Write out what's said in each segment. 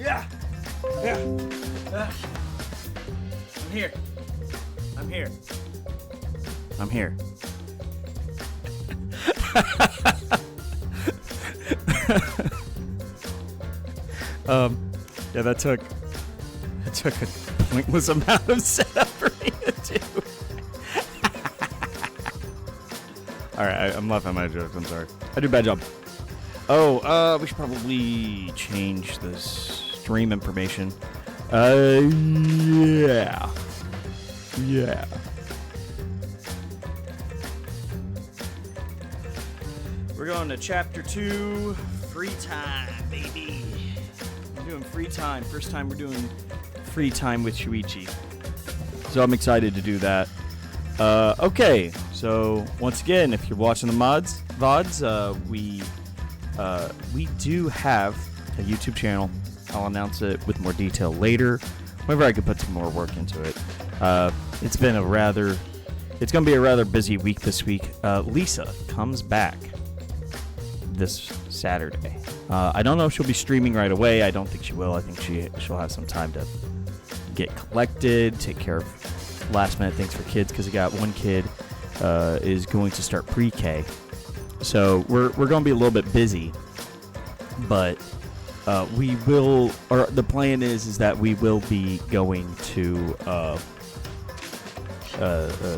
Yeah. I'm here. Yeah, that took a pointless amount of setup for me to do. Alright, I'm laughing at my jokes, I'm sorry. I do a bad job. Oh, we should probably change the stream information. Yeah. We're going to chapter 2, free time, baby. We're doing free time. First time we're doing free time with Shuichi. So I'm excited to do that. Okay, so once again, if you're watching the VODs, we do have a YouTube channel. I'll announce it with more detail later, whenever I can put some more work into it. It's going to be a rather busy week this week. Lisa comes back this Saturday. I don't know if she'll be streaming right away. I don't think she will. I think she'll have some time to get collected, take care of last minute things for kids, because I got one kid is going to start pre-K. So we're going to be a little bit busy, but we will, or the plan is that we will be going to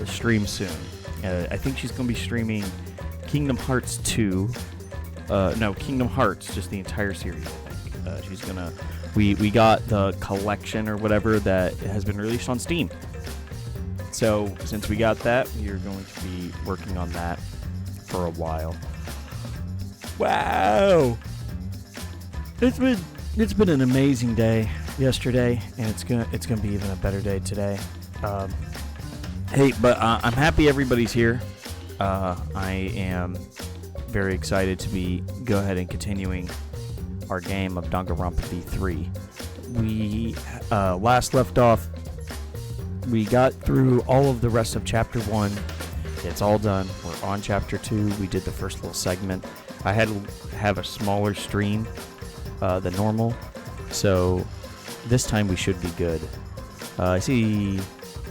stream soon. I think she's going to be streaming Kingdom Hearts 2. No, Kingdom Hearts, just the entire series, I think. She's going to... We got the collection or whatever that has been released on Steam. So, since we got that, we are going to be working on that for a while. Wow! It's been an amazing day yesterday, and it's gonna be even a better day today. Hey, but I'm happy everybody's here. I am very excited to go ahead and continuing our game of Danganronpa V3. We last left off. We got through all of the rest of Chapter 1. It's all done. We're on Chapter 2. We did the first little segment. I had to have a smaller stream than normal, so this time we should be good. I see.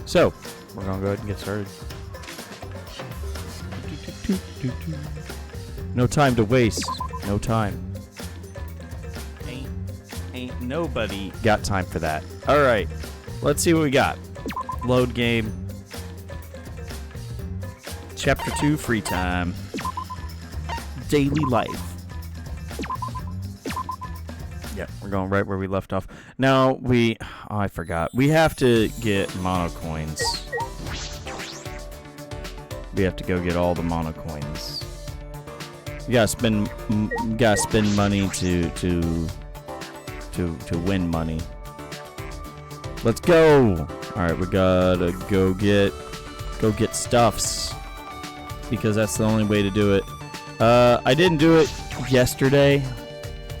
So, we're going to go ahead and get started. No time to waste. No time. Ain't nobody got time for that. Alright, let's see what we got. Load game. Chapter 2, free time. Daily life. Yeah, we're going right where we left off. Now, I forgot. We have to get mono coins. We have to go get all the mono coins. You gotta spend money to win money. Let's go. All right, we gotta go get stuffs, because that's the only way to do it. I didn't do it yesterday.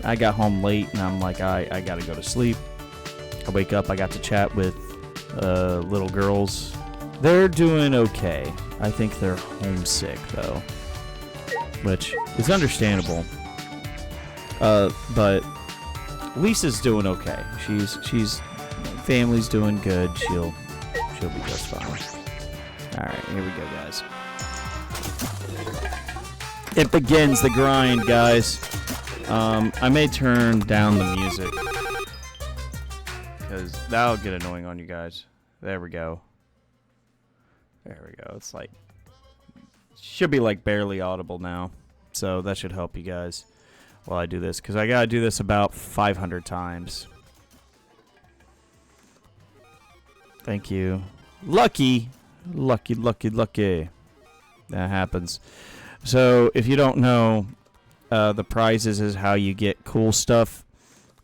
I got home late and I'm like, I gotta go to sleep. I wake up, I got to chat with little girls. They're doing okay. I think they're homesick though, which is understandable. But Lisa's doing okay. She's family's doing good. She'll be just fine. All right, here we go, guys. It begins the grind, guys. I may turn down the music because that'll get annoying on you guys. There we go. There we go. It's like should be like barely audible now, so that should help you guys while I do this, because I gotta do this about 500 times. Thank you. Lucky. That happens. So if you don't know, the prizes is how you get cool stuff,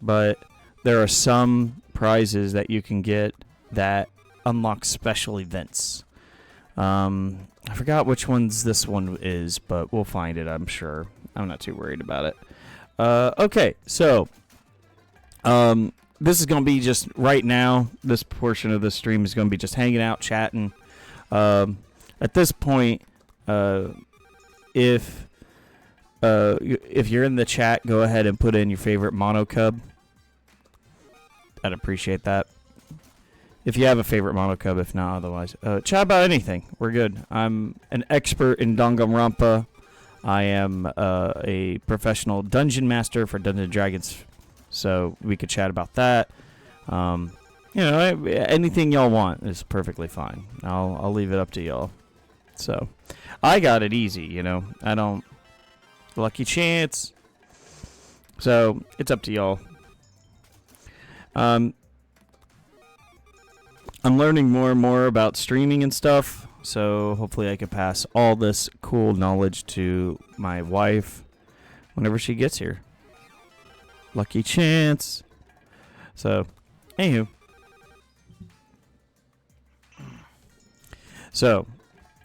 but there are some prizes that you can get that unlock special events. I forgot which ones this one is, but we'll find it, I'm sure. I'm not too worried about it. Okay, so this is going to be just right now. This portion of the stream is going to be just hanging out, chatting. At this point, if you're in the chat, go ahead and put in your favorite mono cub. I'd appreciate that. If you have a favorite Monokub, if not otherwise. Chat about anything. We're good. I'm an expert in Danganronpa. I am a professional dungeon master for Dungeons & Dragons, so we could chat about that. Anything y'all want is perfectly fine. I'll leave it up to y'all. So, I got it easy, I don't... Lucky chance. So, it's up to y'all. I'm learning more and more about streaming and stuff, so hopefully I can pass all this cool knowledge to my wife whenever she gets here. Lucky chance. So, anywho. So,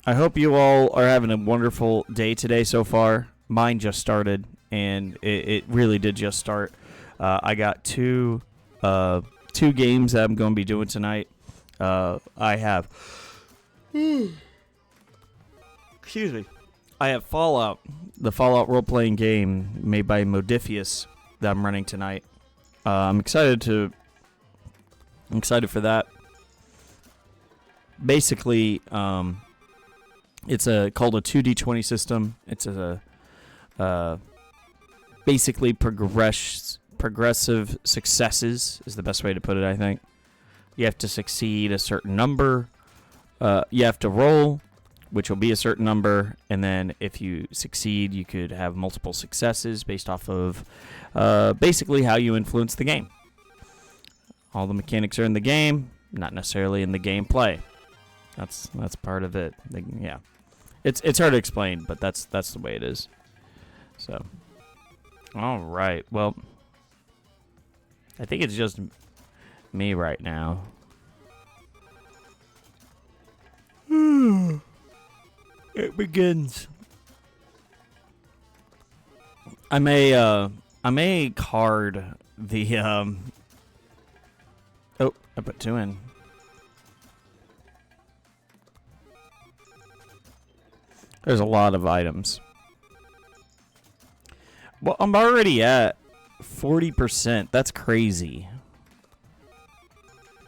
I hope you all are having a wonderful day today so far. Mine just started, and it really did just start. I got two games that I'm going to be doing tonight. I have... Excuse me. I have Fallout, the Fallout role-playing game made by Modifius that I'm running tonight. I'm excited for that. Basically, it's called a 2D20 system. It's basically progressive successes is the best way to put it, I think. You have to succeed a certain number. You have to roll, which will be a certain number, and then if you succeed, you could have multiple successes based off of basically how you influence the game. All the mechanics are in the game, not necessarily in the gameplay. That's part of it. Yeah, it's hard to explain, but that's the way it is. So, all right. Well, I think it's just me right now. It begins. I may card the Oh, I put 2 in. There's a lot of items. Well, I'm already at 40%. That's crazy.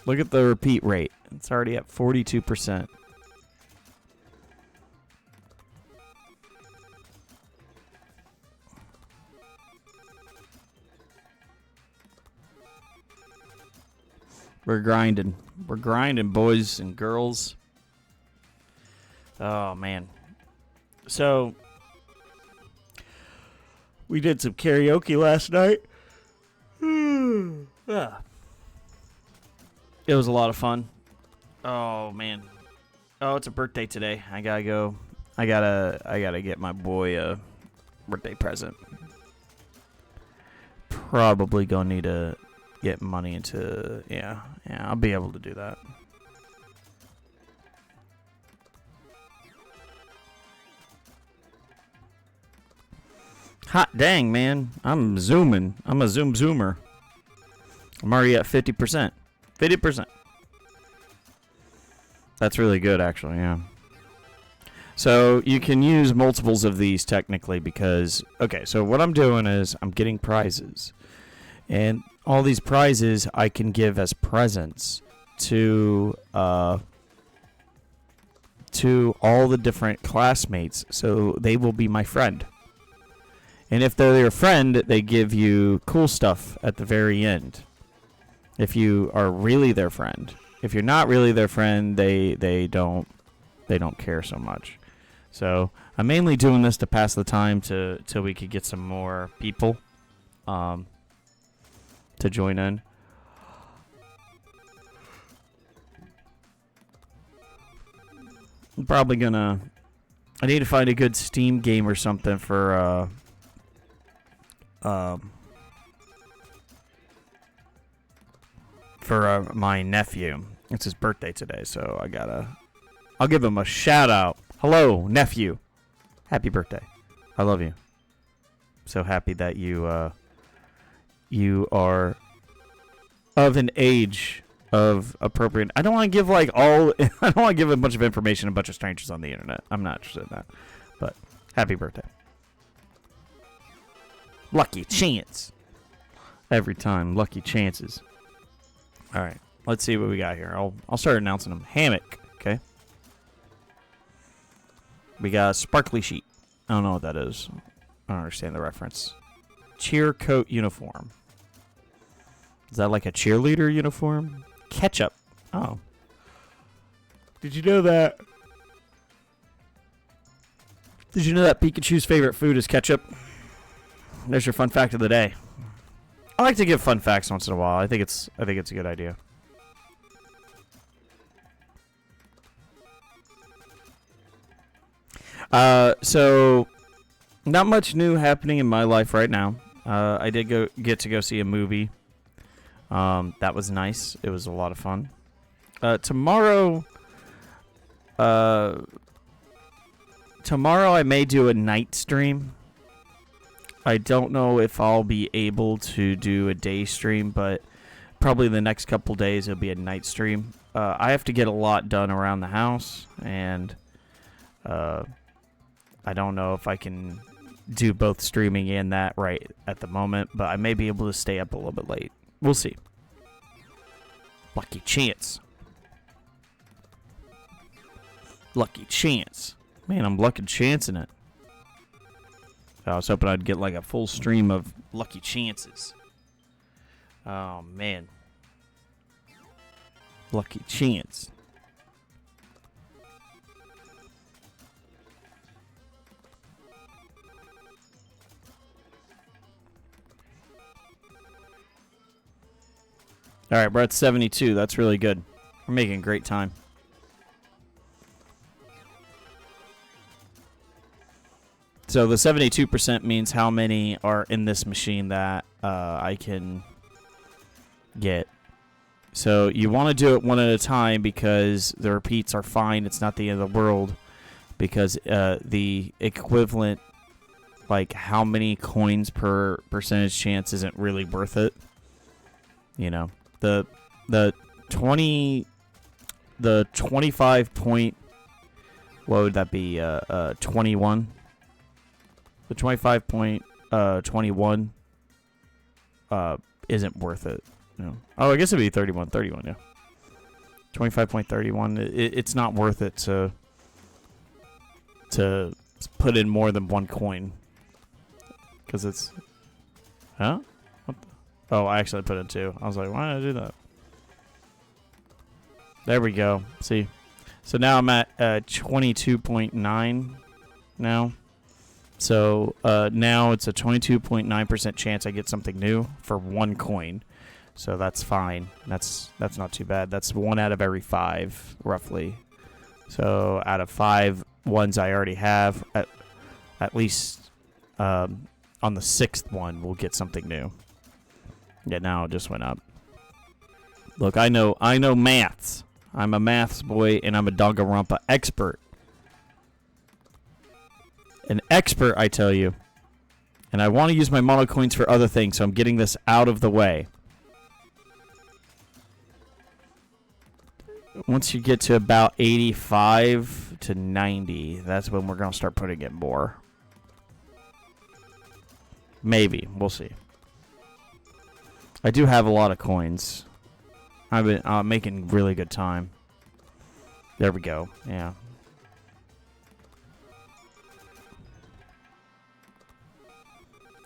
Look at the repeat rate. It's already at 42%. We're grinding. We're grinding, boys and girls. Oh, man. So, we did some karaoke last night. It was a lot of fun. Oh, man. Oh, it's a birthday today. I gotta go. I gotta get my boy a birthday present. Probably gonna need to get money into... Yeah, I'll be able to do that. Hot dang, man. I'm zooming. I'm a zoomer. I'm already at 50%. 50%. That's really good, actually, yeah. So, you can use multiples of these, technically, because... Okay, so what I'm doing is I'm getting prizes. And all these prizes I can give as presents to all the different classmates, so they will be my friend. And if they're your friend, they give you cool stuff at the very end. If you are really their friend. If you're not really their friend, they don't care so much. So I'm mainly doing this to pass the time till we could get some more people to join in. I'm probably gonna... I need to find a good Steam game or something for my nephew. It's his birthday today, so I'll give him a shout out. Hello, nephew. Happy birthday. I love you. So happy that you are of an age of appropriate... I don't want to give I don't want to give a bunch of information to a bunch of strangers on the internet. I'm not interested in that. But happy birthday. Lucky chance. Every time, lucky chances. All right. Let's see what we got here. I'll start announcing them. Hammock. Okay. We got a sparkly sheet. I don't know what that is. I don't understand the reference. Cheer coat uniform. Is that like a cheerleader uniform? Ketchup. Oh. Did you know that? Did you know that Pikachu's favorite food is ketchup? There's your fun fact of the day. I like to give fun facts once in a while. I think it's a good idea. So not much new happening in my life right now. I did get to go see a movie. That was nice. It was a lot of fun. Tomorrow I may do a night stream. I don't know if I'll be able to do a day stream, but probably the next couple days it'll be a night stream. I have to get a lot done around the house, and I don't know if I can do both streaming and that right at the moment, but I may be able to stay up a little bit late. We'll see. Lucky chance. Lucky chance. Man, I'm lucky chancing it. I was hoping I'd get like a full stream of lucky chances. Oh, man. Lucky chance. All right, we're at 72. That's really good. We're making great time. So the 72% means how many are in this machine that I can get. So you want to do it one at a time because the repeats are fine. It's not the end of the world because the equivalent, like how many coins per percentage chance isn't really worth it. You know, the 25 point, what would that be? 21. The 25.21 isn't worth it. No. Oh, I guess it'd be 31. 31, yeah. 25.31. It's not worth it to put in more than one coin. Because it's... Huh? What the? Oh, I actually put in two. I was like, why did I do that? There we go. See? So now I'm at 22.9 now. So now it's a 22.9% chance I get something new for one coin. So that's fine. That's not too bad. That's 1 out of every 5, roughly. So out of 5 ones I already have, at least on the 6th one, we'll get something new. Yeah, now it just went up. Look, I know maths. I'm a maths boy, and I'm a Danganronpa expert. An expert, I tell you. And I want to use my mono coins for other things, so I'm getting this out of the way. Once you get to about 85 to 90, that's when we're going to start putting in more. Maybe. We'll see. I do have a lot of coins. I've been making really good time. There we go. Yeah.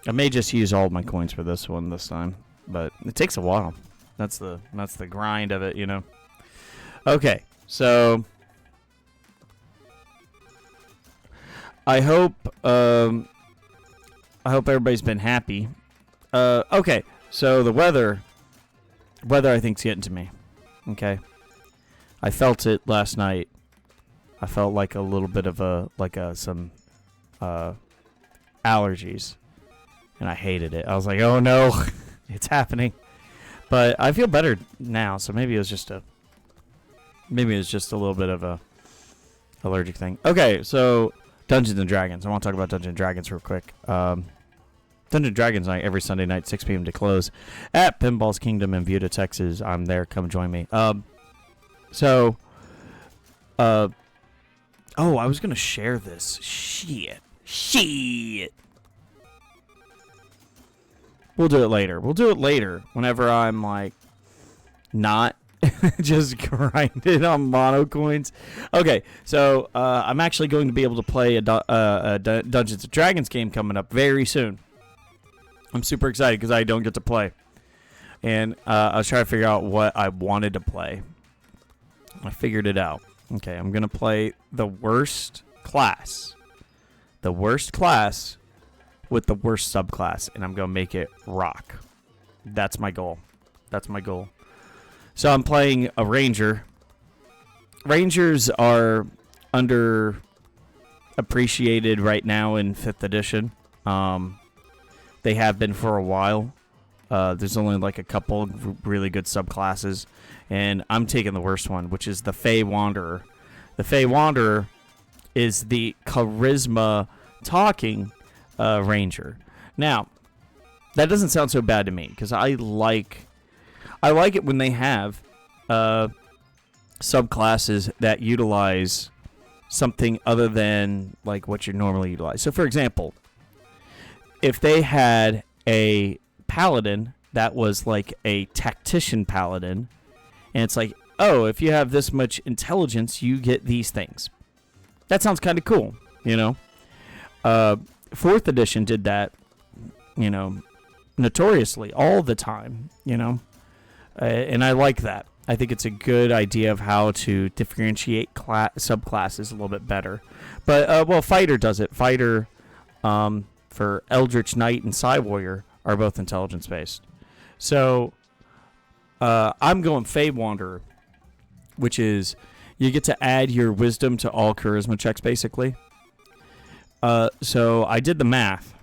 I may just use all of my coins for this one this time, but it takes a while. That's the grind of it, you know. Okay, so I hope everybody's been happy. Okay, so the weather I think's getting to me. Okay, I felt it last night. I felt like a little bit of some allergies. And I hated it. I was like, oh no, it's happening. But I feel better now, so maybe it was just a little bit of a allergic thing. Okay, so Dungeons and Dragons. I want to talk about Dungeons and Dragons real quik. Dungeons and Dragons night every Sunday night, 6 p.m. to close at Pinball's Kingdom in Buda, Texas. I'm there. Come join me. Oh, I was gonna share this. Shit. We'll do it later. Whenever I'm like not just grind it on mono coins. Okay, so I'm actually going to be able to play a Dungeons & Dragons game coming up very soon. I'm super excited because I don't get to play. And I was trying to figure out what I wanted to play. I figured it out. Okay, I'm going to play the worst class. The worst class with the worst subclass. And I'm going to make it rock. That's my goal. So I'm playing a ranger. Rangers are underappreciated right now in 5th edition. They have been for a while. There's only like a couple of really good subclasses. And I'm taking the worst one, which is the Fey Wanderer. The Fey Wanderer is the charisma talking ranger. Now, that doesn't sound so bad to me because I like it when they have subclasses that utilize something other than like what you normally utilize. So, for example, if they had a paladin that was like a tactician paladin, and it's like, oh, if you have this much intelligence, you get these things. That sounds kind of cool, you know. 4th edition did that, you know, notoriously all the time, you know. And I like that. I think it's a good idea of how to differentiate subclasses a little bit better. But, well, Fighter does it. Fighter, for Eldritch Knight and Psy Warrior, are both intelligence-based. So, I'm going Fey Wanderer, which is you get to add your wisdom to all charisma checks, basically. So, I did the math.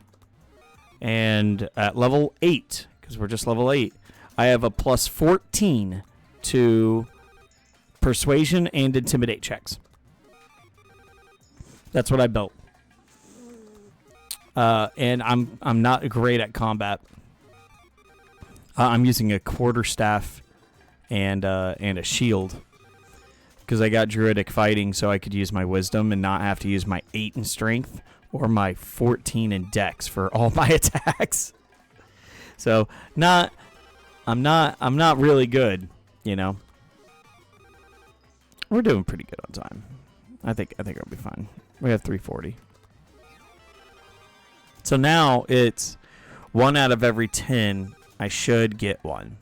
And at level 8, because we're just level 8, I have a plus 14 to persuasion and intimidate checks. That's what I built. And I'm not great at combat. I'm using a quarterstaff and a shield because I got druidic fighting, so I could use my wisdom and not have to use my 8 in strength or my 14 in dex for all my attacks. So I'm not really good, you know. We're doing pretty good on time. I think I'll be fine. We have 340. So now it's 1 out of every 10. I should get one.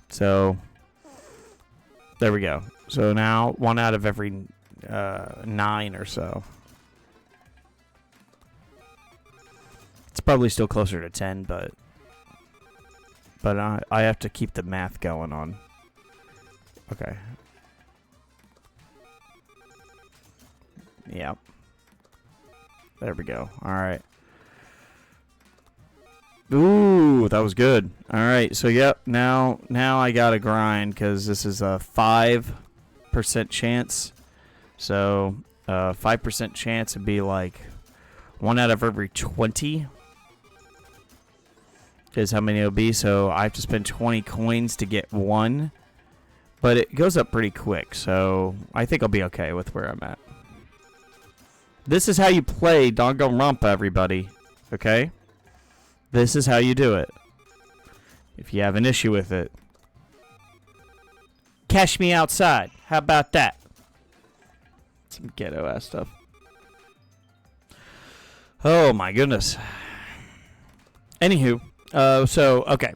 So there we go. So now 1 out of every 9 or so. It's probably still closer to 10, but I have to keep the math going on. Okay. Yep. There we go. All right. Ooh, that was good. All right. So, yep. Now I got to grind because this is a 5% chance. So, 5% chance would be like 1 out of every 20 is how many it'll be. So, I have to spend 20 coins to get one. But it goes up pretty quick. So, I think I'll be okay with where I'm at. This is how you play Danganronpa, everybody. Okay? This is how you do it. If you have an issue with it. Cash me outside. How about that? Some ghetto-ass stuff. Oh, my goodness. Anywho. Okay.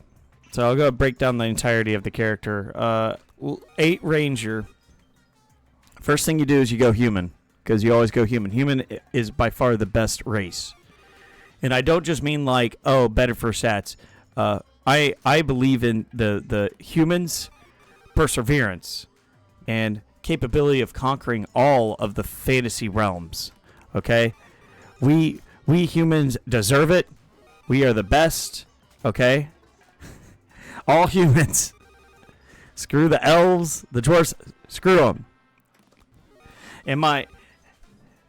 So I'll go break down the entirety of the character. 8 Ranger. First thing you do is you go human. Because you always go human. Human is by far the best race. And I don't just mean like, oh, better for stats. I believe in the humans' perseverance and capability of conquering all of the fantasy realms. Okay? We humans deserve it. We are the best. Okay? All humans. Screw the elves, the dwarves. Screw them.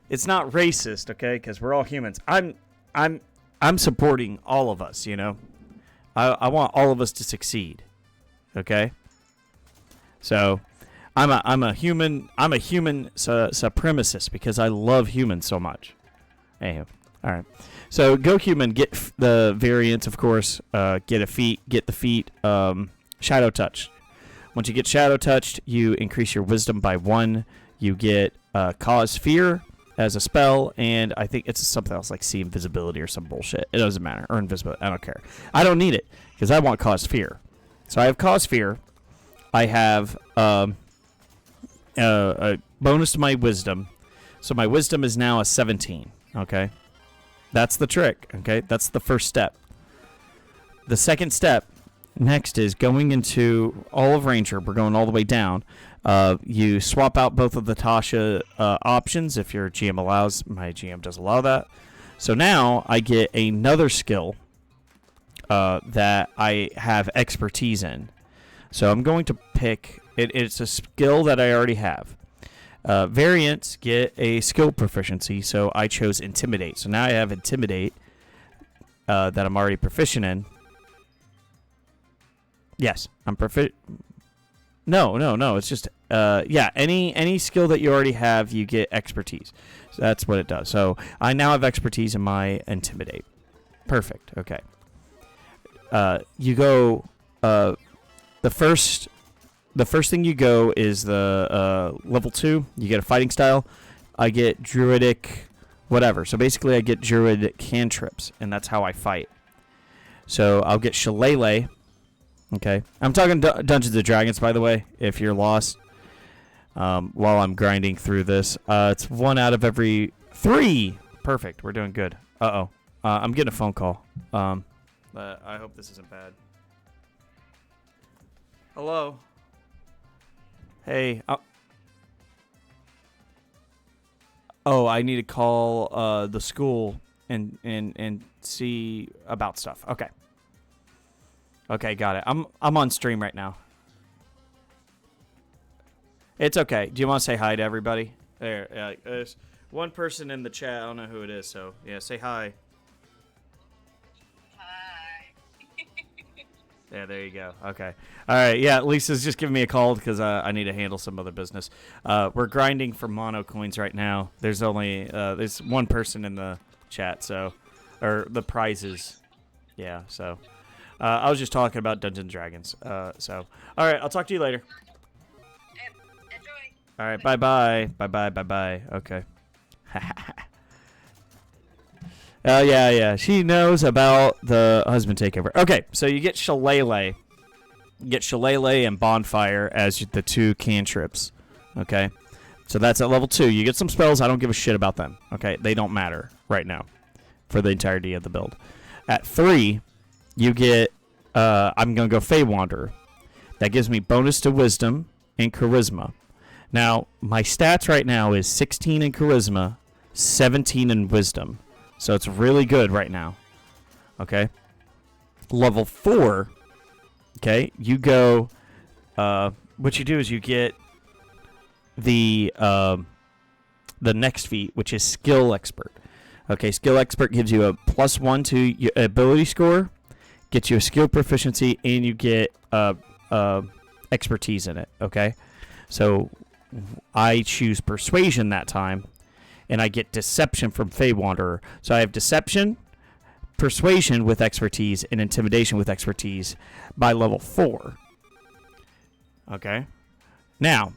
It's not racist, okay? Because we're all humans. I'm supporting all of us, you know. I want all of us to succeed, okay? So, I'm a human supremacist because I love humans so much. Anywho, all right. So go human, get the variants, of course. Get the feat. Shadow Touch. Once you get Shadow Touched, you increase your Wisdom by 1. You get Cause Fear as a spell, and I think it's something else like See Invisibility or some bullshit. It doesn't matter. Or Invisibility. I don't care. I don't need it because I want Cause Fear. So I have Cause Fear. I have a bonus to my Wisdom. So my Wisdom is now a 17. Okay? That's the trick. Okay? That's the first step. The second step next is going into all of Ranger. We're going all the way down. You swap out both of the Tasha options if your GM allows. My GM does allow that. So now I get another skill that I have expertise in. So I'm going to pick... It's a skill that I already have. Variants get a skill proficiency, so I chose Intimidate. So now I have Intimidate that I'm already proficient in. Yes, I'm proficient. No. It's just, any skill that you already have, you get expertise. So that's what it does. So I now have expertise in my Intimidate. Perfect. Okay. You go. The first thing you go is the level 2. You get a fighting style. I get druidic, whatever. So basically, I get druid cantrips, and that's how I fight. So I'll get Shillelagh. Okay, I'm talking Dungeons & Dragons, by the way, if you're lost while I'm grinding through this. It's 1 out of every 3. Perfect, we're doing good. I'm getting a phone call. I hope this isn't bad. Hello? Hey. I need to call the school and see about stuff. Okay. Okay, got it. I'm on stream right now. It's okay. Do you want to say hi to everybody? There's one person in the chat. I don't know who it is, so yeah, say hi. Hi. Yeah, there you go. Okay. All right. Yeah, Lisa's just giving me a call because I need to handle some other business. We're grinding for mono coins right now. There's only there's one person in the chat, or the prizes. Yeah. So. I was just talking about Dungeons & Dragons. All right, I'll talk to you later. Enjoy. All right, bye-bye. Bye-bye. Okay. Yeah. She knows about the husband takeover. Okay, so you get Shillelagh. You get Shillelagh and Bonfire as the 2 cantrips. Okay? So that's at level 2. You get some spells. I don't give a shit about them. Okay? They don't matter right now for the entirety of the build. At 3... you get, I'm going to go Fey Wanderer. That gives me bonus to Wisdom and Charisma. Now, my stats right now is 16 in Charisma, 17 in Wisdom. So it's really good right now. Okay? Level 4, okay, you go, what you do is you get the next feat, which is Skill Expert. Okay, Skill Expert gives you a +1 to your ability score, gets you a skill proficiency, and you get expertise in it, okay? So I choose Persuasion that time, and I get Deception from Fey Wanderer. So I have Deception, Persuasion with expertise, and Intimidation with expertise by level 4. Okay? Now,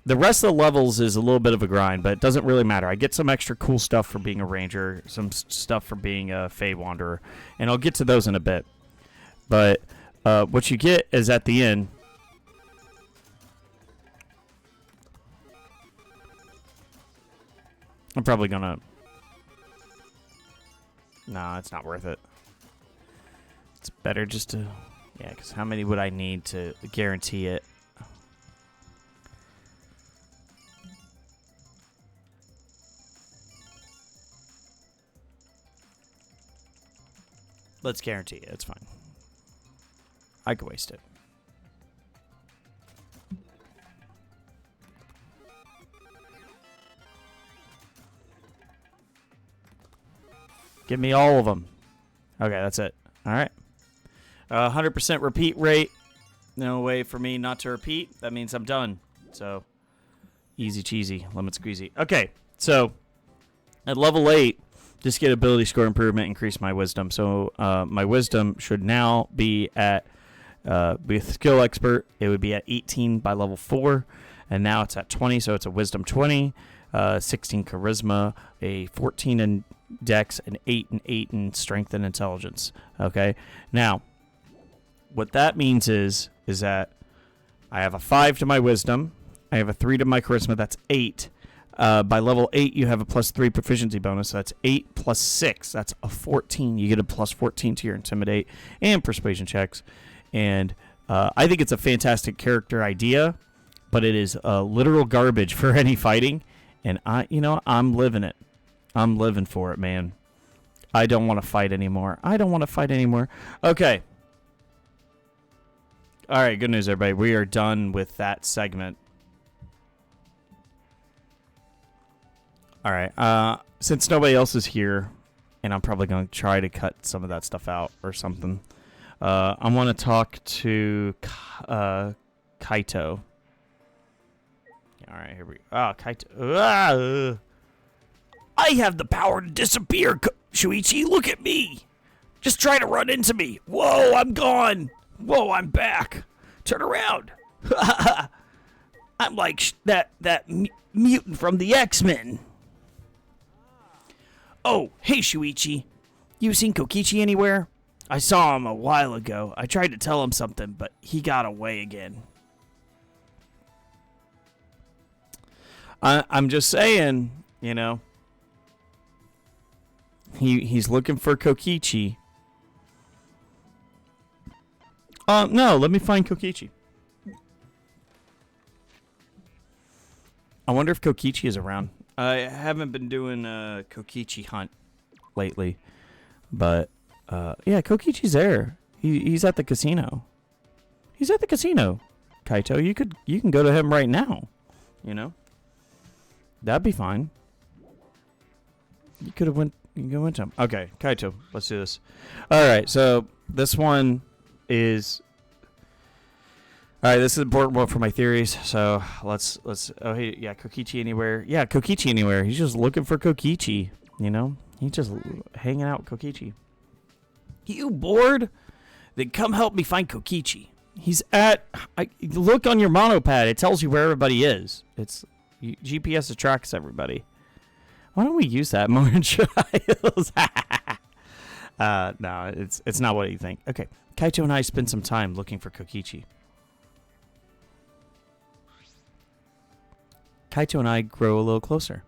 the rest of the levels is a little bit of a grind, but it doesn't really matter. I get some extra cool stuff for being a ranger, some stuff for being a Fey Wanderer, and I'll get to those in a bit. But what you get is at the end, I'm probably gonna... Nah, it's not worth it. It's better just to... Yeah, because how many would I need to guarantee it? Let's guarantee it. It's fine. I could waste it. Give me all of them. Okay, that's it. All right. 100% repeat rate. No way for me not to repeat. That means I'm done. So, easy cheesy, lemon squeezy. Okay, so at level 8, just get ability score improvement, increase my wisdom. So my wisdom should now be at With skill expert, it would be at 18 by level 4, and now it's at 20, so it's a wisdom 20, 16 charisma, a 14 in dex, an 8 and 8 in strength and intelligence. Okay, now what that means is that I have a 5 to my wisdom, I have a 3 to my charisma, that's 8. By level 8, you have a plus 3 proficiency bonus. So that's 8 plus 6. That's a 14. You get a plus 14 to your intimidate and persuasion checks. And I think it's a fantastic character idea, but it is literal garbage for any fighting. And I'm living it. I'm living for it, man. I don't want to fight anymore. Okay. All right, good news, everybody. We are done with that segment. All right, since nobody else is here, and I'm probably going to try to cut some of that stuff out or something, I want to talk to Kaito. All right, here we go. Oh, Kaito. I have the power to disappear, Shuichi. Look at me. Just try to run into me. Whoa, I'm gone. Whoa, I'm back. Turn around. I'm like that mutant from the X-Men. Oh, hey, Shuichi. You seen Kokichi anywhere? I saw him a while ago. I tried to tell him something, but he got away again. I'm just saying, he's looking for Kokichi. No, let me find Kokichi. I wonder if Kokichi is around. I haven't been doing a Kokichi hunt lately, but yeah, Kokichi's there. He's at the casino. He's at the casino. Kaito, you can go to him right now. That'd be fine. You can go into him. Okay, Kaito, let's do this. All right, so this one is. All right, this is an important one for my theories. So let's. Oh, hey, yeah, Kokichi anywhere? Yeah, Kokichi anywhere. He's just looking for Kokichi. He's just hanging out with Kokichi. You bored? Then come help me find Kokichi. He's at. Look on your monopad. It tells you where everybody is. GPS tracks everybody. Why don't we use that more in trials? No, it's not what you think. Okay, Kaito and I spent some time looking for Kokichi. Kaito and I grow a little closer.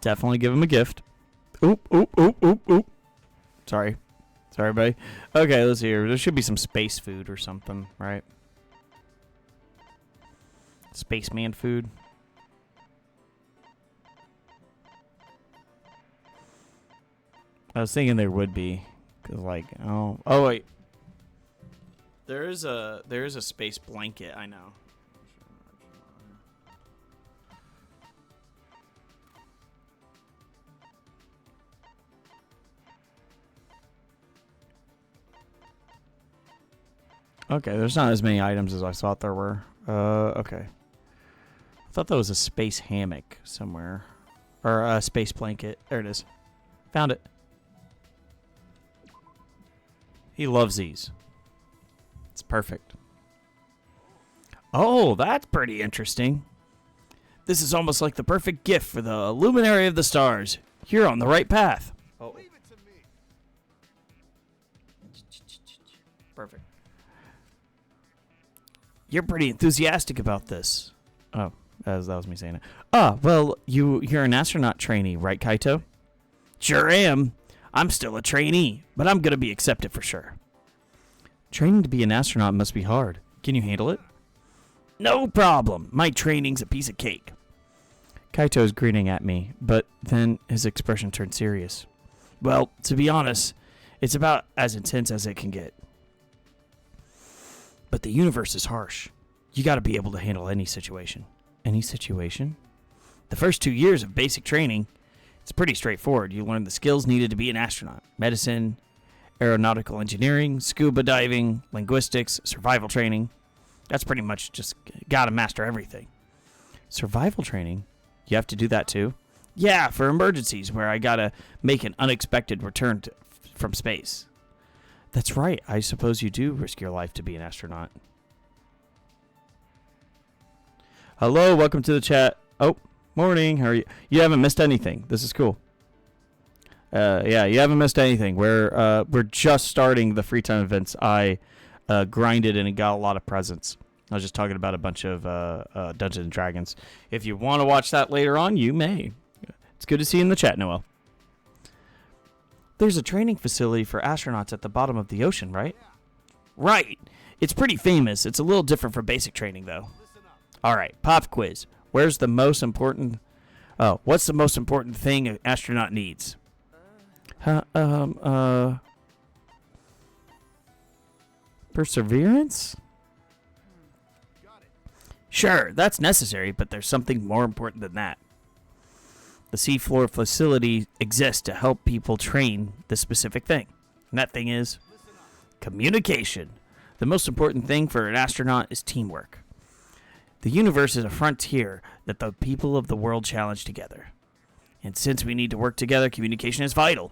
Definitely give him a gift. Oop. Sorry, buddy. Okay, let's see here. There should be some space food or something, right? Spaceman food. I was thinking there would be, cause oh wait, there is a space blanket. I know. Okay, there's not as many items as I thought there were. Okay. I thought that was a space hammock somewhere. Or a space blanket. There it is. Found it. He loves these. It's perfect. Oh, that's pretty interesting. This is almost like the perfect gift for the luminary of the stars. You're on the right path. Oh. Leave it to me. Perfect. You're pretty enthusiastic about this. Oh, that was me saying it. Well, you're an astronaut trainee, right, Kaito? Sure am. I'm still a trainee, but I'm going to be accepted for sure. Training to be an astronaut must be hard. Can you handle it? No problem. My training's a piece of cake. Kaito's grinning at me, but then his expression turned serious. Well, to be honest, it's about as intense as it can get. But the universe is harsh. You got to be able to handle any situation. Any situation? The first 2 years of basic training, it's pretty straightforward. You learn the skills needed to be an astronaut. Medicine, aeronautical engineering, scuba diving, linguistics, survival training. That's pretty much just got to master everything. Survival training? You have to do that too? Yeah, for emergencies where I got to make an unexpected return from space. That's right. I suppose you do risk your life to be an astronaut. Hello, welcome to the chat. Oh, morning. How are you? You haven't missed anything. This is cool. Yeah, you haven't missed anything. We're just starting the free time events. I grinded and got a lot of presents. I was just talking about a bunch of Dungeons and Dragons. If you want to watch that later on, you may. It's good to see you in the chat, Noel. There's a training facility for astronauts at the bottom of the ocean, right? Right. It's pretty famous. It's a little different from basic training, though. All right, pop quiz. What's the most important thing an astronaut needs? Perseverance? Sure, that's necessary, but there's something more important than that. The seafloor facility exists to help people train this specific thing. And that thing is communication. The most important thing for an astronaut is teamwork. The universe is a frontier that the people of the world challenge together. And since we need to work together, communication is vital.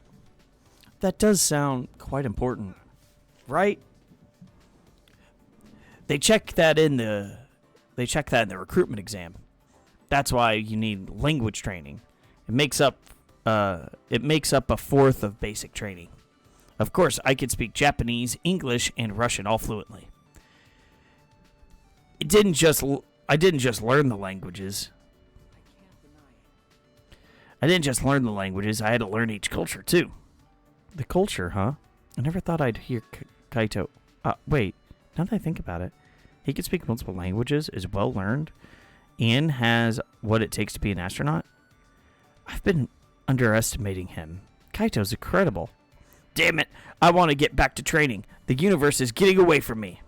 That does sound quite important, right? They check that in the recruitment exam. That's why you need language training. It makes up a fourth of basic training. Of course, I can speak Japanese, English, and Russian all fluently. I didn't just learn the languages. I had to learn each culture too. The culture, huh? I never thought I'd hear Kaito. Wait, now that I think about it, he can speak multiple languages, is well learned, and has what it takes to be an astronaut. I've been underestimating him. Kaito's incredible. Damn it, I want to get back to training. The universe is getting away from me.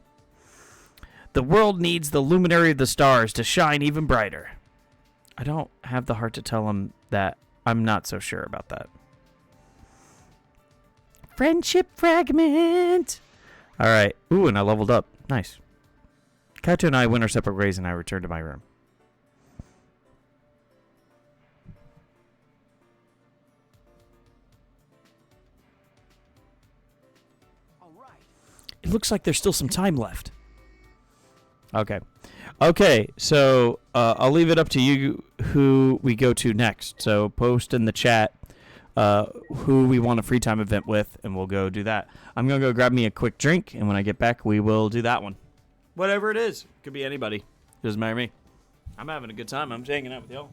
The world needs the luminary of the stars to shine even brighter. I don't have the heart to tell him that. I'm not so sure about that. Friendship fragment. All right. Ooh, and I leveled up. Nice. Kaito and I went our separate ways, and I returned to my room. All right. It looks like there's still some time left. Okay, so I'll leave it up to you who we go to next. So post in the chat who we want a free time event with, and we'll go do that. I'm going to go grab me a quick drink, and when I get back, we will do that one. Whatever it is. Could be anybody. Doesn't matter to me. I'm having a good time. I'm hanging out with y'all.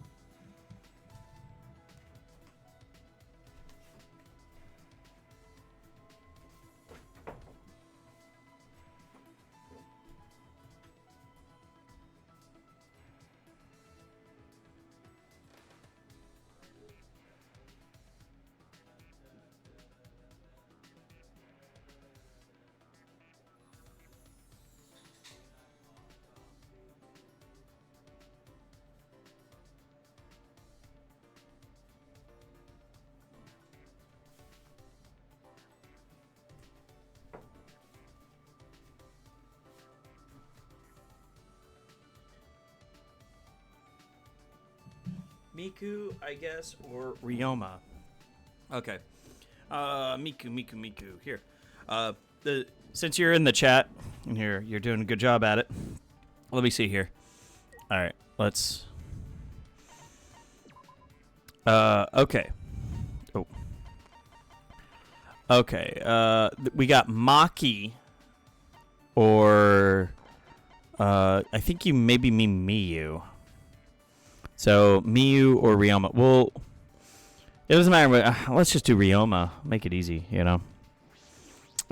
Miku, I guess, or Ryoma. Okay. Miku. Here. Since you're in the chat, and you're doing a good job at it. Let me see here. All right, let's. Okay. Oh. Okay. We got Maki, or I think you maybe mean Miyu. So, Miyu or Ryoma. Well, it doesn't matter. But, let's just do Ryoma. Make it easy, you know.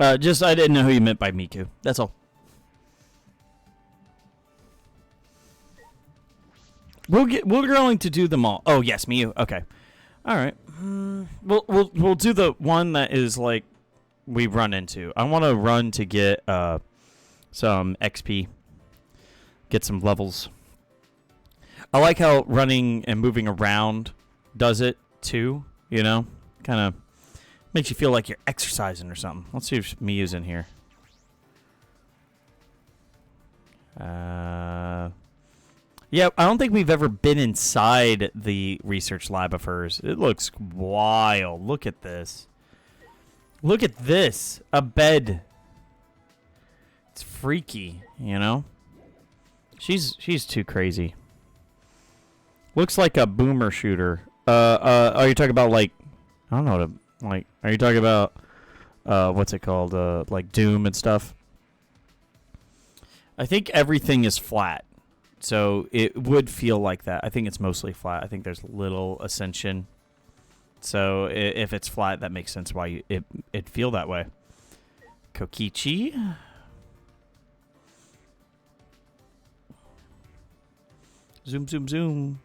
I didn't know who you meant by Miku. That's all. We're going to do them all. Oh, yes, Miyu. Okay. All right. We'll do the one that is like we run into. I want to run to get some XP. Get some levels. I like how running and moving around does it, too, you know? Kind of makes you feel like you're exercising or something. Let's see if Miyu's in here. Yeah, I don't think we've ever been inside the research lab of hers. It looks wild. Look at this. Look at this. A bed. It's freaky, you know? She's too crazy. Looks like a boomer shooter. Are you talking about, like... I don't know what to... Like, are you talking about... what's it called? Like Doom and stuff? I think everything is flat. So it would feel like that. I think it's mostly flat. I think there's little ascension. So if it's flat, that makes sense why it'd feel that way. Kokichi. Zoom, zoom, zoom.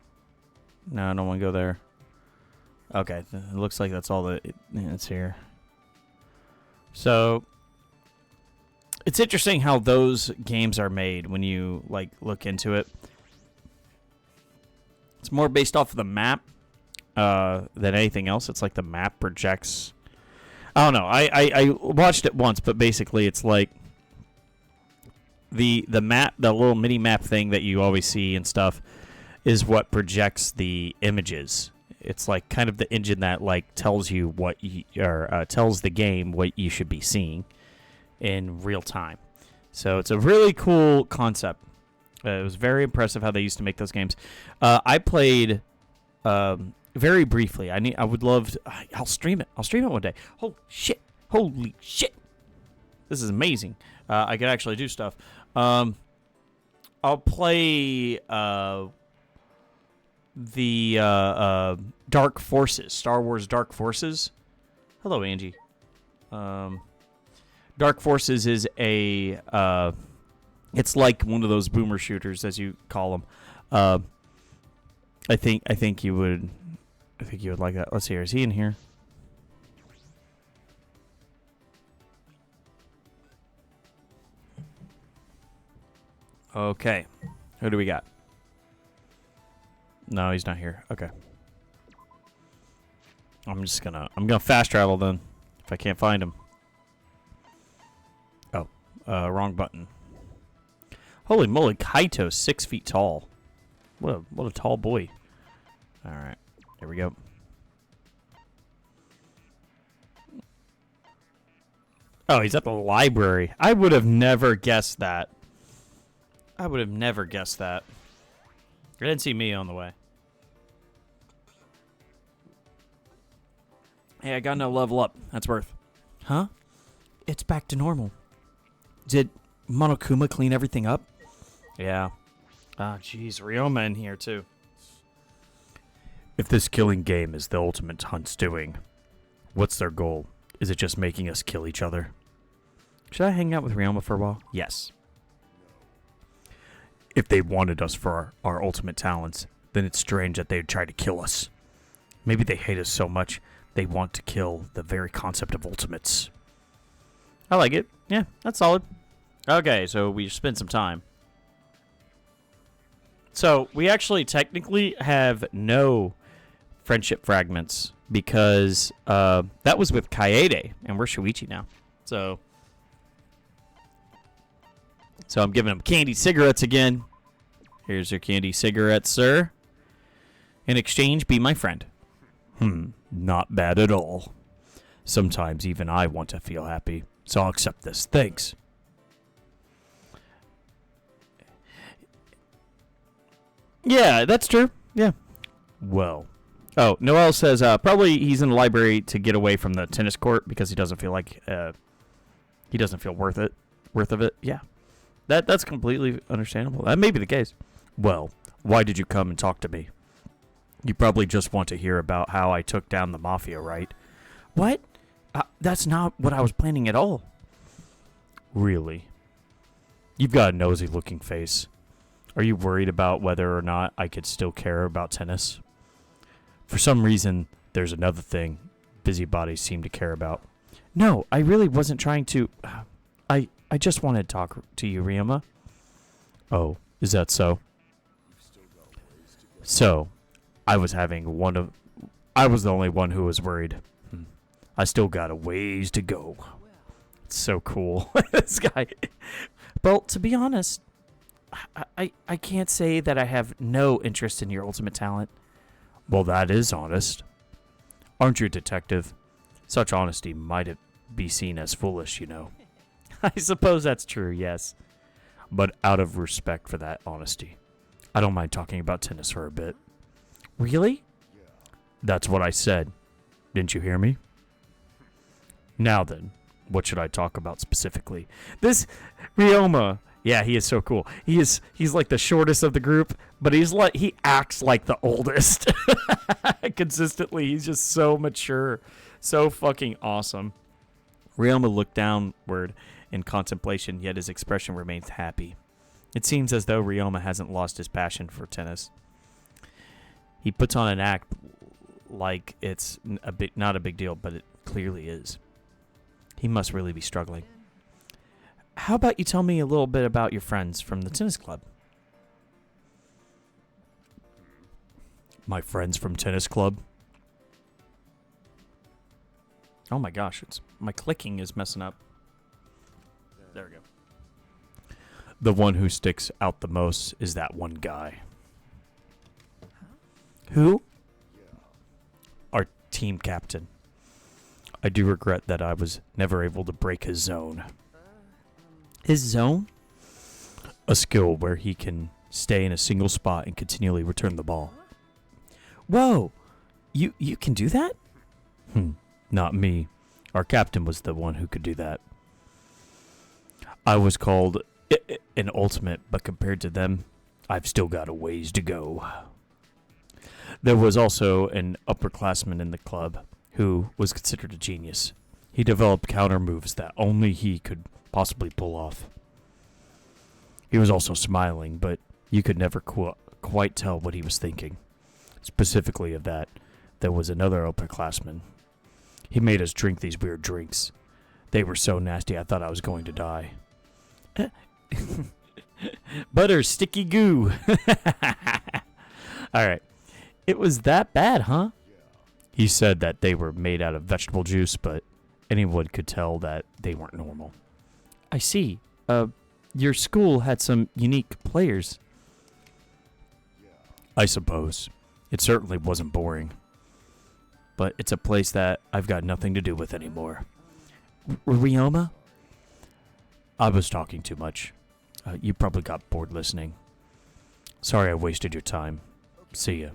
No, I don't want to go there. Okay, it looks like that's all that it's here. So it's interesting how those games are made when you like look into it. It's more based off of the map than anything else. It's like the map projects. I don't know. I watched it once, but basically it's like the map, the little mini map thing that you always see and stuff, is what projects the images. It's like kind of the engine that like tells you what tells the game what you should be seeing in real time. So it's a really cool concept. It was very impressive how they used to make those games. I played very briefly. I would love to, I'll stream it. I'll stream it one day. Oh shit! Holy shit! This is amazing. I can actually do stuff. I'll play the Dark Forces, Star Wars Dark Forces. Hello, Angie. Dark Forces is a it's like one of those boomer shooters, as you call them. I think you would like that. Let's see here. Is he in here? Okay. Who do we got? No, he's not here. Okay. I'm gonna fast travel then, if I can't find him. Oh, wrong button. Holy moly, Kaito's 6 feet tall. What a tall boy. All right, here we go. Oh, he's at the library. I would have never guessed that. I didn't see me on the way. Hey, I got no level up. That's worth. Huh? It's back to normal. Did Monokuma clean everything up? Yeah. Ah, jeez. Ryoma in here, too. If this killing game is the ultimate hunt's doing, what's their goal? Is it just making us kill each other? Should I hang out with Ryoma for a while? Yes. If they wanted us for our ultimate talents, then it's strange that they'd try to kill us. Maybe they hate us so much they want to kill the very concept of ultimates. I like it. Yeah, that's solid. Okay, so we spent some time. So we actually technically have no friendship fragments because that was with Kaede, and we're Shuichi now. So I'm giving him candy cigarettes again. Here's your candy cigarettes, sir. In exchange, be my friend. Not bad at all. Sometimes even I want to feel happy, so I'll accept this. Thanks. Yeah, that's true. Yeah. Well. Oh, Noel says probably he's in the library to get away from the tennis court because he doesn't feel like he doesn't feel worth of it. Yeah. That's completely understandable. That may be the case. Well, why did you come and talk to me? You probably just want to hear about how I took down the mafia, right? What? That's not what I was planning at all. Really? You've got a nosy-looking face. Are you worried about whether or not I could still care about tennis? For some reason, there's another thing busybodies seem to care about. No, I really wasn't trying to... I just wanted to talk to you, Ryoma. Oh, is that so? So, I was the only one who was worried. I still got a ways to go. It's so cool. This guy. Well, to be honest, I can't say that I have no interest in your ultimate talent. Well, that is honest. Aren't you a detective? Such honesty might be seen as foolish, I suppose that's true, yes. But out of respect for that honesty, I don't mind talking about tennis for a bit. Really? That's what I said. Didn't you hear me? Now then, what should I talk about specifically? This Ryoma, yeah, he is so cool. He's like the shortest of the group, but he acts like the oldest. Consistently, he's just so mature, so fucking awesome. Ryoma looked downward in contemplation, yet his expression remains happy. It seems as though Ryoma hasn't lost his passion for tennis. He puts on an act like it's not a big deal, but it clearly is. He must really be struggling. How about you tell me a little bit about your friends from the tennis club? My friends from tennis club? Oh my gosh, my clicking is messing up. There we go. The one who sticks out the most is that one guy. Who? Our team captain. I do regret that I was never able to break his zone. His zone? A skill where he can stay in a single spot and continually return the ball. Whoa! You can do that? Not me. Our captain was the one who could do that. I was called an ultimate, but compared to them, I've still got a ways to go. There was also an upperclassman in the club who was considered a genius. He developed counter moves that only he could possibly pull off. He was also smiling, but you could never quite tell what he was thinking. Specifically of that, there was another upperclassman. He made us drink these weird drinks. They were so nasty I thought I was going to die. Butter, sticky goo. Alright. It was that bad, huh? He said that they were made out of vegetable juice, but anyone could tell that they weren't normal. I see. Your school had some unique players. I suppose. It certainly wasn't boring. But it's a place that I've got nothing to do with anymore. Ryoma? I was talking too much. You probably got bored listening. Sorry I wasted your time. See ya.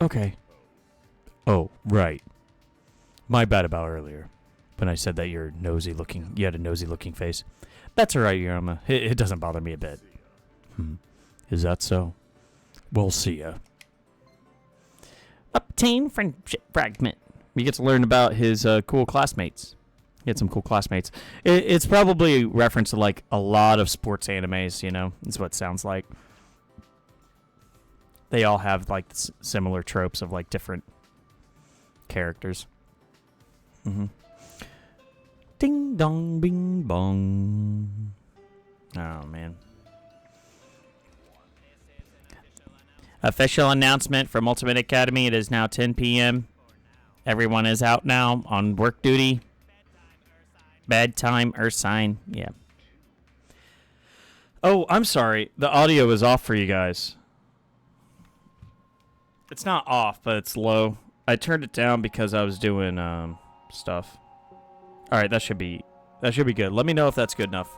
Okay. Oh, right. My bad about earlier. When I said that you had a nosy looking face. That's alright, Ryoma. It doesn't bother me a bit. Is that so? We'll see ya. Obtain friendship fragment. You get to learn about his cool classmates. He had some cool classmates. It's probably a reference to like a lot of sports animes, is what it sounds like. They all have like similar tropes of like different characters. Ding dong bing bong. Oh man. Official announcement from Ultimate Academy. It is now 10 p.m. Everyone is out now on work duty. Bedtime, Ursine. Yeah. Oh, I'm sorry. The audio is off for you guys. It's not off, but it's low. I turned it down because I was doing stuff. All right, that should be good. Let me know if that's good enough.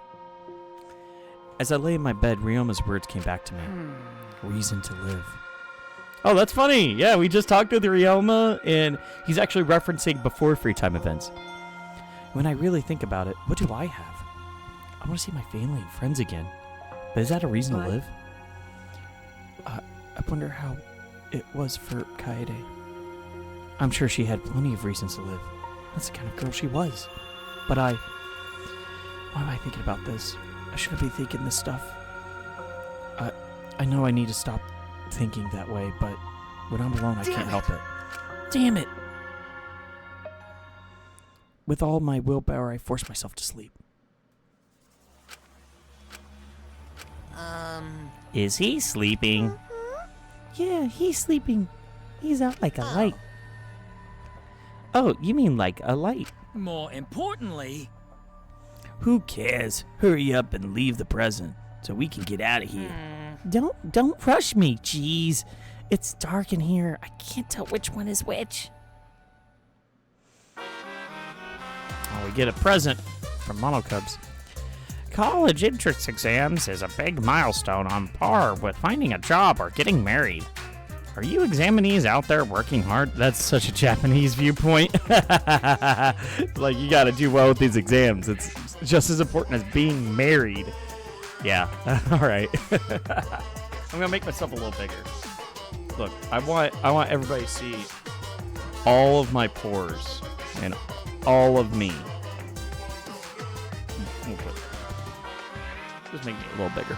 As I lay in my bed, Ryoma's words came back to me. Reason to live. Oh, that's funny. Yeah, we just talked with Ryoma, and he's actually referencing before free time events. When I really think about it, what do I have? I want to see my family and friends again. But is that a reason to live? I wonder how it was for Kaede. I'm sure she had plenty of reasons to live. That's the kind of girl she was. But why am I thinking about this? I shouldn't be thinking this stuff. I know I need to stop thinking that way, but when I'm alone, I can't help it. Damn it! With all my willpower, I force myself to sleep. Is he sleeping? Yeah, he's sleeping. He's out like a light. Oh, you mean like a light? More importantly... Who cares? Hurry up and leave the present so we can get out of here. Don't rush me, jeez. It's dark in here. I can't tell which one is which. we get a present from Mono Cubs. College entrance exams is a big milestone on par with finding a job or getting married. Are you examinees out there working hard? That's such a Japanese viewpoint. Like, you gotta do well with these exams. It's just as important as being married. Yeah, alright. I'm gonna make myself a little bigger. Look, I want everybody to see all of my pores and all of me. Just make me a little bigger.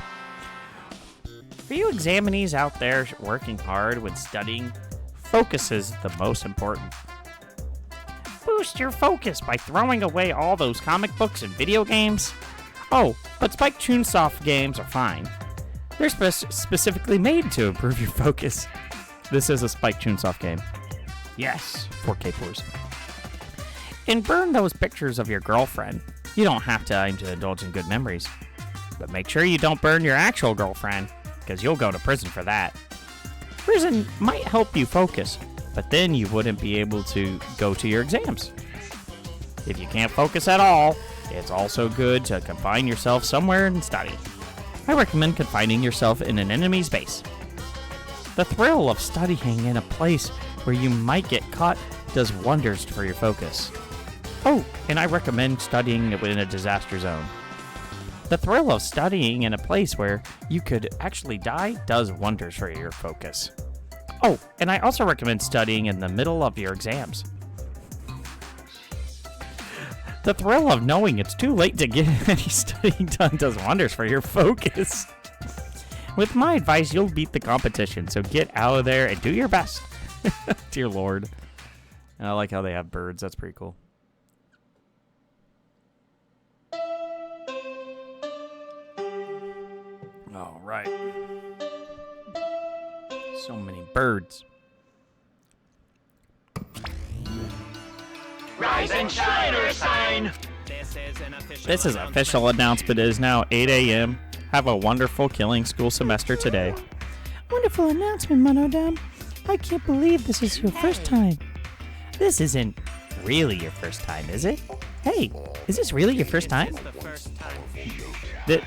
For you examinees out there working hard when studying, focus is the most important. Boost your focus by throwing away all those comic books and video games. Oh, but Spike Chunsoft games are fine. They're specifically made to improve your focus. This is a Spike Chunsoft game. Yes, 4K pores. And burn those pictures of your girlfriend. You don't have to aim to indulge in good memories. But make sure you don't burn your actual girlfriend, because you'll go to prison for that. Prison might help you focus, but then you wouldn't be able to go to your exams. If you can't focus at all, it's also good to confine yourself somewhere and study. I recommend confining yourself in an enemy's base. The thrill of studying in a place where you might get caught does wonders for your focus. Oh, and I recommend studying in a disaster zone. The thrill of studying in a place where you could actually die does wonders for your focus. Oh, and I also recommend studying in the middle of your exams. The thrill of knowing it's too late to get any studying done does wonders for your focus. With my advice, you'll beat the competition, so get out of there and do your best. Dear Lord. And I like how they have birds. That's pretty cool. All right. So many birds. Rise and shine or sign. This is an official announcement. It is now 8 a.m. Have a wonderful killing school semester today. Wonderful announcement, Monodam. I can't believe this is your first time. This isn't really your first time, is it? Hey, is this really your first time?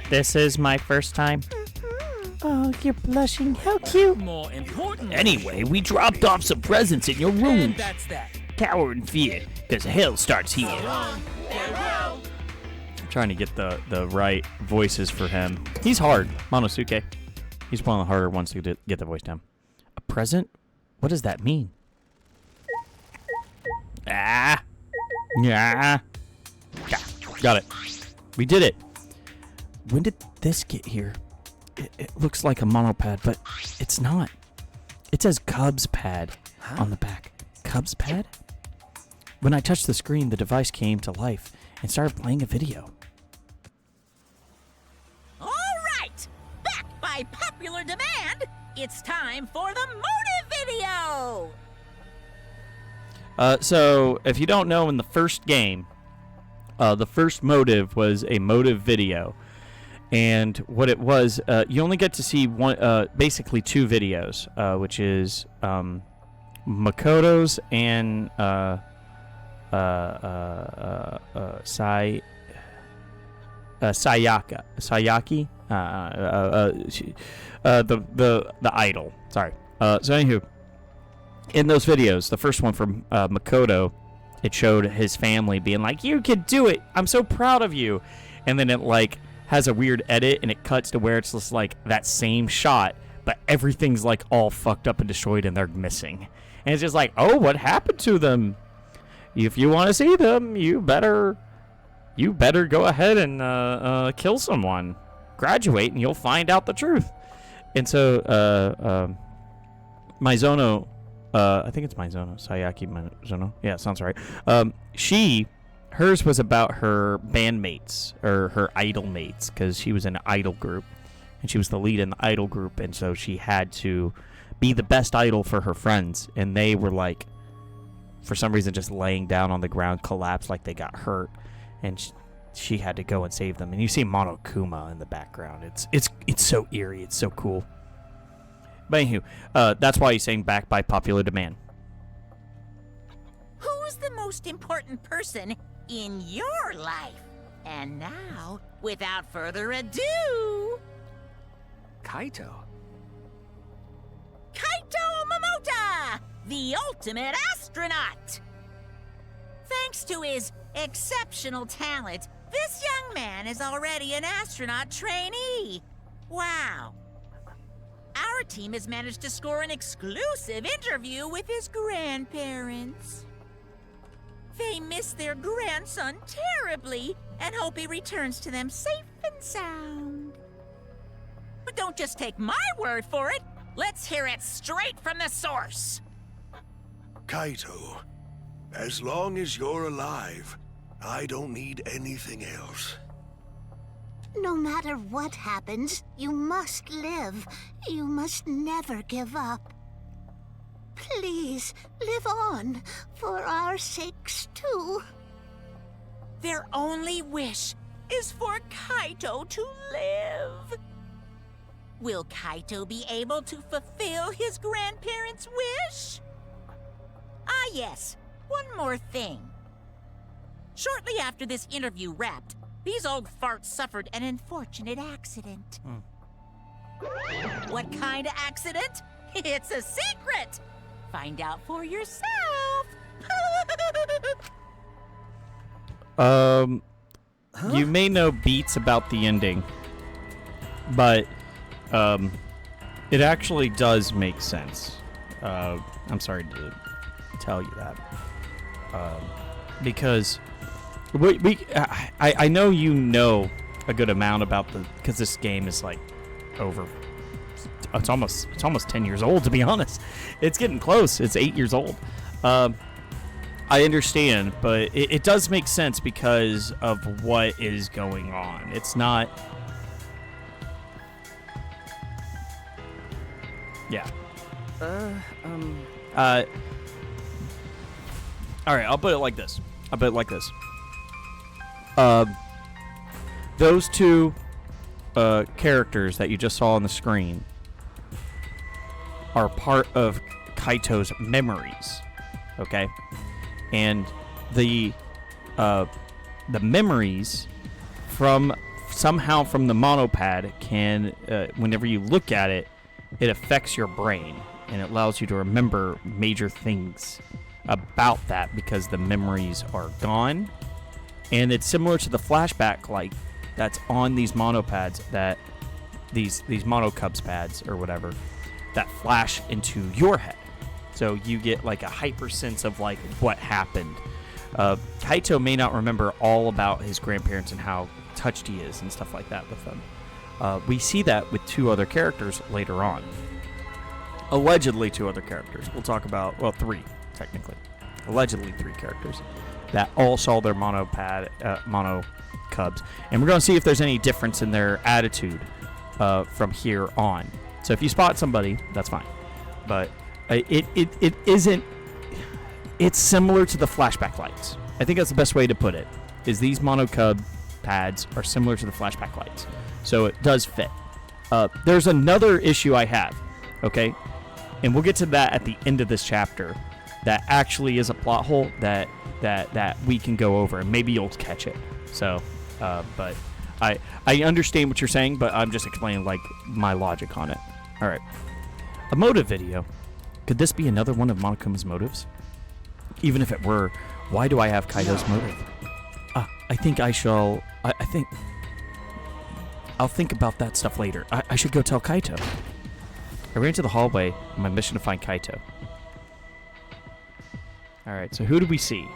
This is my first time. Oh, you're blushing. How cute. More important. Anyway, we dropped off some presents in your room. And that's that. Cower in fear, because hell starts here. I'm trying to get the right voices for him. He's hard, Monosuke. He's one of the harder ones to get the voice down. A present? What does that mean? Yeah. Yeah, got it. We did it. When did this get here? It looks like a monopad, but it's not. It says Cubs pad on the back. Cubs pad? When I touched the screen, the device came to life and started playing a video. All right! Back by popular demand, it's time for the motive video! So, if you don't know, in the first game, the first motive was a motive video. And what it was, you only get to see one, basically two videos, which is Makoto's and Sayaki, the idol. Sorry. So anywho, in those videos, the first one from Makoto, it showed his family being like, "You can do it! I'm so proud of you!" And then it like has a weird edit, and it cuts to where it's just like that same shot, but everything's like all fucked up and destroyed, and they're missing. And it's just like, oh, what happened to them? If you want to see them, you better go ahead and kill someone, graduate, and you'll find out the truth. And so Mizono, I think it's Mizono, Sayaki Mizono. Yeah, sounds right. Hers was about her bandmates, or her idol mates, because she was in an idol group, and she was the lead in the idol group, and so she had to be the best idol for her friends, and they were like, for some reason, just laying down on the ground, collapsed like they got hurt, and she had to go and save them. And you see Monokuma in the background. It's so eerie. It's so cool. But anywho, that's why he's saying back by popular demand. Who's the most important person in your life. And now, without further ado, Kaito. Kaito Momota, the ultimate astronaut! Thanks to his exceptional talent, this young man is already an astronaut trainee. Wow. Our team has managed to score an exclusive interview with his grandparents. They miss their grandson terribly and hope he returns to them safe and sound. But don't just take my word for it. Let's hear it straight from the source. Kaito, as long as you're alive, I don't need anything else. No matter what happens, you must live. You must never give up. Please, live on, for our sakes too. Their only wish is for Kaito to live. Will Kaito be able to fulfill his grandparents' wish? Ah, yes. One more thing. Shortly after this interview wrapped, these old farts suffered an unfortunate accident. What kind of accident? It's a secret! Find out for yourself! You may know beats about the ending, but it actually does make sense. I'm sorry to tell you that, because I know you know a good amount about because this game is like over. It's almost 10 years old, to be honest. It's getting close. It's 8 years old. I understand, but it does make sense because of what is going on. It's not. Yeah. All right, I'll put it like this. Those two characters that you just saw on the screen are part of Kaito's memories, okay? And the memories from the monopad can, whenever you look at it, it affects your brain and it allows you to remember major things about that because the memories are gone. And it's similar to the flashback light that's on these monopads, that these mono cubs pads or whatever, that flash into your head. So you get like a hyper sense of like what happened. Kaito may not remember all about his grandparents and how touched he is and stuff like that with them. We see that with two other characters later on. Allegedly two other characters. We'll talk about, well, three, technically. Allegedly three characters that all saw their mono cubs. And we're going to see if there's any difference in their attitude from here on. So if you spot somebody, that's fine. But it isn't... It's similar to the flashback lights. I think that's the best way to put it, is these mono cub pads are similar to the flashback lights. So it does fit. There's another issue I have, okay? And we'll get to that at the end of this chapter. That actually is a plot hole that we can go over, and maybe you'll catch it. So, but I understand what you're saying, but I'm just explaining like my logic on it. All right, a motive video. Could this be another one of Monokuma's motives? Even if it were, why do I have Kaito's motive? I think I shall. I think I'll think about that stuff later. I should go tell Kaito. I ran to the hallway on my mission to find Kaito. Alright, so who do we see?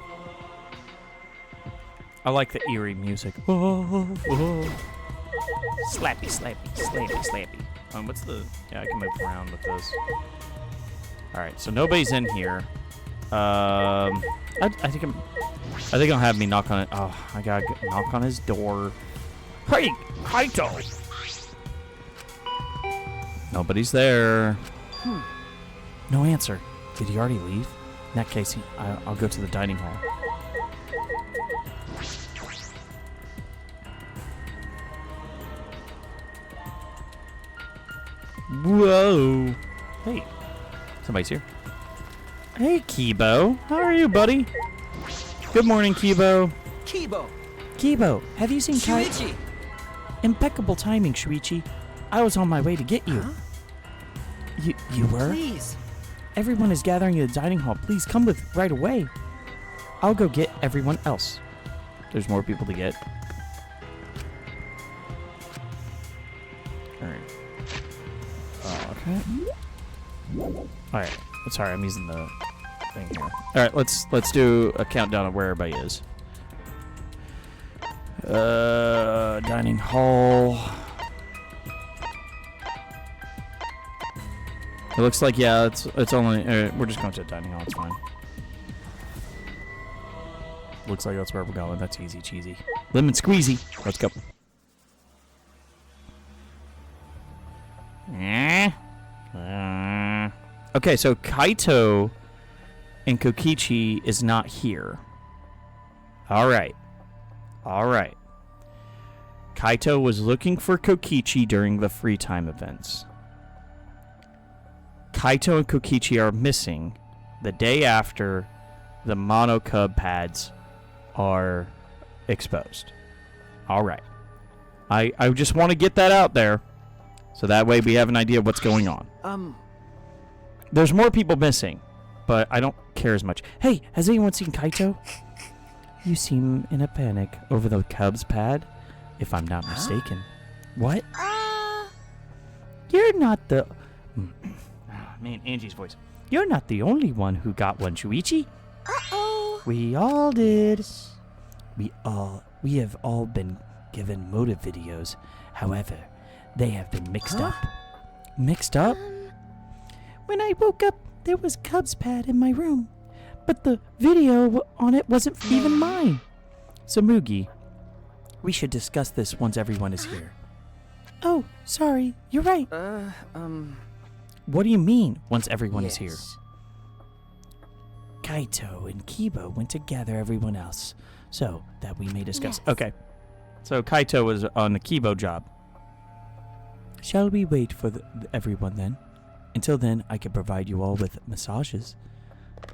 I like the eerie music. Whoa, whoa. Slappy, slappy, slappy, slappy. What's the... Yeah, I can move around with this. Alright, so nobody's in here. I think I'll have me knock on it. Oh, I gotta knock on his door. Hey, Kaito! Nobody's there. No answer. Did he already leave? In that case, I'll go to the dining hall. Whoa. Hey, somebody's here. Hey, Kibo. How are you, buddy? Good morning, Kibo. Kibo! Kibo, have you seen Kai? Shuichi! Impeccable timing, Shuichi. I was on my way to get you. Huh? You were? Please! Everyone is gathering in the dining hall. Please come with right away. I'll go get everyone else. There's more people to get. Alright. Okay. Alright. Sorry, I'm using the thing here. Alright, let's do a countdown of where everybody is. Dining hall. It looks like, yeah, it's only, we're just going to the dining hall, it's fine. Looks like that's where we're going. That's easy cheesy. Lemon squeezy. Let's go. Okay, so Kaito and Kokichi is not here. Alright. Alright. Kaito was looking for Kokichi during the free time events. Kaito and Kokichi are missing the day after the mono cub pads are exposed. Alright. I just want to get that out there so that way we have an idea of what's going on. There's more people missing, but I don't care as much. Hey, has anyone seen Kaito? You seem in a panic over the Cubs pad, if I'm not mistaken. What? You're not the... Man, Angie's voice. You're not the only one who got one, Shuichi. Uh-oh. We all did. We have all been given motive videos. However, they have been mixed up. Mixed up? When I woke up, there was Cubs pad in my room, but the video on it wasn't even mine. So Mugi, we should discuss this once everyone is here. Oh, sorry. You're right. What do you mean, once everyone is here? Kaito and Kibo went to gather everyone else, so that we may discuss. Yes. Okay. So Kaito was on the Kibo job. Shall we wait for everyone then? Until then, I can provide you all with massages.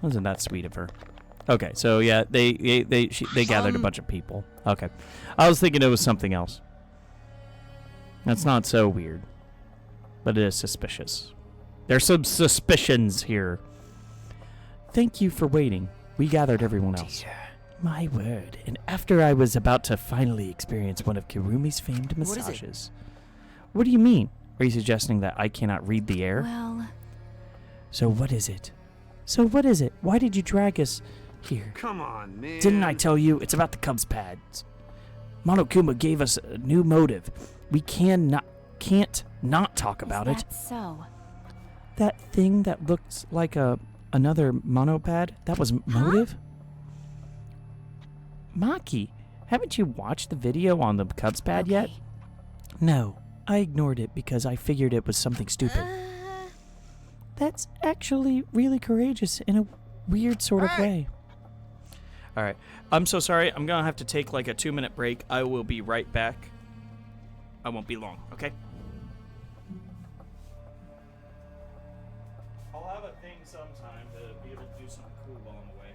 Wasn't that sweet of her? Okay, so yeah, they gathered a bunch of people. Okay. I was thinking it was something else. That's not so weird. But it is suspicious. There's some suspicions here. Thank you for waiting. We gathered everyone else. My word. And after I was about to finally experience one of Kirumi's famed massages. What do you mean? Are you suggesting that I cannot read the air? Well... So what is it? So what is it? Why did you drag us here? Come on, man. Didn't I tell you? It's about the Cubs pads. Monokuma gave us a new motive. We can't not talk about it. So? That thing that looks like another monopad, that was motive? Maki, haven't you watched the video on the Cubs pad yet? No, I ignored it because I figured it was something stupid. That's actually really courageous in a weird sort of way. All right. I'm so sorry. I'm going to have to take like a 2-minute break. I will be right back. I won't be long, okay? I'll have a thing sometime to be able to do something cool while I'm away.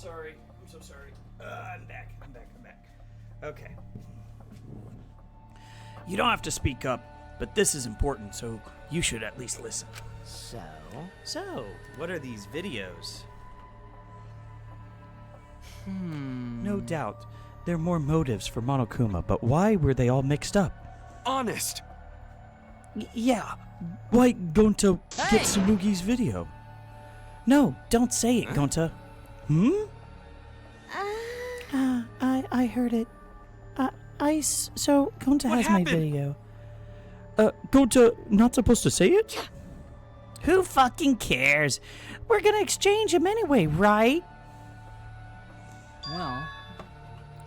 sorry. I'm so sorry. I'm back. Okay. You don't have to speak up, but this is important, so you should at least listen. So, what are these videos? No doubt, there are more motives for Monokuma, but why were they all mixed up? Honest! Yeah, why Gonta get Tsumugi's video? No, don't say it, Gonta. I heard it. So Gonta has my video. Gonta not supposed to say it? Who fucking cares? We're gonna exchange him anyway, right? Well,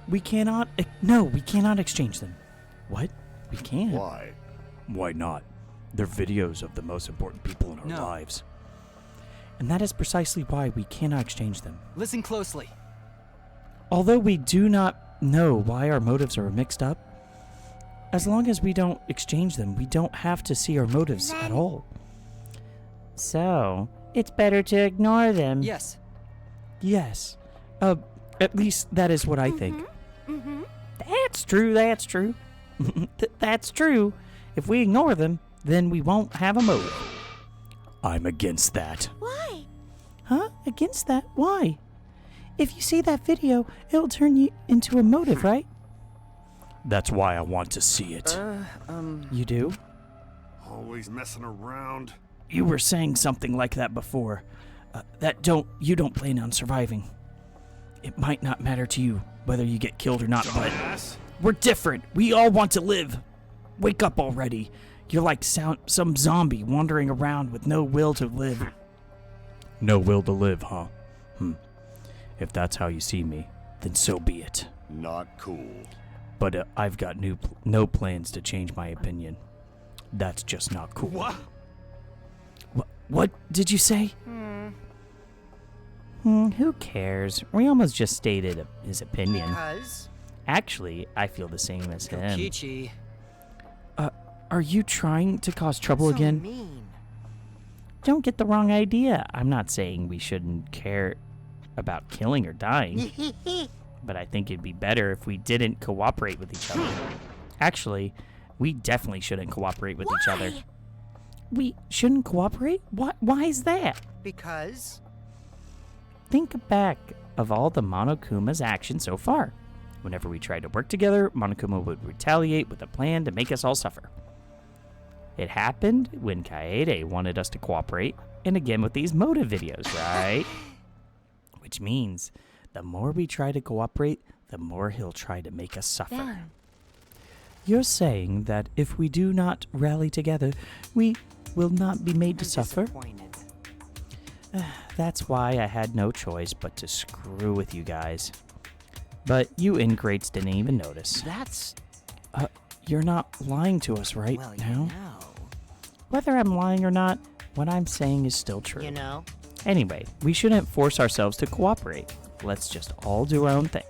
We cannot. No, we cannot exchange them. What? We can't. Why? Why not? They're videos of the most important people in our No. lives. And that is precisely why we cannot exchange them. listen closely. Although we do not know why our motives are mixed up, as long as we don't exchange them, we don't have to see our motives at all. So, it's better to ignore them. Yes. Yes. At least that is what I think. That's true. That's true. If we ignore them, then we won't have a motive. I'm against that. Why? Huh? Against that? Why? If you see that video, it'll turn you into a motive, right? That's why I want to see it. You do? Always messing around. You were saying something like that before. You don't plan on surviving. It might not matter to you whether you get killed or not, but we're different. We all want to live. Wake up already. You're like some zombie wandering around with no will to live. No will to live, huh? If that's how you see me, then so be it. Not cool. But I've got no plans to change my opinion. That's just not cool. What? What did you say? Who cares? Ryoma's just stated his opinion. Because Actually, I feel the same as him. Kokichi. Are you trying to cause trouble again? Mean. Don't get the wrong idea. I'm not saying we shouldn't care about killing or dying. But I think it'd be better if we didn't cooperate with each other. Actually, we definitely shouldn't cooperate with each other. We shouldn't cooperate? Why is that? Because Think back of all the Monokuma's actions so far. Whenever we tried to work together, Monokuma would retaliate with a plan to make us all suffer. It happened when Kaede wanted us to cooperate, and again with these motive videos, right? Which means the more we try to cooperate, the more he'll try to make us suffer. You're saying that if we do not rally together, we will not be made to suffer? disappointed. That's why I had no choice but to screw with you guys. But you ingrates didn't even notice. That's You're not lying to us right well, now? you know. Whether I'm lying or not, what I'm saying is still true. You know. Anyway, we shouldn't force ourselves to cooperate. Let's just all do our own thing.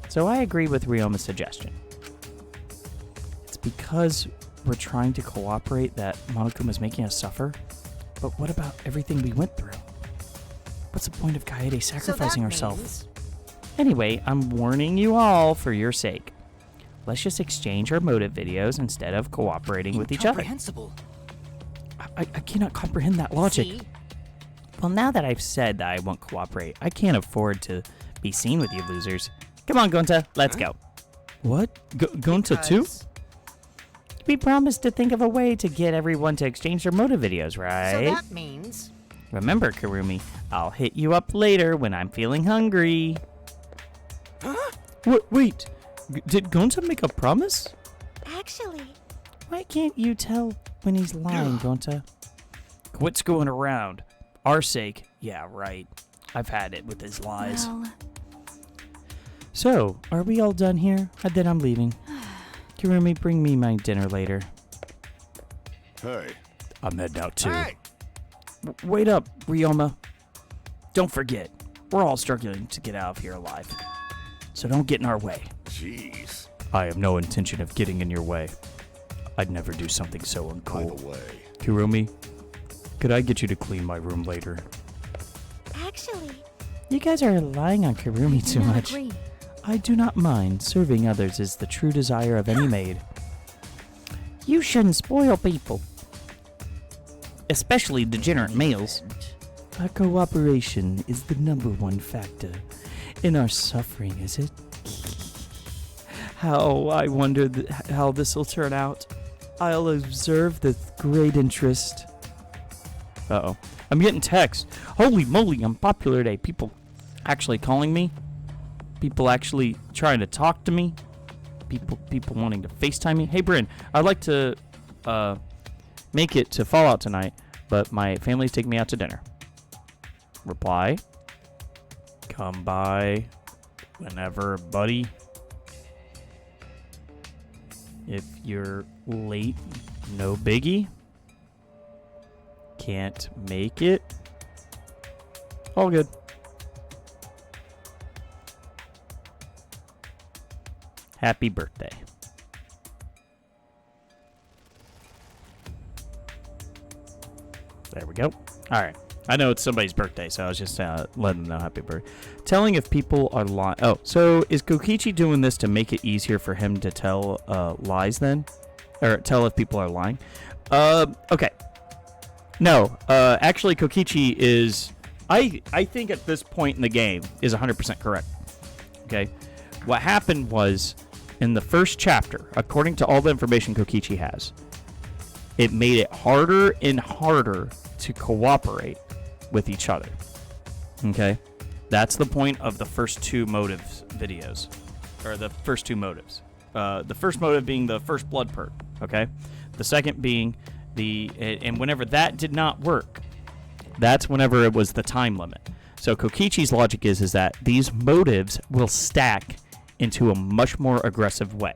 So I agree with Ryoma's suggestion. It's because we're trying to cooperate that Monokuma's making us suffer. But what about everything we went through? What's the point of Kaede sacrificing herself? Anyway, I'm warning you all for your sake. Let's just exchange our motive videos instead of cooperating with each other. Incomprehensible. I cannot comprehend that logic. See? Well, now that I've said that I won't cooperate, I can't afford to be seen with you losers. Come on, Gonta, let's go. What? Gonta too? Because- We promised to think of a way to get everyone to exchange their motive videos, right? So that means Remember, Karumi, I'll hit you up later when I'm feeling hungry. Wait, did Gonta make a promise? Actually, Why can't you tell when he's lying, Gonta? Quit going around. Our sake. Yeah, right. I've had it with his lies. well, So, are we all done here? Then I'm leaving. Karumi, bring me my dinner later. Hey. I'm heading out too. Hey! Wait up, Ryoma. Don't forget, we're all struggling to get out of here alive. So don't get in our way. Jeez. I have no intention of getting in your way. I'd never do something so By uncool. the way, Kurumi, could I get you to clean my room later? actually, You guys are relying on Kurumi too much. I do not mind. Serving others is the true desire of any maid. You shouldn't spoil people. Especially degenerate males. Our cooperation is the #1 factor in our suffering, is it? How I wonder how this will turn out. I'll observe with great interest. Uh-oh. I'm getting text. Holy moly, I'm popular today. People actually calling me. People actually trying to talk to me. People wanting to FaceTime me. Hey, Bryn, I'd like to make it to Fallout tonight, but my family's taking me out to dinner. Reply. Come by whenever, buddy. If you're late, no biggie. Can't make it. All good. Happy birthday. There we go. All right. I know it's somebody's birthday, so I was just letting them know happy birthday. Telling if people are lying. Oh, so is Kokichi doing this to make it easier for him to tell lies then? Or tell if people are lying? Okay. No. Actually, Kokichi is... I think at this point in the game is 100% correct. Okay? What happened was, in the first chapter, according to all the information Kokichi has, it made it harder and harder to cooperate with each other. Okay? That's the point of the first two motives videos. Or the first two motives. The first motive being the first blood perk. Okay? The second being the... And whenever that did not work, that's whenever it was the time limit. So Kokichi's logic is that these motives will stack into a much more aggressive way.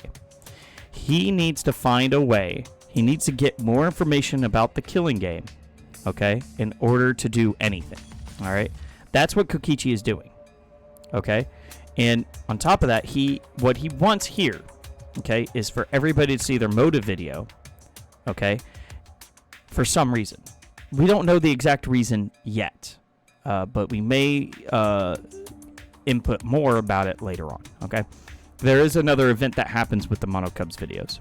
He needs to find a way. He needs to get more information about the killing game, okay, in order to do anything. All right? That's what Kokichi is doing. Okay? And on top of that, what he wants here, okay, is for everybody to see their motive video, okay, for some reason. We don't know the exact reason yet, but we may input more about it later on, okay? There is another event that happens with the Mono Cubs videos.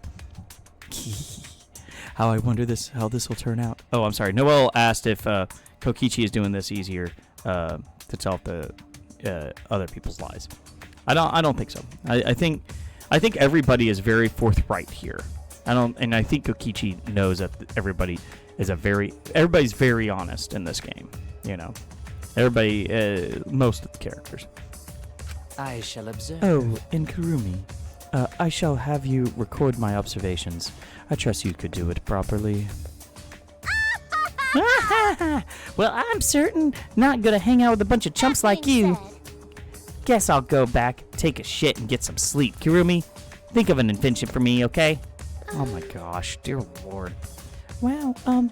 How I wonder how this will turn out. Oh, I'm sorry. Noel asked if Kokichi is doing this easier to tell the other people's lies. I don't think so. I think everybody is very forthright here. I think Kokichi knows that everybody's very honest in this game. You know, everybody, most of the characters. I shall observe. Oh, and Kurumi, I shall have you record my observations. I trust you could do it properly. Well, I'm certain not gonna hang out with a bunch of chumps like you. Guess I'll go back, take a shit, and get some sleep. Kurumi, think of an invention for me, okay? Oh my gosh, dear Lord. Well, how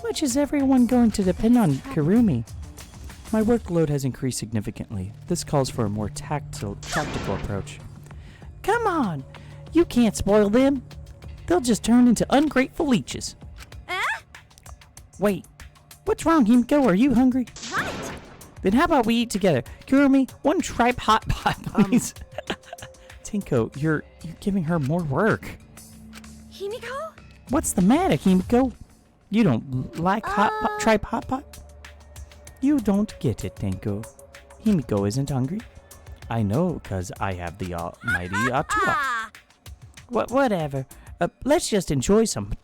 much is everyone going to depend on Kurumi? My workload has increased significantly. This calls for a more tactical approach. Come on, you can't spoil them. They'll just turn into ungrateful leeches. Wait, what's wrong, Himiko? Are you hungry? Right. Then how about we eat together? Kurumi, one tripe hot pot, please. Tinko, you're giving her more work. Himiko? What's the matter, Himiko? You don't like tripe hot pot? You don't get it, Tinko. Himiko isn't hungry. I know, because I have the almighty Atua. Whatever. Let's just enjoy some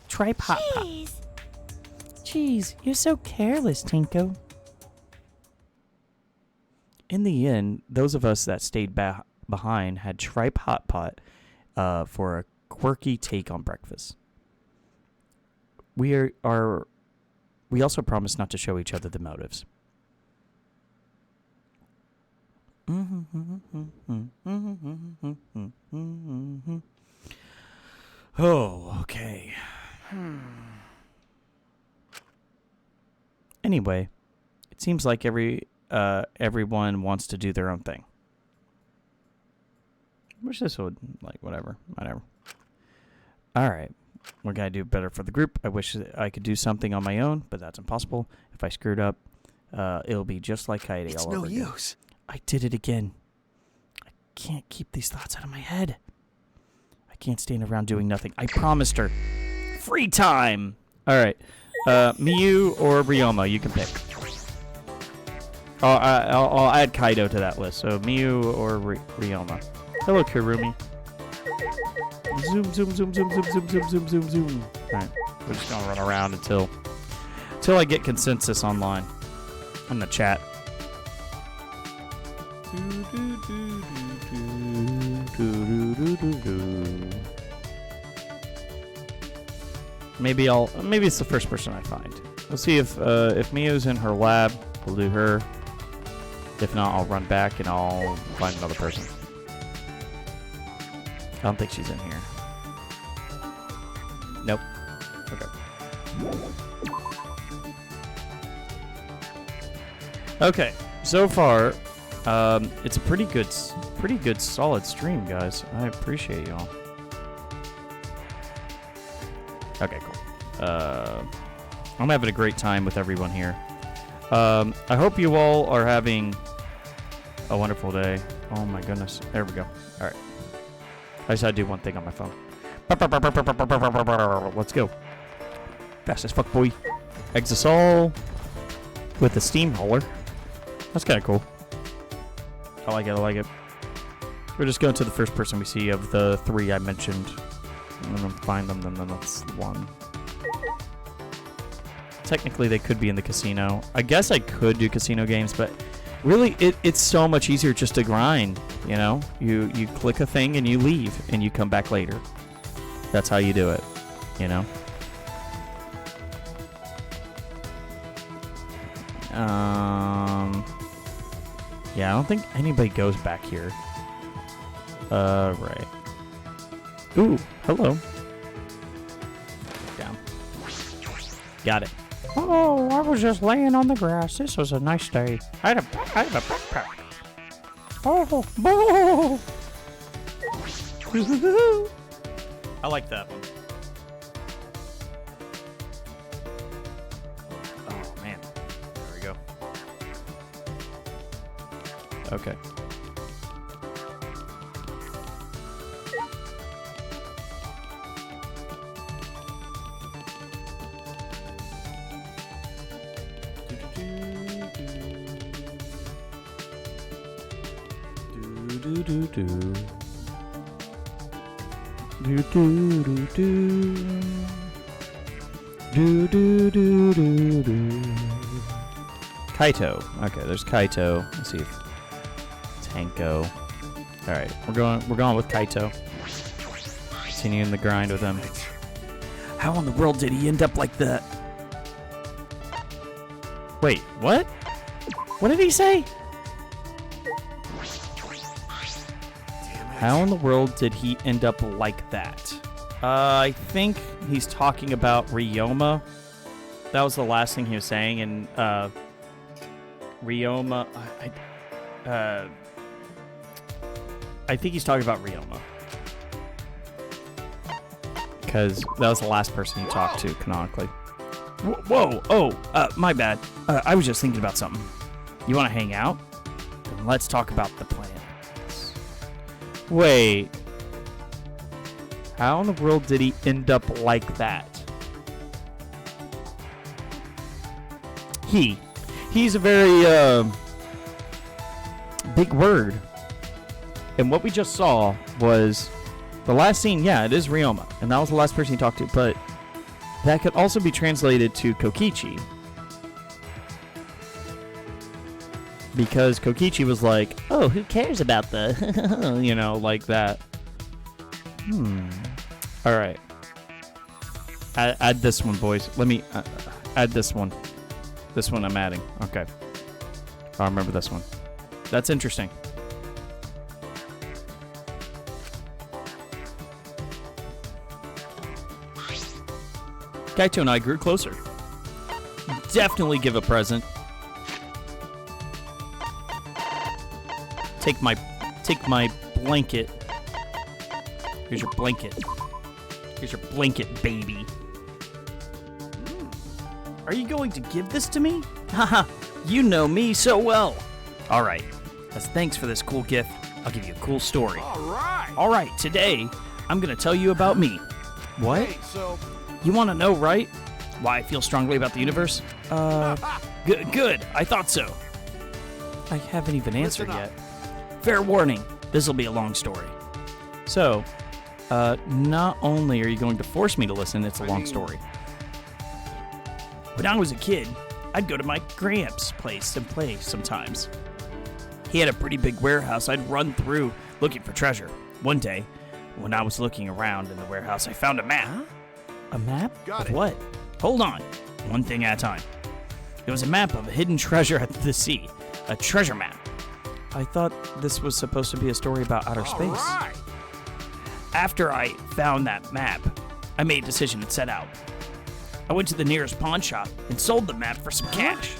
tripe hot pot. Jeez, you're so careless, Tinko. In the end, those of us that stayed behind had tripe hot pot for a quirky take on breakfast. We also promised not to show each other the motives. Oh, okay. Anyway, it seems like everyone wants to do their own thing. Wish this would, whatever. All right. We're going to do better for the group. I wish I could do something on my own, but that's impossible. If I screwed up, it'll be just like Kaede It's all no over again. use. I did it again. I can't keep these thoughts out of my head. I can't stand around doing nothing. I promised her. Free time! Alright. Miyu or Ryoma, you can pick. I'll add Kaido to that list. So Miyu or Ryoma. Hello, Kurumi. Zoom, zoom, zoom, zoom, zoom, zoom, zoom, zoom, zoom, zoom. Alright. We're just gonna run around until I get consensus online. In the chat. Maybe it's the first person I find. We'll see if Mio's in her lab, we'll do her. If not, I'll run back and I'll find another person. I don't think she's in here. Nope. Okay. Okay. So far, it's a pretty good solid stream, guys. I appreciate y'all. Okay, cool. I'm having a great time with everyone here. I hope you all are having a wonderful day. Oh my goodness. There we go. Alright. I just had to do one thing on my phone. Let's go. Fast as fuck, boy. Exisol with a steamroller. That's kind of cool. I like it, I like it. We're just going to the first person we see of the 3 I mentioned. And then find them, then that's 1. Technically, they could be in the casino. I guess I could do casino games, but really, it's so much easier just to grind, you know? You click a thing and you leave, and you come back later. That's how you do it, you know? Yeah, I don't think anybody goes back here. Right. Ooh, hello. Down. Got it. Oh, I was just laying on the grass. This was a nice day. I had a backpack. Oh, boo. I like that one. Oh, man. There we go. Okay. Kaito. Okay, there's Kaito. Let's see if Tanko. All right, we're going with Kaito. Continuing the grind with him. How in the world did he end up like that? Wait, what? What did he say? How in the world did he end up like that? I think he's talking about Ryoma. That was the last thing he was saying, and Ryoma. I think he's talking about Ryoma. Because that was the last person he talked to, canonically. Whoa! Oh, my bad. I was just thinking about something. You want to hang out? Then let's talk about the plan. Wait. How in the world did he end up like that? He's a very, big word. And what we just saw was the last scene, yeah, it is Ryoma. And that was the last person he talked to, but that could also be translated to Kokichi. Because Kokichi was like, oh, who cares about the, you know, like that. All right. Add this one, boys. Let me add this one. This one I'm adding. Okay. I'll remember this one. That's interesting. Kaito and I grew closer. Definitely give a present. Take my blanket. Here's your blanket. Here's your blanket, baby. Are you going to give this to me? Haha, You know me so well. All right. As thanks for this cool gift, I'll give you a cool story. All right, today I'm going to tell you about me. What? Hey, so You want to know, right? Why I feel strongly about the universe? Good. I thought so. I haven't even answered yet. Fair warning, this'll be a long story. So, not only are you going to force me to listen, it's a long story. When I was a kid, I'd go to my Gramps' place and play sometimes. He had a pretty big warehouse I'd run through looking for treasure. One day, when I was looking around in the warehouse, I found a map. A map? Of what? Hold on. One thing at a time. It was a map of a hidden treasure at the sea. A treasure map. I thought this was supposed to be a story about outer space. After I found that map, I made a decision and set out. I went to the nearest pawn shop and sold the map for some cash.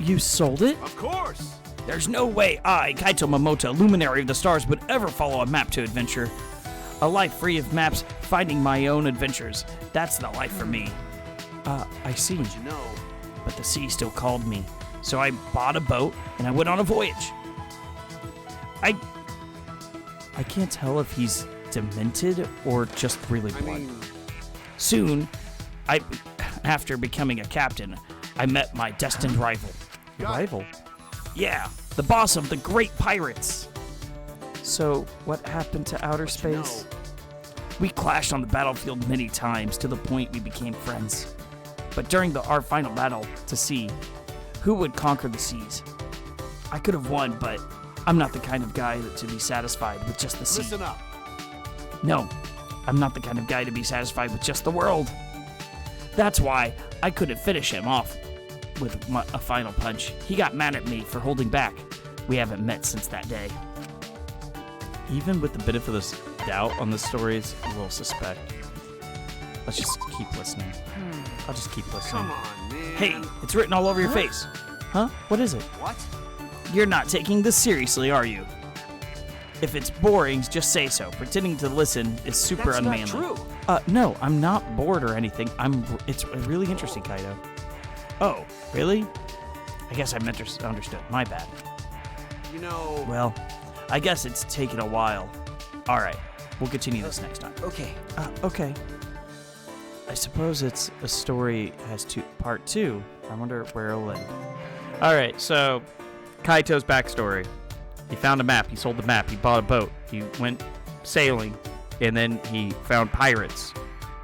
You sold it? of course. There's no way I, Kaito Momota, luminary of the stars, would ever follow a map to adventure. A life free of maps, finding my own adventures. That's the life for me. I see. You know, But the sea still called me. So I bought a boat and I went on a voyage. I can't tell if he's demented or just really blunt. Soon, after becoming a captain, I met my destined rival. Rival? Yeah, the boss of the great pirates. So, what happened to outer space? We clashed on the battlefield many times to the point we became friends. But during our final battle to see who would conquer the seas, I could have won, but I'm not the kind of guy to be satisfied with just the sea. listen up. No, I'm not the kind of guy to be satisfied with just the world. That's why I couldn't finish him off with a final punch. He got mad at me for holding back. We haven't met since that day. Even with the benefit of this doubt on the story, it's a little suspect. Let's just keep listening. I'll just keep listening. Come on, man. Hey, it's written all over your face. Huh? What is it? What? You're not taking this seriously, are you? If it's boring, just say so. Pretending to listen is super That's unmanly. not true. No, I'm not bored or anything. It's really interesting, Kaito. Oh, really? I guess I misunderstood. My bad. You know. Well, I guess it's taken a while. All right, we'll continue this next time. Okay. Okay. I suppose it's a story has part 2. I wonder where it'll end. All right, so Kaito's backstory. He found a map. He sold the map. He bought a boat. He went sailing, and then he found pirates,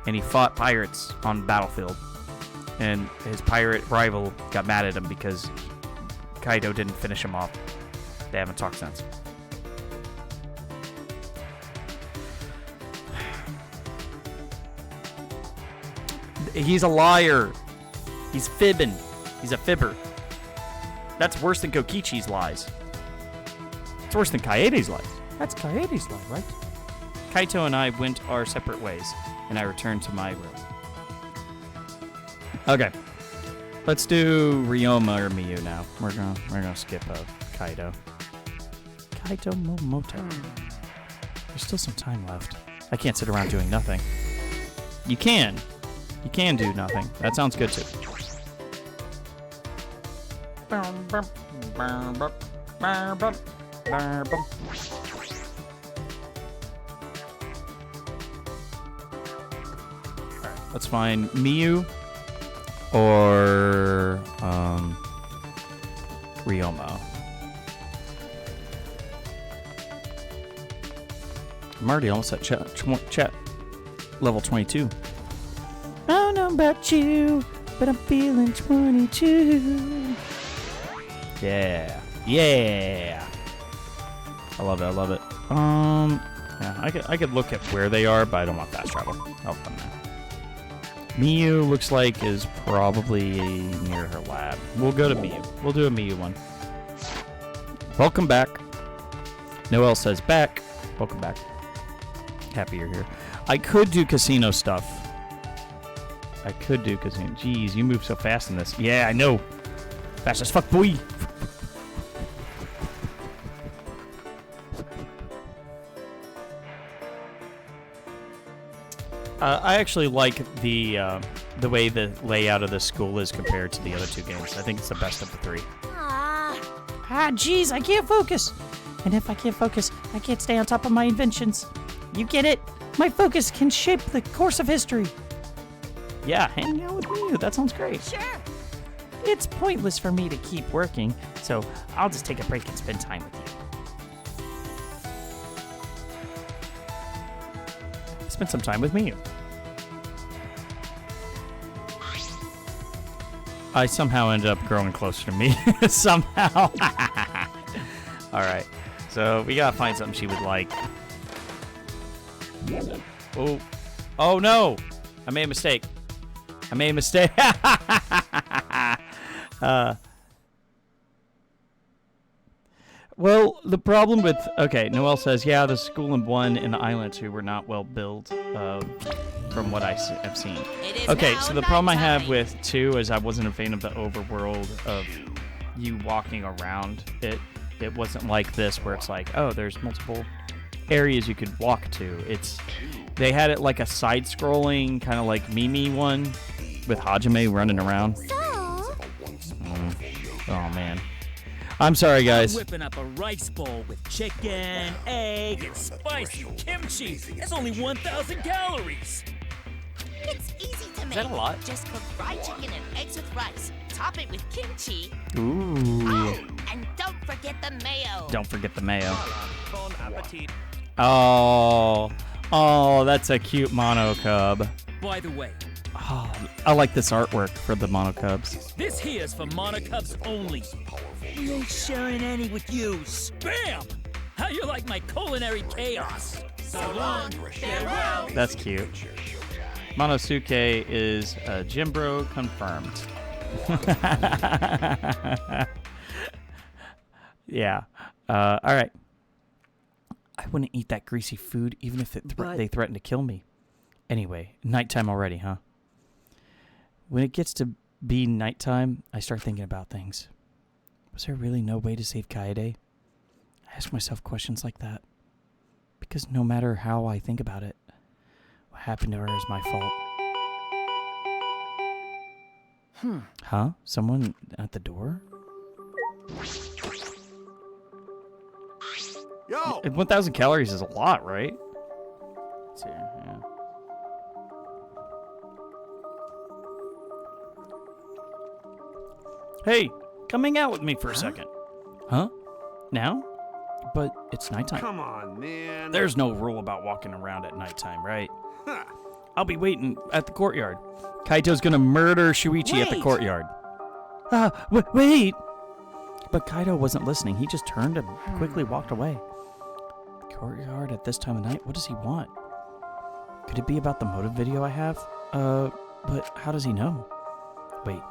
and he fought pirates on the battlefield. And his pirate rival got mad at him because Kaito didn't finish him off. They haven't talked since. He's a liar. He's fibbing. He's a fibber. That's worse than Kokichi's lies. It's worse than Kaede's lies. That's Kaede's lie, right? Kaito and I went our separate ways, and I returned to my room. Okay. Let's do Ryoma or Miyu now. We're gonna skip Kaito. Kaito Momoto. There's still some time left. I can't sit around doing nothing. You can. You can do nothing. That sounds good too. Alright, let's find Miyu or Ryoma. I'm already almost at chat level 22. I don't know about you, but I'm feeling 22. Yeah. I love it. Yeah, I could look at where they are, but I don't want fast travel. Oh, I'm there. Miyu looks like is probably near her lab. We'll go to Miyu. We'll do a Miyu one. Welcome back. Noelle says back. Welcome back. Happy you're here. I could do casino stuff. Jeez, you move so fast in this. Yeah, I know. Fast as fuck, boy. I actually like the way the layout of the school is compared to the other two games. I think it's the best of the three. Jeez, I can't focus. And if I can't focus, I can't stay on top of my inventions. You get it? My focus can shape the course of history. Yeah, hanging out with me. That sounds great. Sure. It's pointless for me to keep working, so I'll just take a break and spend time with you. Spend some time with me. I somehow ended up growing closer to me. Somehow. All right. So we gotta find something she would like. Oh. Oh no! I made a mistake. Well, the problem with... Okay, Noelle says, yeah, the school in 1 and the island 2 were not well built, from what I have seen. Okay, so the problem I have with 2 is I wasn't a fan of the overworld of you walking around it. It wasn't like this where it's like, oh, there's multiple areas you could walk to. They had it like a side-scrolling, kind of like Mimi one with Hajime running around. Oh, man. I'm sorry, guys. I'm whipping up a rice bowl with chicken, egg, and spicy kimchi. That's only 1,000 calories. It's easy to make. Is that a lot? Just cook fried chicken and eggs with rice. Top it with kimchi. Ooh. Oh, and don't forget the mayo. Don't forget the mayo. Bon appetit. Oh, that's a cute mono cub. By the way, Oh, I like this artwork for the mono cubs. this here's for monocubs only. We ain't sharing any with you. Spam! How you like my culinary chaos? So long, farewell. That's cute. Monosuke is Jimbro confirmed. Yeah. All right. I wouldn't eat that greasy food even if they threatened to kill me. Anyway, nighttime already, huh? When it gets to be nighttime, I start thinking about things. Was there really no way to save Kaede? I ask myself questions like that. Because no matter how I think about it, what happened to her is my fault. Huh? Someone at the door? Yo! 1,000 calories is a lot, right? Let's see, yeah. Hey, come hang out with me for a second. Huh? Now? But it's nighttime. Come on, man. There's no rule about walking around at nighttime, right? I'll be waiting at the courtyard. Kaito's gonna murder Shuichi at the courtyard. Wait! But Kaito wasn't listening. He just turned and quickly walked away. Courtyard at this time of night? What does he want? Could it be about the motive video I have? But how does he know? Wait,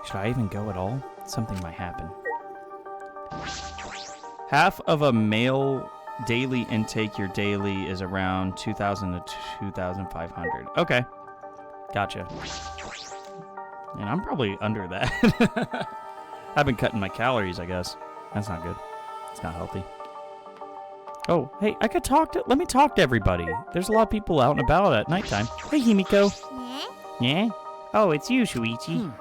should I even go at all? Something might happen. Half of a male daily intake, your daily is around 2,000 to 2,500. Okay. Gotcha. And I'm probably under that. I've been cutting my calories, I guess. That's not good. It's not healthy. Oh, hey, I could let me talk to everybody. There's a lot of people out and about at nighttime. Hey, Himiko. Yeah? Oh, it's you, Shuichi.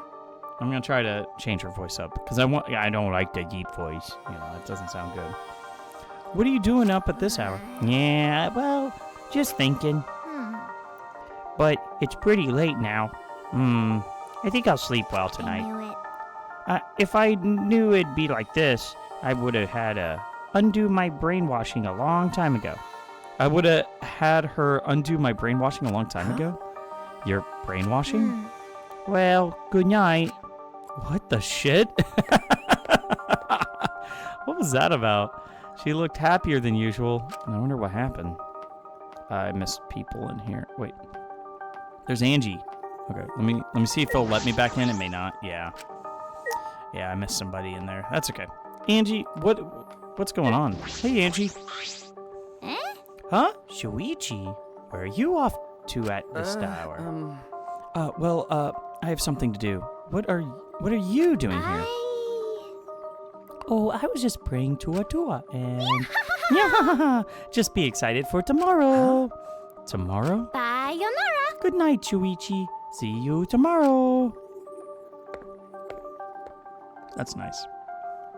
I'm gonna try to change her voice up because I don't like the deep voice. You know, it doesn't sound good. What are you doing up at this hour? Yeah, well, just thinking. But it's pretty late now. I think I'll sleep well tonight. If I knew it'd be like this, I would have had to undo my brainwashing a long time ago. I would have had her undo my brainwashing a long time ago? Your brainwashing? Well, good night. What the shit? What was that about? She looked happier than usual. I wonder what happened. I missed people in here. Wait. There's Angie. Okay, let me see if they'll let me back in. It may not. Yeah. Yeah, I missed somebody in there. That's okay. Angie, what's going on? Hey, Angie. Huh? Shuichi, where are you off to at this hour? I have something to do. What are you doing here? Oh, I was just praying Tua and yeah, just be excited for tomorrow. Tomorrow? Sayonara. Good night, Shuichi. See you tomorrow. That's nice.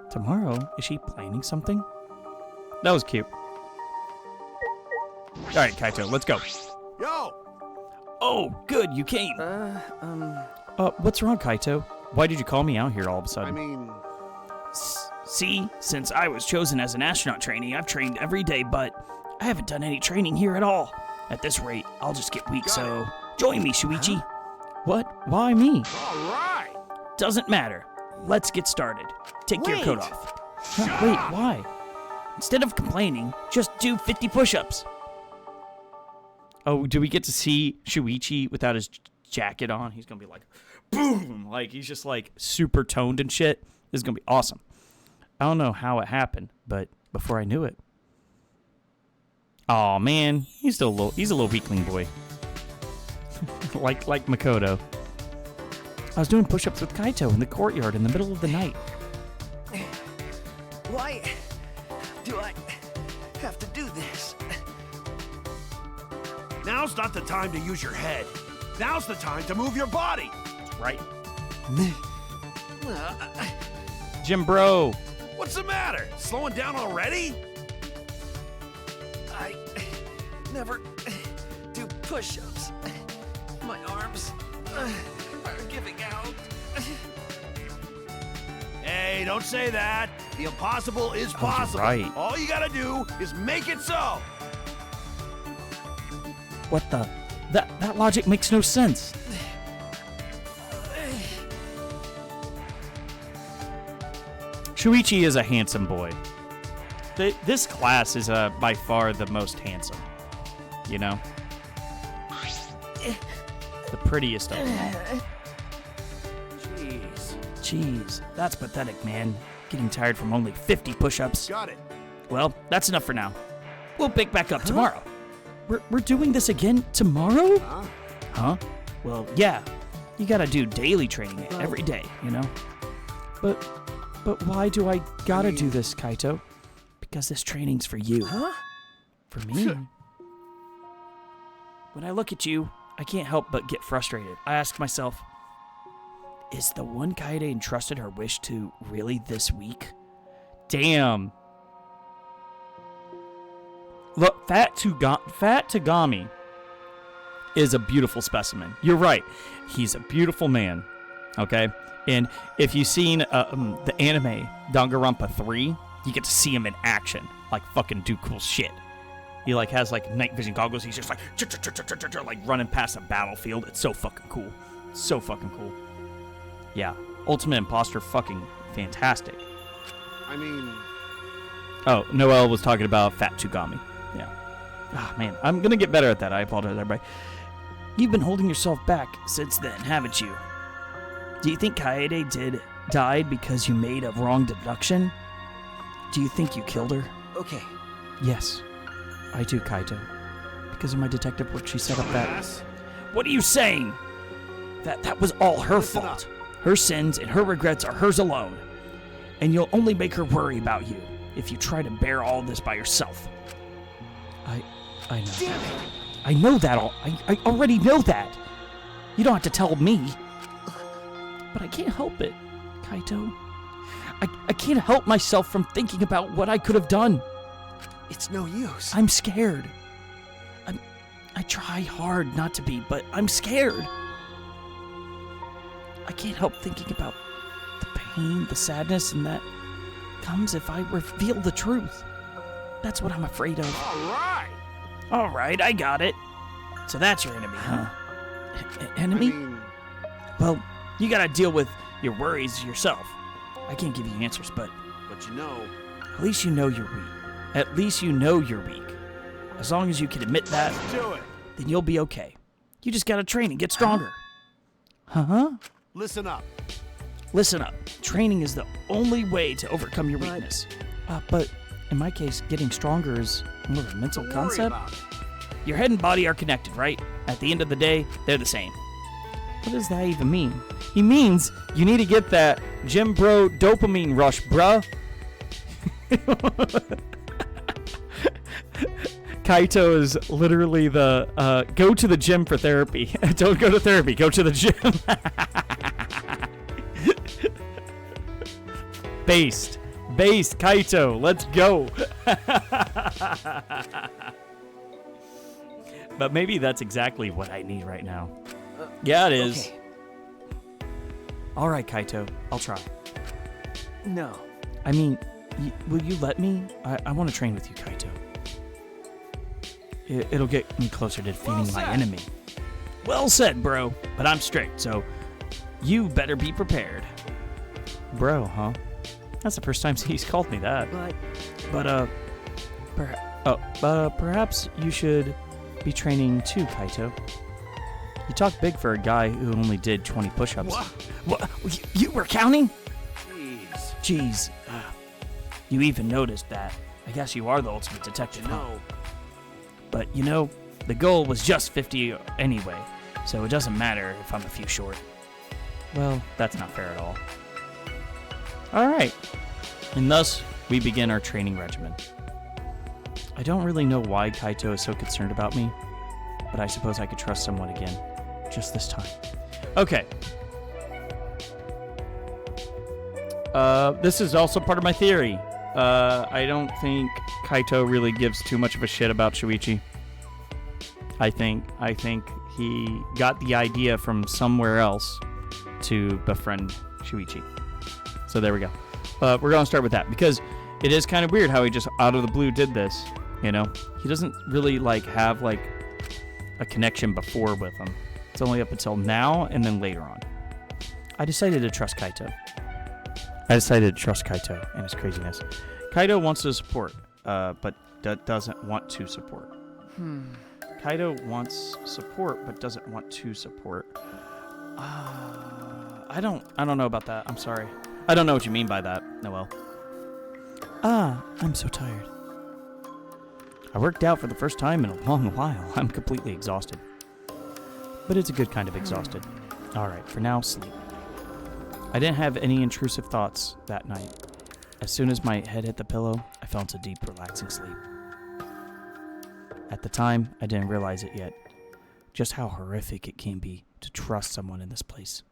Tomorrow? Is she planning something? That was cute. All right, Kaito, let's go. Yo! Oh, good, you came. What's wrong, Kaito? Why did you call me out here all of a I sudden? mean, See, since I was chosen as an astronaut trainee, I've trained every day, but I haven't done any training here at all. At this rate, I'll just get weak, so join me, Shuichi. What? Why me? all right! Doesn't matter. Let's get started. Take your coat off. Huh, wait, why? Instead of complaining, just do 50 push-ups. Oh, do we get to see Shuichi without his jacket on? He's gonna be like, boom! Like, he's just like super toned and shit. This is gonna be awesome. I don't know how it happened, but before I knew it. Oh man, he's a little weakling boy. like Makoto. I was doing push-ups with Kaito in the courtyard in the middle of the night. Why do I have to do this? Now's not the time to use your head. Now's the time to move your body. Right. Jim Bro. What's the matter? Slowing down already? I never do push-ups. My arms are giving out. Hey, don't say that. The impossible is possible. right. All you gotta do is make it so. What the? That logic makes no sense. Shuichi is a handsome boy. This class is by far the most handsome. You know? The prettiest of them. Jeez, that's pathetic, man. Getting tired from only 50 push-ups. Got it. Well, that's enough for now. We'll pick back up tomorrow. We're doing this again tomorrow? Huh? Well, yeah. You gotta do daily training every day, you know? But why do I gotta do this, Kaito? Because this training's for you. Huh? For me? When I look at you, I can't help but get frustrated. I ask myself, is the one Kaede entrusted her wish to really this weak? Damn. Look, Fat Tagami is a beautiful specimen. You're right. He's a beautiful man. Okay? And if you've seen the anime Danganronpa 3, you get to see him in action. Like, fucking do cool shit. He, like, has, like, night vision goggles. He's just, like running past a battlefield. It's so fucking cool. So fucking cool. Yeah. Ultimate Imposter, fucking fantastic. I mean... Oh, Noel was talking about Fat Tagami. Yeah. Ah, man. I'm gonna get better at that. I apologize, everybody. You've been holding yourself back since then, haven't you? Do you think Kaede died because you made a wrong deduction? Do you think you killed her? Okay. Yes. I do, Kaito. Because of my detective work, she set up that... What are you saying? That was all her fault. Her sins and her regrets are hers alone. And you'll only make her worry about you if you try to bear all this by yourself. I know. Damn it! I know that I already know that. You don't have to tell me. But I can't help it, Kaito. I can't help myself from thinking about what I could have done. It's no use. I'm scared. I try hard not to be, but I'm scared. I can't help thinking about the pain, the sadness, and that comes if I reveal the truth. That's what I'm afraid of. All right, I got it. So that's your enemy, huh? Enemy? Well, you gotta deal with your worries yourself. I can't give you answers, but you know... At least you know you're weak. At least you know you're weak. As long as you can admit that, Do it. then you'll be okay. You just gotta train and get stronger. Huh? Listen up. Listen up. Training is the only way to overcome your weakness. But in my case, getting stronger is more of a mental concept. Your head and body are connected, right? At the end of the day, they're the same. What does that even mean? He means you need to get that Jim Bro dopamine rush, bruh. Kaito is literally the go to the gym for therapy. Don't go to therapy. Go to the gym. Based Kaito. Let's go. But maybe that's exactly what I need right now. Yeah, it is. Okay. All right, Kaito. I'll try. No. I mean, will you let me? I want to train with you, Kaito. It'll get me closer to defeating my enemy. Well said, bro. But I'm strict, so you better be prepared. Bro, huh? That's the first time he's called me that. But perhaps you should be training too, Kaito. You talk big for a guy who only did 20 push-ups. What? You were counting? Jeez. You even noticed that. I guess you are the ultimate detective, huh? But, you know, the goal was just 50 anyway, so it doesn't matter if I'm a few short. Well, that's not fair at all. Alright. And thus, we begin our training regimen. I don't really know why Kaito is so concerned about me, but I suppose I could trust someone again. Just this time. Okay. This is also part of my theory. I don't think Kaito really gives too much of a shit about Shuichi. I think he got the idea from somewhere else to befriend Shuichi. So there we go. We're going to start with that because it is kind of weird how he just out of the blue did this, you know? He doesn't really have a connection before with him. It's only up until now and then later on. I decided to trust Kaito. And his craziness. Kaito wants to support, but doesn't want to support. Kaito wants support, but doesn't want to support. I don't know about that. I'm sorry. I don't know what you mean by that, Noel. I'm so tired. I worked out for the first time in a long while. I'm completely exhausted. But it's a good kind of exhausted. Alright, for now, sleep. I didn't have any intrusive thoughts that night. As soon as my head hit the pillow, I fell into deep, relaxing sleep. At the time, I didn't realize it yet. Just how horrific it can be to trust someone in this place.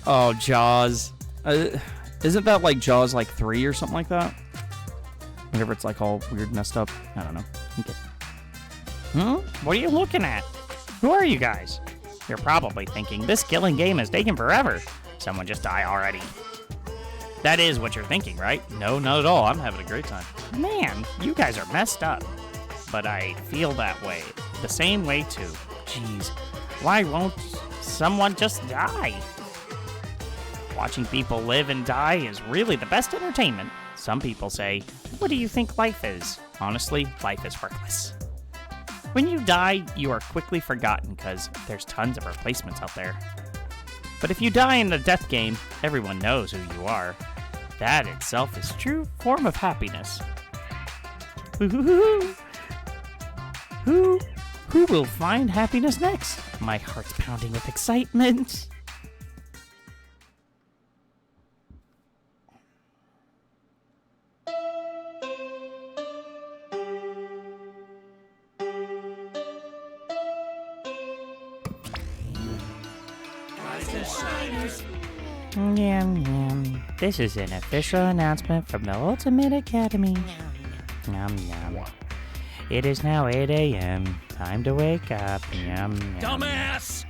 Oh, Jaws. Isn't that like Jaws 3 or something like that? Whenever it's all weird messed up. I don't know. Okay. What are you looking at? Who are you guys? You're probably thinking, this killing game is taking forever. Someone just die already. That is what you're thinking, right? No, not at all. I'm having a great time. Man, you guys are messed up. But I feel that way. The same way too. Jeez, why won't someone just die? Watching people live and die is really the best entertainment. Some people say, what do you think life is? Honestly, life is worthless. When you die, you are quickly forgotten because there's tons of replacements out there. But if you die in the death game, everyone knows who you are. That itself is a true form of happiness. Who will find happiness next? My heart's pounding with excitement. Yum, yum. This is an official announcement from the Ultimate Academy. Yum, yum. It is now 8 a.m. Time to wake up. Yum, yum. Dumbass!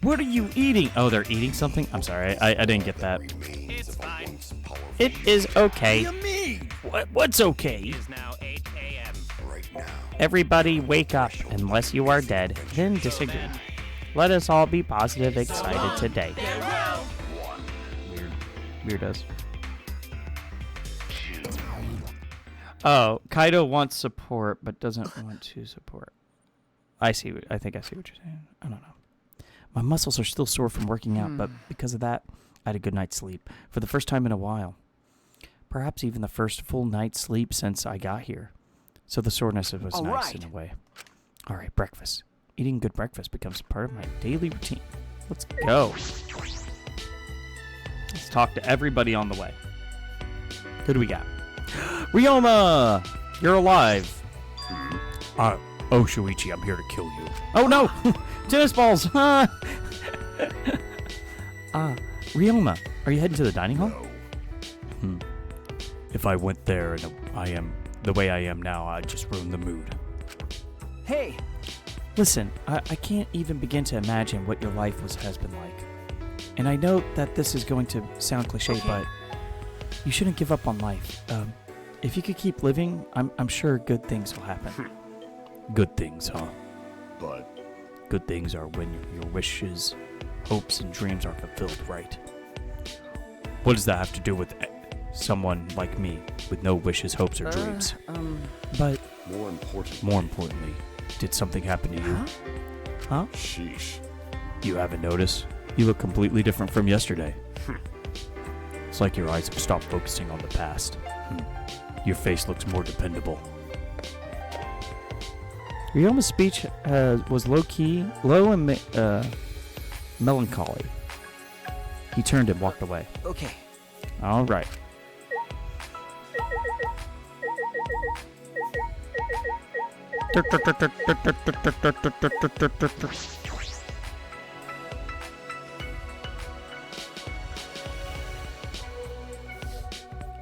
What are you eating? Oh, they're eating something? I'm sorry. I didn't get that. It's fine. It is okay. What do you mean? What's okay? It is now 8 a.m. Everybody wake up unless you are dead, then disagree. Let us all be positive, excited today. Weirdos. Oh, Kaido wants support, but doesn't want to support. I see. I think I see what you're saying. I don't know. My muscles are still sore from working out, but because of that, I had a good night's sleep for the first time in a while. Perhaps even the first full night's sleep since I got here. So the soreness was nice in a way. All right, breakfast. Eating good breakfast becomes part of my daily routine. Let's go. Let's talk to everybody on the way. Who do we got? Ryoma! You're alive. Oh, Shuichi, I'm here to kill you. Oh no! Tennis balls! Ryoma, are you heading to the dining hall? If I went there and I am the way I am now, I'd just ruin the mood. Hey, Listen, I can't even begin to imagine what your life has been like. And I know that this is going to sound cliche, but you shouldn't give up on life. If you could keep living, I'm sure good things will happen. Good things, huh? But Good things are when your wishes, hopes, and dreams are fulfilled, right? What does that have to do with someone like me with no wishes, hopes, or dreams? But more importantly, did something happen to you? Huh? sheesh. You haven't noticed? You look completely different from yesterday. It's like your eyes have stopped focusing on the past. Your face looks more dependable. Ryoma's speech was low and melancholy. He turned and walked away. okay. All right.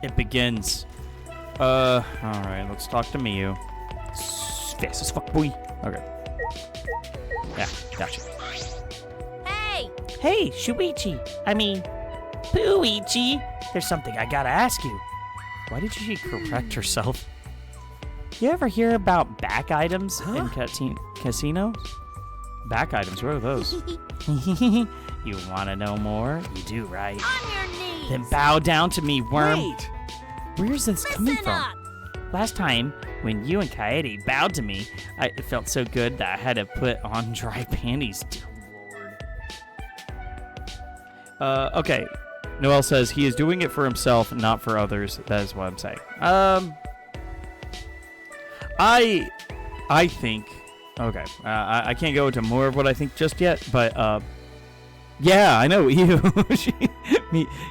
It begins. All right, let's talk to Miyu. Fast as fuck, boy. Okay. Yeah, gotcha. Hey! Hey, Shuichi. I mean, Puichi. There's something I gotta ask you. Why did she correct herself? You ever hear about back items In casinos? Back items, what are those? You wanna know more? You do, right? On your knees! Then bow down to me, worm. Wait. Where's this coming Listen from? up! Last time, when you and Kaede bowed to me, it felt so good that I had to put on dry panties. Dear Lord. Okay. Noel says he is doing it for himself, not for others. That is what I'm saying. I think. Okay. I can't go into more of what I think just yet, but yeah, I know. Ew.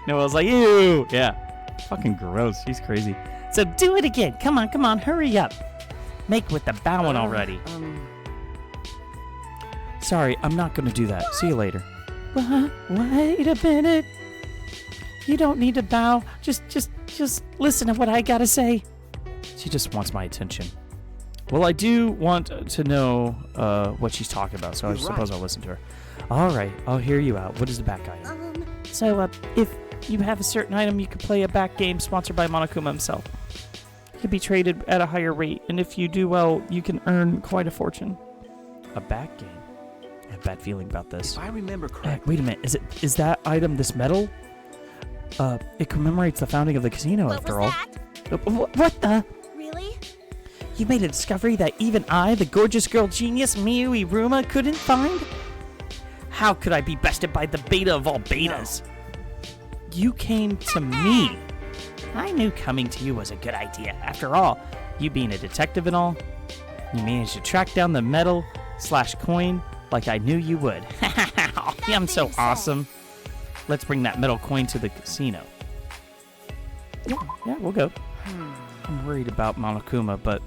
Noel's like, ew. Yeah. Fucking gross. She's crazy. So do it again. Come on, hurry up. Make with the bowing already. Sorry, I'm not gonna do that. See you later. What? Wait a minute. You don't need to bow. Just listen to what I gotta say. She just wants my attention. Well, I do want to know what she's talking about, so I suppose I'll listen to her. All right, I'll hear you out. What is the back item? So, if you have a certain item, you can play a back game sponsored by Monokuma himself. It can be traded at a higher rate, and if you do well, you can earn quite a fortune. A back game? I have a bad feeling about this. If I remember correctly. Wait a minute. Is that item this medal? It commemorates the founding of the casino, What after was all. that? What the? Really? You made a discovery that even I, the gorgeous girl genius Miyu Iruma, couldn't find? How could I be bested by the beta of all betas? You came to me. I knew coming to you was a good idea. After all, you being a detective and all, you managed to track down the medal/coin like I knew you would. I'm so being said- awesome. Let's bring that metal coin to the casino. Yeah, we'll go. I'm worried about Monokuma, but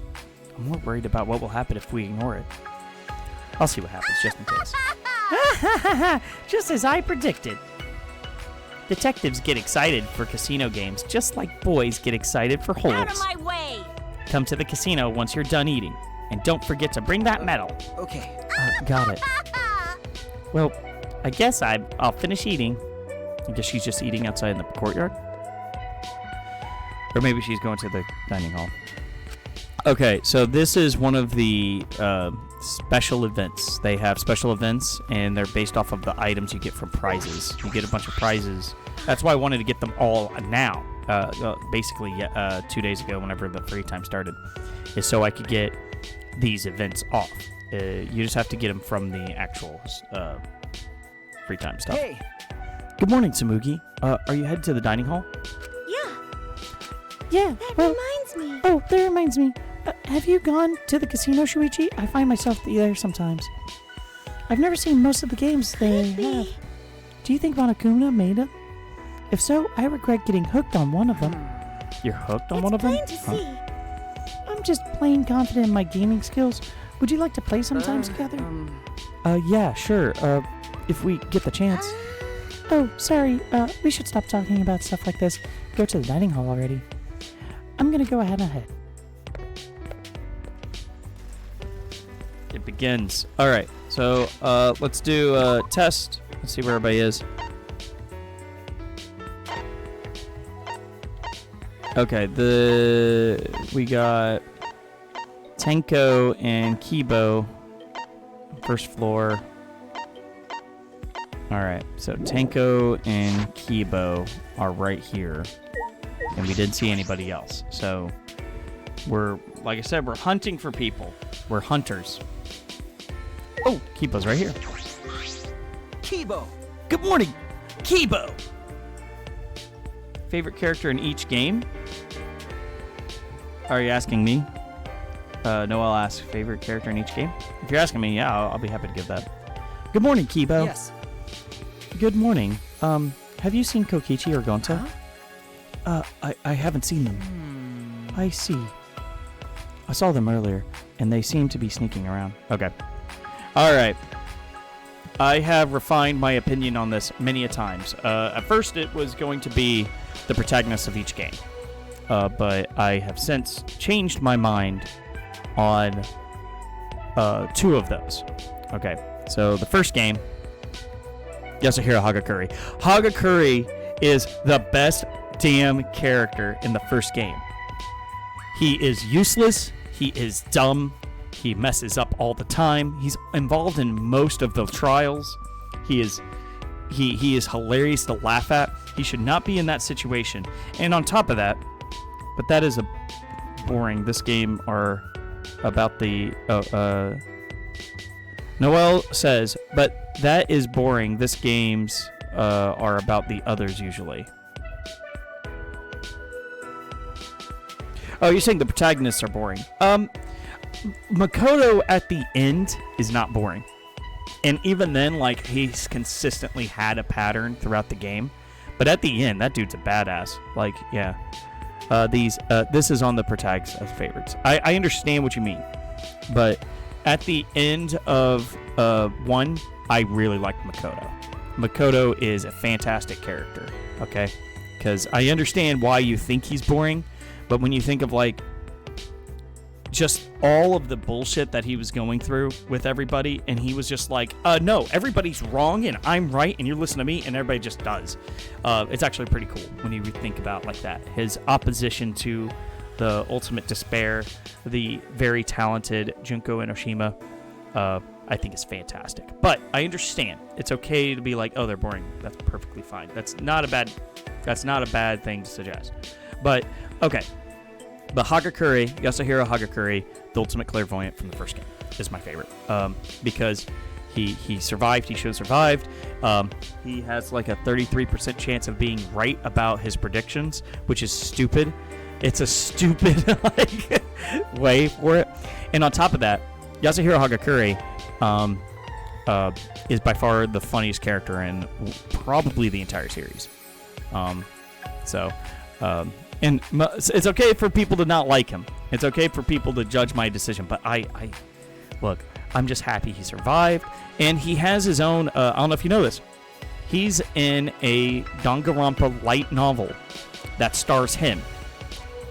I'm more worried about what will happen if we ignore it. I'll see what happens, just in case. Just as I predicted. Detectives get excited for casino games, just like boys get excited for Out of holes. my way! Come to the casino once you're done eating. And don't forget to bring that medal. Okay. Got it. Well, I guess I'll finish eating. I guess she's just eating outside in the courtyard. Or maybe she's going to the dining hall. Okay, so this is one of the special events. They have special events, and they're based off of the items you get from prizes. You get a bunch of prizes. That's why I wanted to get them all now. Basically, 2 days ago, whenever the free time started, is so I could get these events off. You just have to get them from the actual free time stuff. Hey. Good morning, Tsumugi. Are you headed to the dining hall? Yeah, That well, reminds me. oh, that reminds me. Have you gone to the casino, Shuichi? I find myself there sometimes. I've never seen most of the games they have. Do you think Monokuma made them? If so, I regret getting hooked on one of them. You're hooked on It's one of them? plain to see. I'm just plain confident in my gaming skills. Would you like to play sometime together? Yeah, sure. If we get the chance. Oh, sorry. We should stop talking about stuff like this. Go to the dining hall already. I'm gonna go ahead. It begins. All right. So let's do a test. Let's see where everybody is. Okay. We got Tenko and Kibo, first floor. All right. So Tenko and Kibo are right here, and we didn't see anybody else. So we're, like I said, we're hunting for people. We're hunters. Oh, Kibo's right here. Kibo. Good morning, Kibo. Favorite character in each game? Are you asking me? No, I'll ask favorite character in each game. If you're asking me, yeah, I'll be happy to give that. Good morning, Kibo. Yes. Good morning. Have you seen Kokichi or Gonta? I haven't seen them. I see. I saw them earlier, and they seem to be sneaking around. Okay. All right. I have refined my opinion on this many a times. At first, it was going to be the protagonist of each game. But I have since changed my mind on two of those. Okay. So the first game, Yasuhiro Hagakure. Hagakure is the best damn character in the first game. He is useless. He is dumb. He messes up all the time. He's involved in most of the trials. He is hilarious to laugh at. He should not be in that situation. And on top of that, but that is boring. This game are about the Noel says, but that is boring. This games are about the others usually. Oh, you're saying the protagonists are boring. Makoto at the end is not boring. And even then, like, he's consistently had a pattern throughout the game. But at the end, that dude's a badass. Like, yeah. This is on the protags as favorites. I understand what you mean. But at the end of 1, I really liked Makoto. Makoto is a fantastic character, okay? Because I understand why you think he's boring. But when you think of, like, just all of the bullshit that he was going through with everybody, and he was just like, no, everybody's wrong, and I'm right, and you listen to me, and everybody just does. It's actually pretty cool when you think about it like that. His opposition to the ultimate despair, the very talented Junko Enoshima, I think is fantastic. But I understand. It's okay to be like, oh, they're boring. That's perfectly fine. That's not a bad thing to suggest. But, okay. But Hagakure, Yasuhiro Hagakure, the ultimate clairvoyant from the first game, is my favorite. Because he survived. He should have survived. He has like a 33% chance of being right about his predictions, which is stupid. It's a stupid way for it. And on top of that, Yasuhiro Hagakure is by far the funniest character in probably the entire series. And it's okay for people to not like him. It's okay for people to judge my decision. But look, I'm just happy he survived. And he has his own, I don't know if you know this, he's in a Danganronpa light novel that stars him.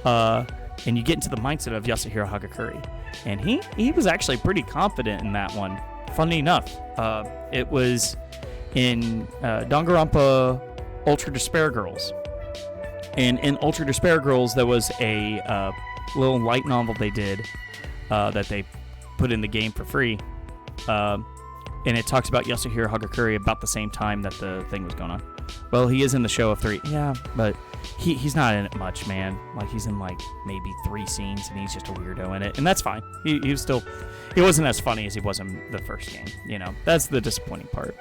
And you get into the mindset of Yasuhiro Hagakure. And he was actually pretty confident in that one. Funny enough, it was in Danganronpa Ultra Despair Girls. And in Ultra Despair Girls, there was a little light novel they did that they put in the game for free. And it talks about Yasuhiro Hagakure about the same time that the thing was going on. Well, he is in the show of 3. Yeah, but he's not in it much, man. Like, he's in, like, maybe 3 scenes, and he's just a weirdo in it. And that's fine. He wasn't as funny as he was in the first game, you know. That's the disappointing part.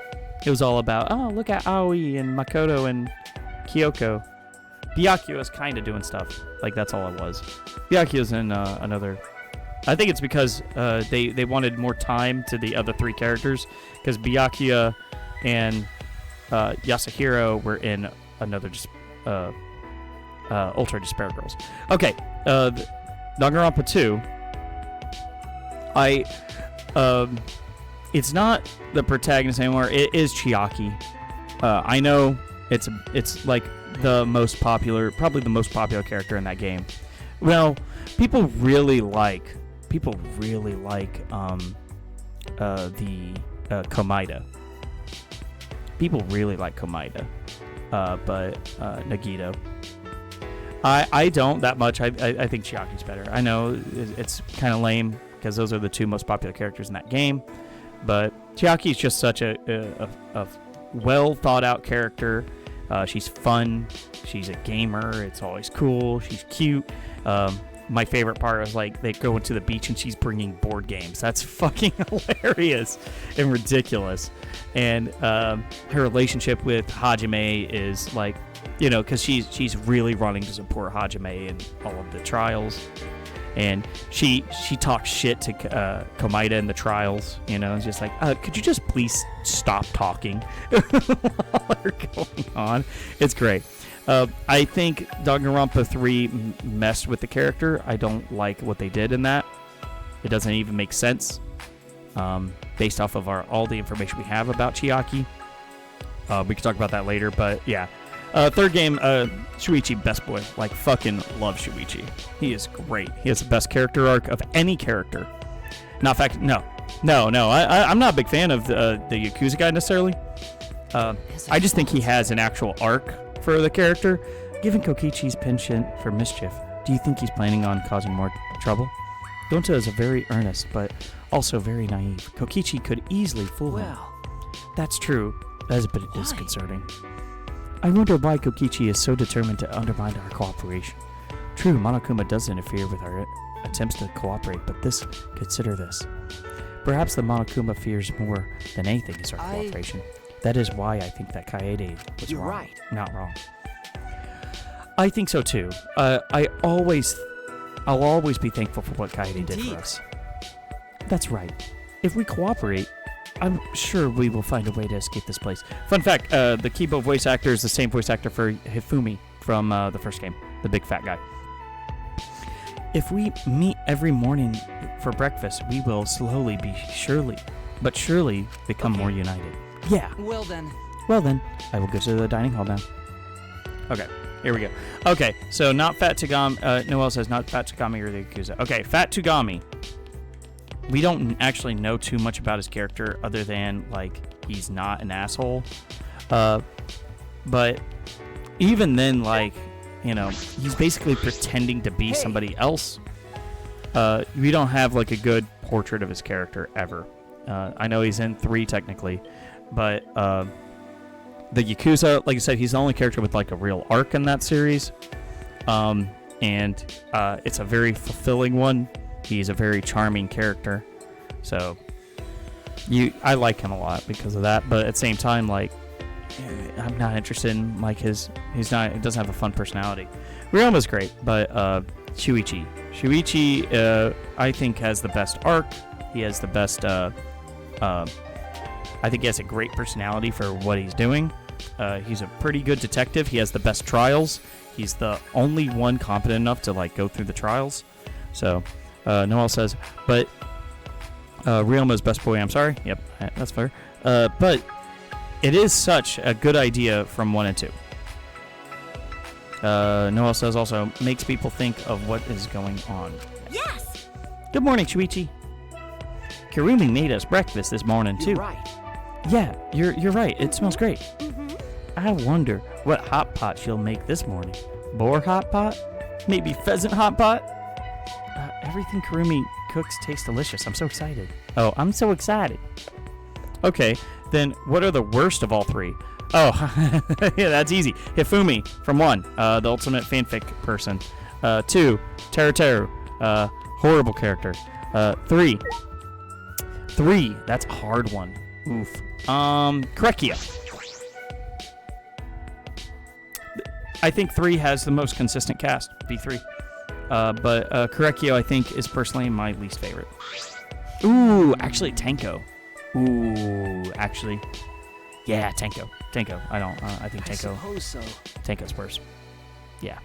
It was all about, oh, look at Aoi and Makoto and Kyoko. Byakuya is kind of doing stuff. Like, that's all it was. Byakuya's in another... I think it's because they wanted more time to the other 3 characters, because Byakuya and Yasuhiro were in another Ultra Despair Girls. Okay, Danganronpa 2. It's not the protagonist anymore. It is Chiaki. I know it's like the most popular, probably the most popular character in that game. Well, people really like the Komida. People really like Komida, but Nagito. I don't that much. I think Chiaki's better. I know it's kind of lame because those are the two most popular characters in that game, but Chiaki's just such a well thought out character. She's fun. She's a gamer. It's always cool. She's cute. My favorite part was like they go into the beach and she's bringing board games. That's fucking hilarious and ridiculous. And her relationship with Hajime is like, you know, because she's really running to support Hajime in all of the trials. And she talks shit to Komida in the trials, you know, it's just like, could you just please stop talking while they're going on? It's great. I think Danganronpa 3 messed with the character. I don't like what they did in that. It doesn't even make sense based off of all the information we have about Chiaki. We can talk about that later, but yeah. Third game, Shuichi, best boy. Like, fucking love Shuichi. He is great. He has the best character arc of any character. No. I'm not a big fan of the Yakuza guy necessarily. I just think he has an actual arc for the character. Given Kokichi's penchant for mischief, do you think he's planning on causing more trouble? Gonta is a very earnest, but also very naive. Kokichi could easily fool him. That's true. That is a bit disconcerting. I wonder why Kokichi is so determined to undermine our cooperation. True, Monokuma does interfere with our attempts to cooperate, but consider this. Perhaps the Monokuma fears more than anything is our cooperation. That is why I think that Kaede was wrong. Right. Not wrong. I think so too. I'll always be thankful for what Kaede did for us. That's right. If we cooperate, I'm sure we will find a way to escape this place. Fun fact, the Kibo voice actor is the same voice actor for Hifumi from the first game, the big fat guy. If we meet every morning for breakfast, we will surely become more united. Yeah. Well then, I will go to the dining hall now. Okay, here we go. Okay, so not Fat Togami. Noel says not Fat Togami or the Yakuza. Okay, Fat Togami. We don't actually know too much about his character other than, like, he's not an asshole. But even then, like, you know, he's basically pretending to be somebody else. We don't have, like, a good portrait of his character ever. I know he's in 3 technically, but the Yakuza, like I said, he's the only character with, like, a real arc in that series. And it's a very fulfilling one. He's a very charming character, so I like him a lot because of that. But at the same time, like, I'm not interested in, like, he doesn't have a fun personality. Ryoma's great, but Shuichi, I think has the best arc. He has the best. I think he has a great personality for what he's doing. He's a pretty good detective. He has the best trials. He's the only one competent enough to, like, go through the trials. So. Noel says, but Ryoma's best boy, I'm sorry. Yep, that's fair. But it is such a good idea from 1 and 2. Noel says also, makes people think of what is going on. Yes! Good morning, Shuichi. Kirumi made us breakfast this morning, too. You're right. Yeah, you're right. It smells great. I wonder what hot pot she'll make this morning. Boar hot pot? Maybe pheasant hot pot? Everything Kirumi cooks tastes delicious. I'm so excited. Oh, I'm so excited. Okay, then what are the worst of all 3? Oh, yeah, that's easy. Hifumi from 1, the ultimate fanfic person. 2, Teru, horrible character. 3, that's a hard one. Oof. Korekiyo. I think 3 has the most consistent cast. B3. But Korekiyo, I think, is personally my least favorite. Ooh, actually, Tenko. Ooh, actually. Yeah, Tenko. I think Tenko. I suppose so. Tenko's worse. Yeah.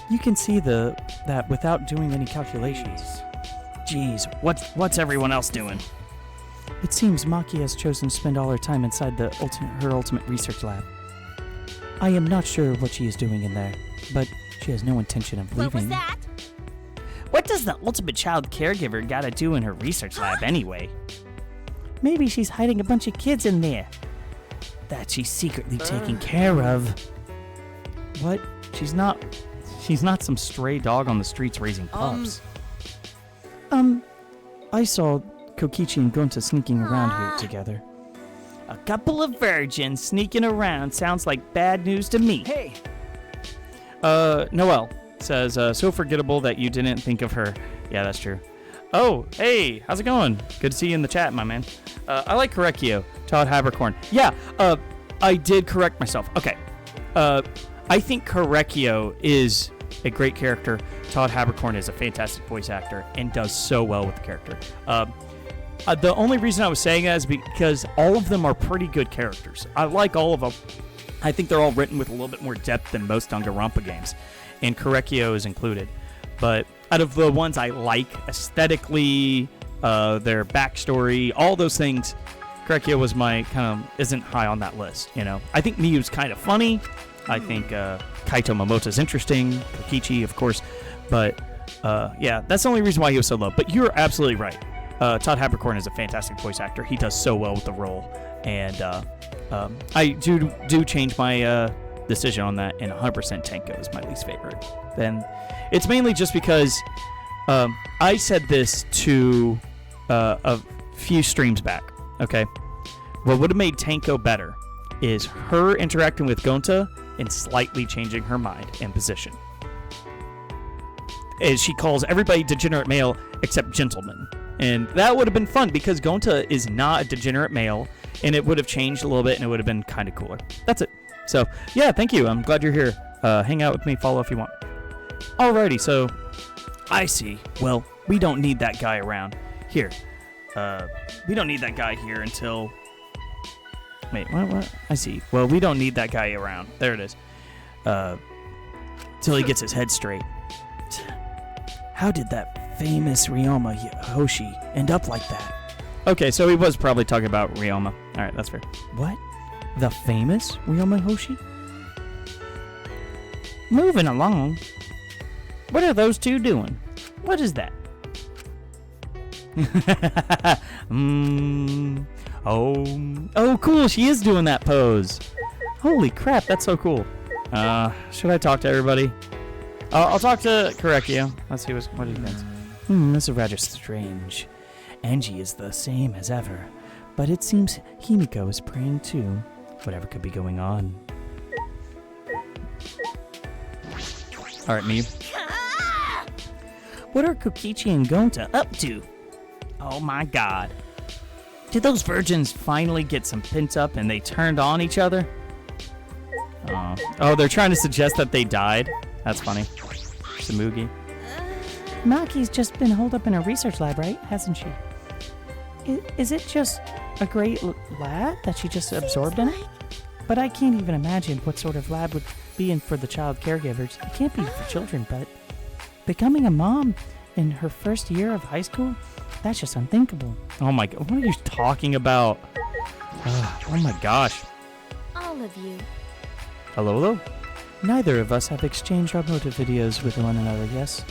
You can see that without doing any calculations. Jeez, what's everyone else doing? It seems Maki has chosen to spend all her time inside her ultimate research lab. I am not sure what she is doing in there, but she has no intention of leaving. What was that? What does the ultimate child caregiver gotta do in her research lab anyway? Maybe she's hiding a bunch of kids in there that she's secretly taking care of. What? She's not some stray dog on the streets raising pups. I saw Kokichi and Gonta sneaking around here together. A couple of virgins sneaking around sounds like bad news to me. Hey! Noelle says, so forgettable that you didn't think of her. Yeah, that's true. Oh, hey, how's it going? Good to see you in the chat, my man. I like Korekio, Todd Habercorn. Yeah, I did correct myself. Okay. I think Korekio is a great character. Todd Habercorn is a fantastic voice actor and does so well with the character. The only reason I was saying that is because all of them are pretty good characters. I like all of them. I think they're all written with a little bit more depth than most Danganronpa games, and Korekio is included. But out of the ones I like aesthetically, their backstory, all those things, Korekio was isn't high on that list. You know, I think Miyu's kind of funny. I think Kaito Momota's interesting. Kokichi, of course, but yeah, that's the only reason why he was so low. But you're absolutely right. Todd Habercorn is a fantastic voice actor. He does so well with the role, and I do change my decision on that. And 100% Tenko is my least favorite. Then it's mainly just because I said this to a few streams back. Okay, what would have made Tenko better is her interacting with Gonta and slightly changing her mind and position. As she calls everybody degenerate male except gentlemen. And that would have been fun because Gonta is not a degenerate male, and it would have changed a little bit and it would have been kind of cooler. That's it. So, yeah, thank you. I'm glad you're here. Hang out with me, follow if you want. Alrighty, so I see. Well, we don't need that guy around. Here. We don't need that guy here until... Wait, what? I see. Well, we don't need that guy around. There it is. Till he gets his head straight. How did that famous Ryoma Hoshi end up like that? Okay, so he was probably talking about Ryoma. Alright, that's fair. What? The famous Ryoma Hoshi? Moving along. What are those two doing? What is that? Oh, cool. She is doing that pose. Holy crap, that's so cool. Should I talk to everybody? I'll talk to Korekio. Let's see what he thinks. This is rather strange. Angie is the same as ever, but it seems Himiko is praying too. Whatever could be going on. Alright, Miyu. What are Kokichi and Gonta up to? Oh my god. Did those virgins finally get some pent up and they turned on each other? Oh, they're trying to suggest that they died? That's funny. Samugi. Maki's just been holed up in a research lab, right? Hasn't she? Is it just a great lab that she just absorbed in it? But I can't even imagine what sort of lab would be in for the child caregivers. It can't be for children, but becoming a mom in her first year of high school? That's just unthinkable. Oh my god, what are you talking about? Oh my gosh. All of you. Hello? Neither of us have exchanged our motive videos with one another, yes?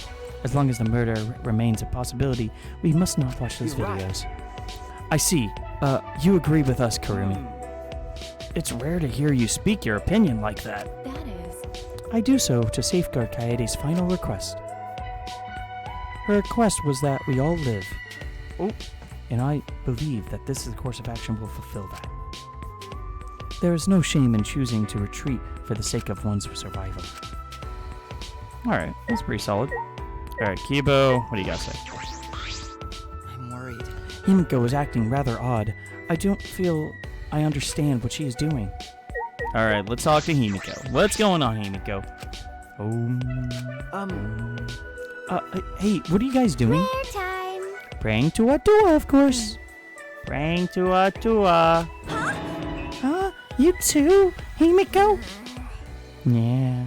As long as the murder remains a possibility, we must not watch those videos. I see. You agree with us, Karumi. It's rare to hear you speak your opinion like that. That is. I do so to safeguard Kaede's final request. Her request was that we all live. Oh. And I believe that this course of action will fulfill that. There is no shame in choosing to retreat for the sake of one's survival. Alright, that's pretty solid. Alright, Kibo, what do you got to say? I'm worried. Himiko is acting rather odd. I don't feel I understand what she is doing. Alright, let's talk to Himiko. What's going on, Himiko? Hey, what are you guys doing? Prayer time. Praying to Atua, of course. Praying to Atua. Huh? You too, Himiko? Yeah.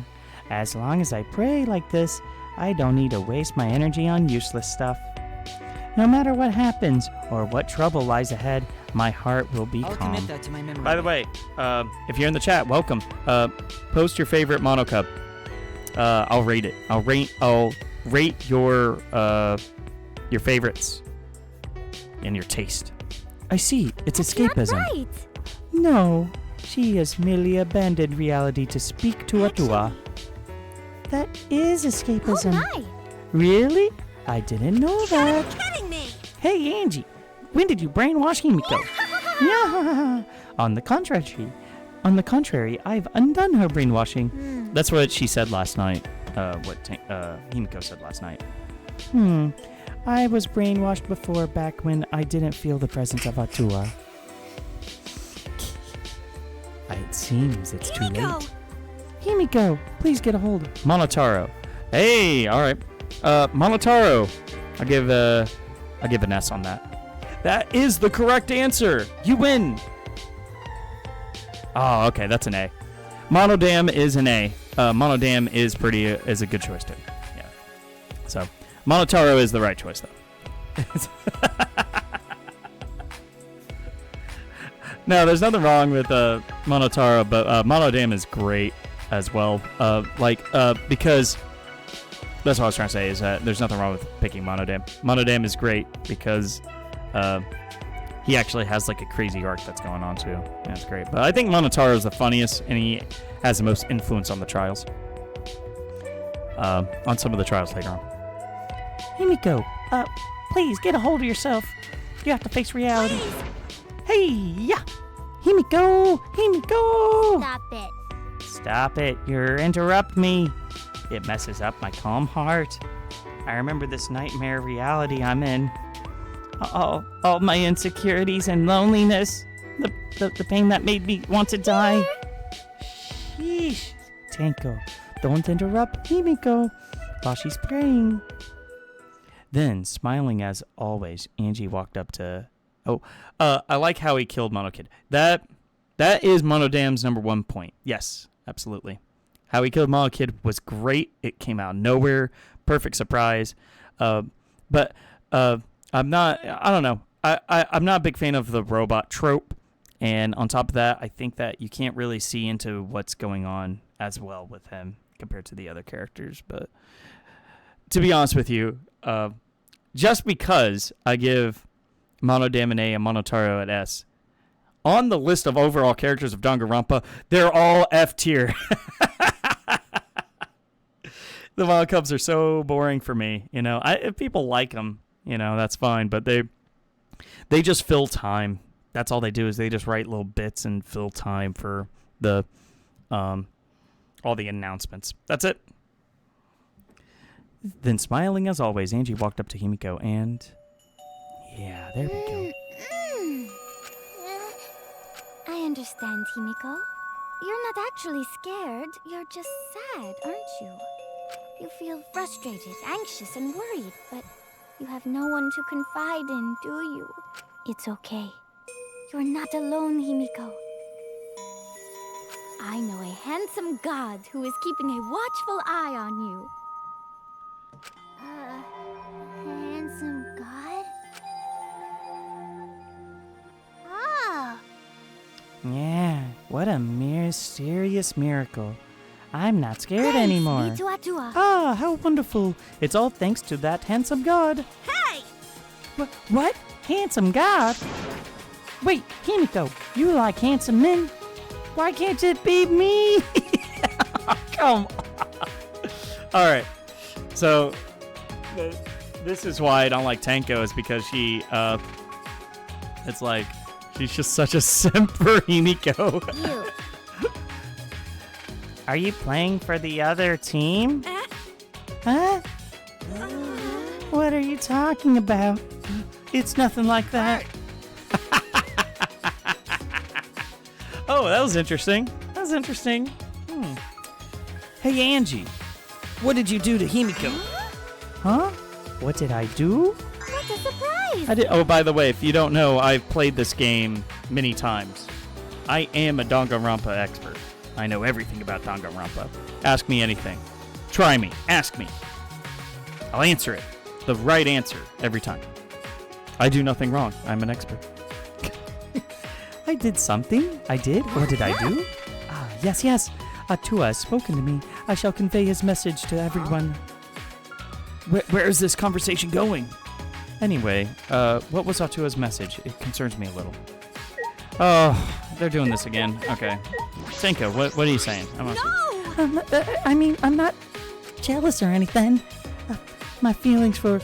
As long as I pray like this, I don't need to waste my energy on useless stuff. No matter what happens or what trouble lies ahead, my heart will be I'll calm. commit that to my memory. By the way, if you're in the chat, welcome. Post your favorite monocub. I'll rate it. I'll rate your favorites and your taste. I see. It's That's escapism. not right. No, she has merely abandoned reality to speak to Atua. That is escapism. Oh my. Really? I didn't know that. Kidding me! Hey, Angie, when did you brainwash Himiko? Yeah. On the contrary, I've undone her brainwashing. That's what she said last night. Himiko said last night. I was brainwashed before, back when I didn't feel the presence of Atua. It seems it's too late. Himiko, please get a hold. Monotaro. Hey, all right. Monotaro. I'll give an S on that. That is the correct answer. You win. Oh, okay, that's an A. Monodam is an A. Monodam is a good choice too. Yeah. So, Monotaro is the right choice though. No, there's nothing wrong with Monotaro, but Monodam is great as well. Because that's what I was trying to say is that there's nothing wrong with picking Monodam. Monodam is great because he actually has like a crazy arc that's going on too. Yeah, it's great. But I think Monotaro is the funniest, and he has the most influence on the trials. On some of the trials later on. Himiko, please get a hold of yourself. You have to face reality. Please. Hey, yeah. Himiko. Stop it. Stop it. You're interrupt me. It messes up my calm heart. I remember this nightmare reality I'm in. All my insecurities and loneliness. The pain that made me want to die. Sheesh. Tanko, don't interrupt Himiko while she's praying. Then, smiling as always, Angie walked up to... I like how he killed Monokid. That is Monodam's number 1 point. Yes, absolutely. How he killed Monokid was great. It came out of nowhere. Perfect surprise. But I'm not... I don't know. I'm not a big fan of the robot trope. And on top of that, I think that you can't really see into what's going on as well with him compared to the other characters. But to be honest with you, just because I give Monodam an A and Monotaro an S, on the list of overall characters of Danganronpa, they're all F tier. The Monocubs are so boring for me. You know, if people like them, you know, that's fine. But they just fill time. That's all they do is they just write little bits and fill time for the all the announcements. That's it. Then, smiling as always, Angie walked up to Himiko and... Yeah, there we go. I understand, Himiko. You're not actually scared. You're just sad, aren't you? You feel frustrated, anxious, and worried, but you have no one to confide in, do you? It's okay. You're not alone, Himiko. I know a handsome god who is keeping a watchful eye on you. Handsome god? Ah! Yeah, what a mysterious miracle. I'm not scared anymore. Thanks be to Atua. Ah, how wonderful. It's all thanks to that handsome god. Hey! What? Handsome god? Wait, Himiko, you like handsome men? Why can't it be me? Come on. All right. So this is why I don't like Tanko, is because she it's like she's just such a simp for Himiko. You. Are you playing for the other team? Huh? What are you talking about? It's nothing like that. Oh, that was interesting. Hey, Angie, what did you do to Himiko? Huh? What did I do? What a surprise! I did. Oh, by the way, if you don't know, I've played this game many times. I am a Danganronpa expert. I know everything about Danganronpa. Ask me anything. Try me. Ask me. I'll answer it. The right answer every time. I do nothing wrong. I'm an expert. I did something. I did. What did I do? Ah, yes. Atua has spoken to me. I shall convey his message to everyone. Where is this conversation going? Anyway, what was Atua's message? It concerns me a little. Oh, they're doing this again. Okay. Senko, what are you saying? I'm not jealous or anything. My feelings for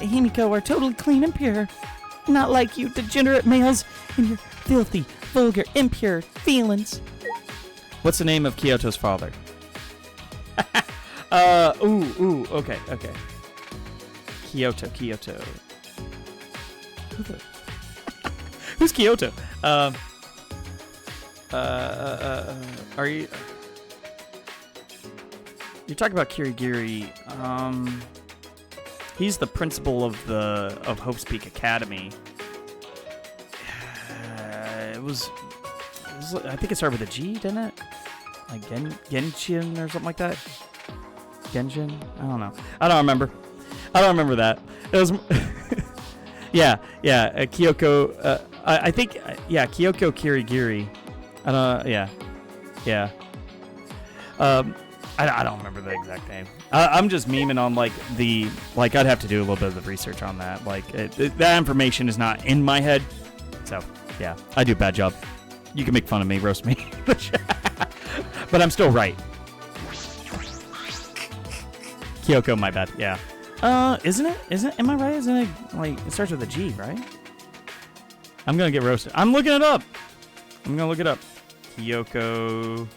Himiko are totally clean and pure. Not like you degenerate males and your filthy, vulgar, impure feelings. What's the name of Kyoto's father? Okay. Kyoto. Who's Kyoto? Are you... You're talking about Kirigiri. He's the principal of Hope's Peak Academy. It was, I think it started with a G, didn't it? Like Genshin or something like that. Genshin? I don't know. I don't remember that. It was. yeah. Kyoko. I think. Kyoko Kirigiri. I don't. Yeah. I don't remember the exact name. I'm just memeing on I'd have to do a little bit of the research on that. That information is not in my head. So yeah, I do a bad job. You can make fun of me, roast me, but I'm still right. Kyoko, my bad. Yeah. Isn't it? Am I right? Isn't it it starts with a G, right? I'm gonna get roasted. I'm looking it up. Kyoko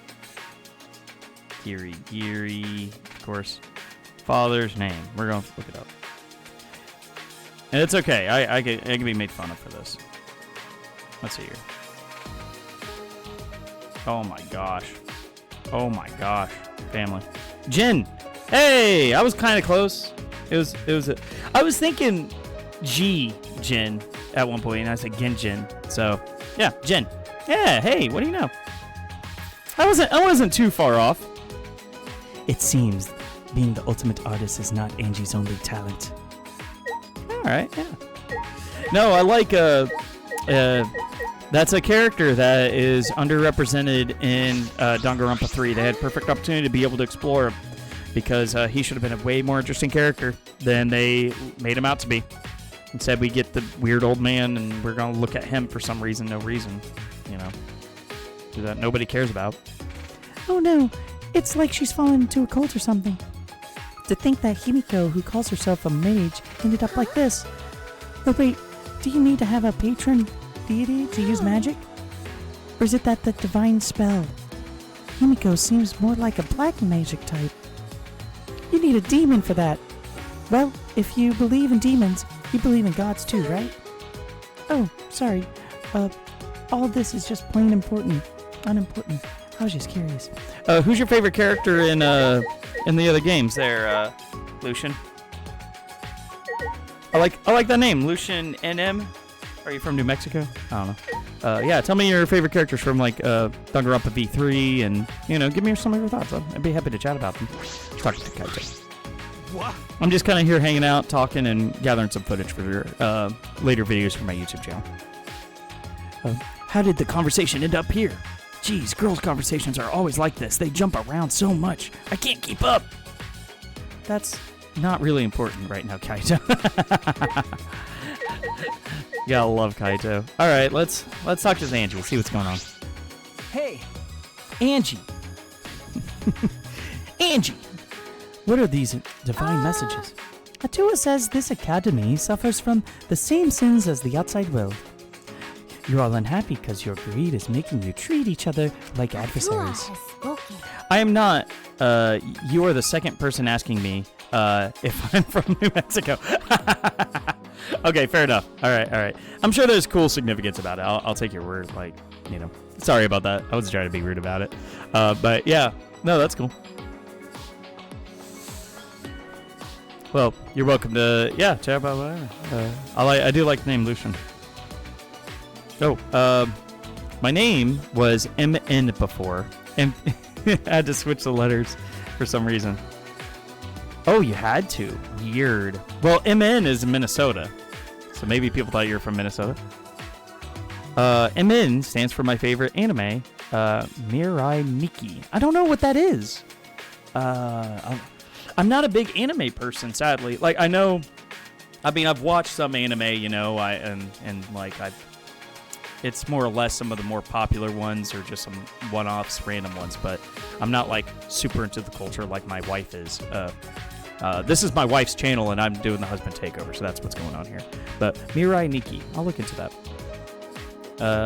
Kirigiri, of course. Father's name. We're gonna look it up. And it's okay. I can be made fun of for this. Let's see here. Oh my gosh. Family. Jin. Hey, I was kind of close. I was thinking Jin at one point, and I said Genjin. So yeah, Jin. Yeah. Hey, what do you know? I wasn't too far off. It seems being the ultimate artist is not Angie's only talent. All right. Yeah. No, I like that's a character that is underrepresented in Danganronpa 3. They had perfect opportunity to be able to explore him because he should have been a way more interesting character than they made him out to be. Instead, we get the weird old man, and we're going to look at him for some reason, no reason, that nobody cares about. Oh no, it's like she's fallen into a cult or something. To think that Himiko, who calls herself a mage, ended up like this. But wait, do you need to have a patron deity to use magic? Or is it that the divine spell? Himiko seems more like a black magic type. You need a demon for that. Well, if you believe in demons, you believe in gods too, right? Oh, sorry. All this is just plain unimportant. I was just curious. Who's your favorite character in the other games there, Lucian? I like that name, Lucian NM. Are you from New Mexico? I don't know. Yeah, tell me your favorite characters from Danganronpa V3, and give me some of your thoughts. I'd be happy to chat about them. Talk to Kaito. What? I'm just kind of here hanging out, talking, and gathering some footage for later videos for my YouTube channel. How did the conversation end up here? Geez, girls' conversations are always like this. They jump around so much. I can't keep up. That's not really important right now, Kaito. You gotta love Kaito. All right, let's talk to Angie. See what's going on. Hey, Angie. Angie. What are these divine messages? Atua says this academy suffers from the same sins as the outside world. You're all unhappy because your greed is making you treat each other like adversaries. I am not. You are the second person asking me if I'm from New Mexico. Okay, fair enough. All right. I'm sure there's cool significance about it. I'll take your word. Sorry about that. I was trying to be rude about it. But yeah, no, that's cool. Well, you're welcome to chat about whatever. I do like the name Lucian. Oh, my name was MN before, and I had to switch the letters for some reason. Oh, you had to. Weird. Well, MN is Minnesota, so maybe people thought you were from Minnesota. MN stands for my favorite anime, Mirai Nikki. I don't know what that is. I'm not a big anime person, sadly. Like, I've watched some anime, you know, it's more or less some of the more popular ones or just some one-offs, random ones, but I'm not, like, super into the culture like my wife is. This is my wife's channel, and I'm doing the husband takeover, so that's what's going on here. But Mirai Nikki, I'll look into that.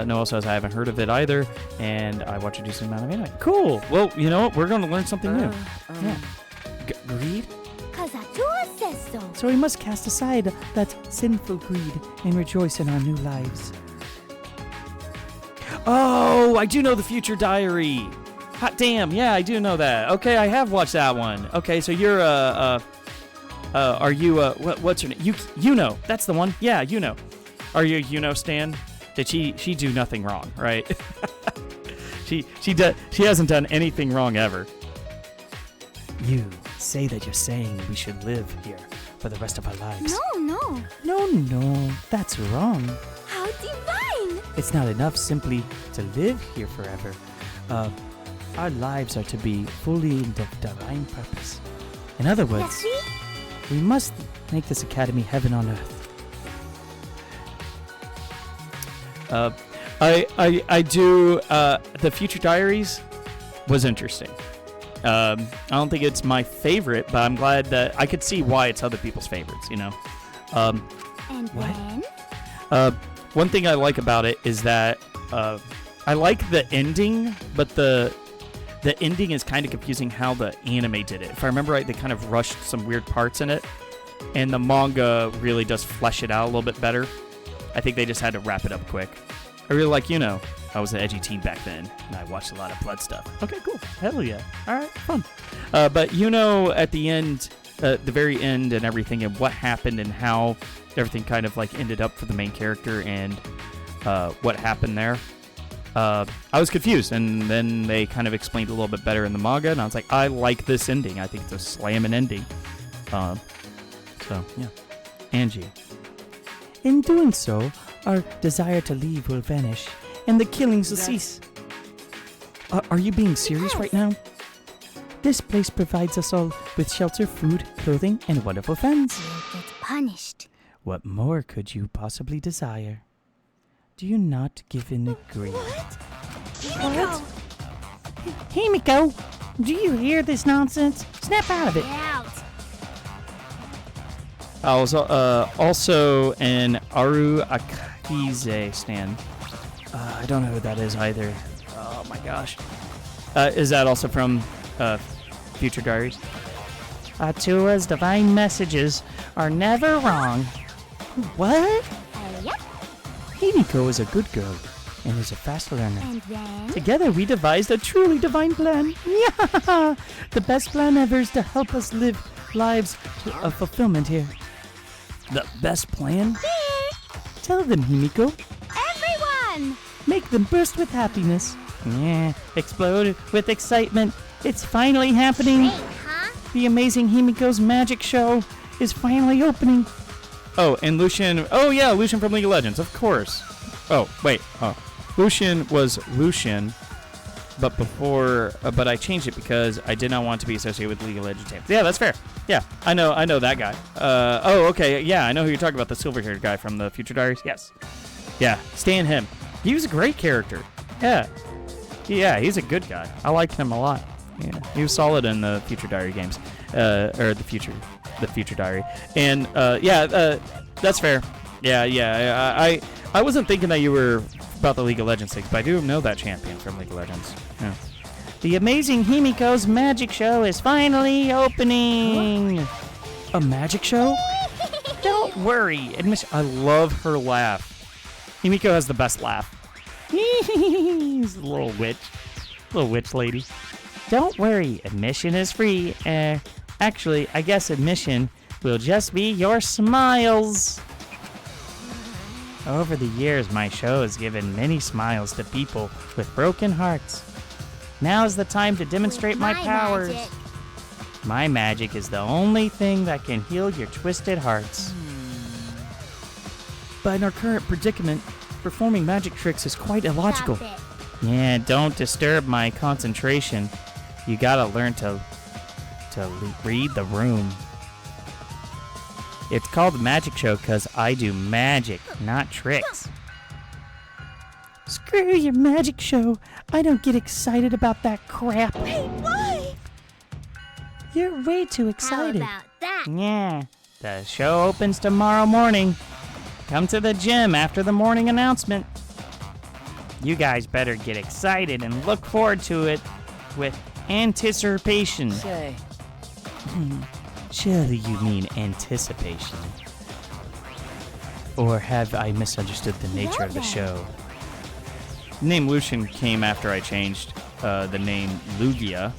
Noel says I haven't heard of it either, and I watch a decent amount of anime. Cool. Well, you know what? We're going to learn something new. Yeah. Greed? So we must cast aside that sinful greed and rejoice in our new lives. Oh, I do know the Future Diary. Hot damn, yeah, I do know that. Okay, I have watched that one. Okay, so you're are you what's your name? Yuno, that's the one. Yeah, Yuno. Are you Yuno stan? Did she do nothing wrong, right? she hasn't done anything wrong ever. You say that you're saying we should live here for the rest of our lives. No, that's wrong. How divine! It's not enough simply to live here forever. Our lives are to be fully in the divine purpose. In other words, we must make this academy heaven on earth. I do, the Future Diaries was interesting. I don't think it's my favorite, but I'm glad that I could see why it's other people's favorites, you know? And what? One thing I like about it is that, I like the ending, but the ending is kind of confusing how the anime did it. If I remember right, they kind of rushed some weird parts in it, and the manga really does flesh it out a little bit better. I think they just had to wrap it up quick. I really like, you know, I was an edgy teen back then, and I watched a lot of blood stuff. Okay, cool. Hell yeah. All right, fun. But, you know, at the end, the very end and everything, and what happened and how everything kind of, like, ended up for the main character and what happened there, I was confused, and then they kind of explained a little bit better in the manga, and I was like, I like this ending. I think it's a slamming ending. So, yeah. Angie. In doing so, our desire to leave will vanish, and the killings will cease. Are you being serious right now? This place provides us all with shelter, food, clothing, and wonderful friends. You'll get punished. What more could you possibly desire? Do you not give in agree? What? Hey, Miko! Do you hear this nonsense? Snap out of it! Out. I was also an Aru Akize stan. I don't know who that is either. Oh my gosh. Is that also from Future Diaries? Atua's divine messages are never wrong. What? Yep. Himiko is a good girl and is a fast learner. And then? Together we devised a truly divine plan. Yeah! The best plan ever is to help us live lives of fulfillment here. The best plan? Tell them, Himiko. Everyone! Make them burst with happiness. Yeah, explode with excitement. It's finally happening. Great, huh? The amazing Himiko's magic show is finally opening. Oh, and Lucian. Oh, yeah, Lucian from League of Legends, of course. Oh, wait. Oh, Lucian was Lucian, but before, but I changed it because I did not want to be associated with League of Legends teams. Yeah, that's fair. Yeah, I know that guy. Oh, okay. Yeah, I know who you're talking about. The silver-haired guy from the Future Diaries. Yes. Yeah, stan him. He was a great character. Yeah. Yeah, he's a good guy. I liked him a lot. Yeah, he was solid in the Future Diary games, or the Future Diary. And that's fair. Yeah. I wasn't thinking that you were about the League of Legends things, but I do know that champion from League of Legends. Yeah. The amazing Himiko's magic show is finally opening. A magic show? Don't worry. I love her laugh. Himiko has the best laugh. She's a little witch lady. Don't worry, admission is free. Actually, I guess admission will just be your smiles. Over the years, my show has given many smiles to people with broken hearts. Now's the time to demonstrate my powers. Magic. My magic is the only thing that can heal your twisted hearts. But in our current predicament, performing magic tricks is quite illogical. Stop it. Yeah, don't disturb my concentration. You gotta learn to read the room. It's called the magic show because I do magic, not tricks. Screw your magic show. I don't get excited about that crap. Hey, why? You're way too How excited. about that? Yeah, the show opens tomorrow morning. Come to the gym after the morning announcement. You guys better get excited and look forward to it with anticipation. Say, Surely you mean anticipation. Or have I misunderstood the nature of the show? The name Lucian came after I changed the name Lugia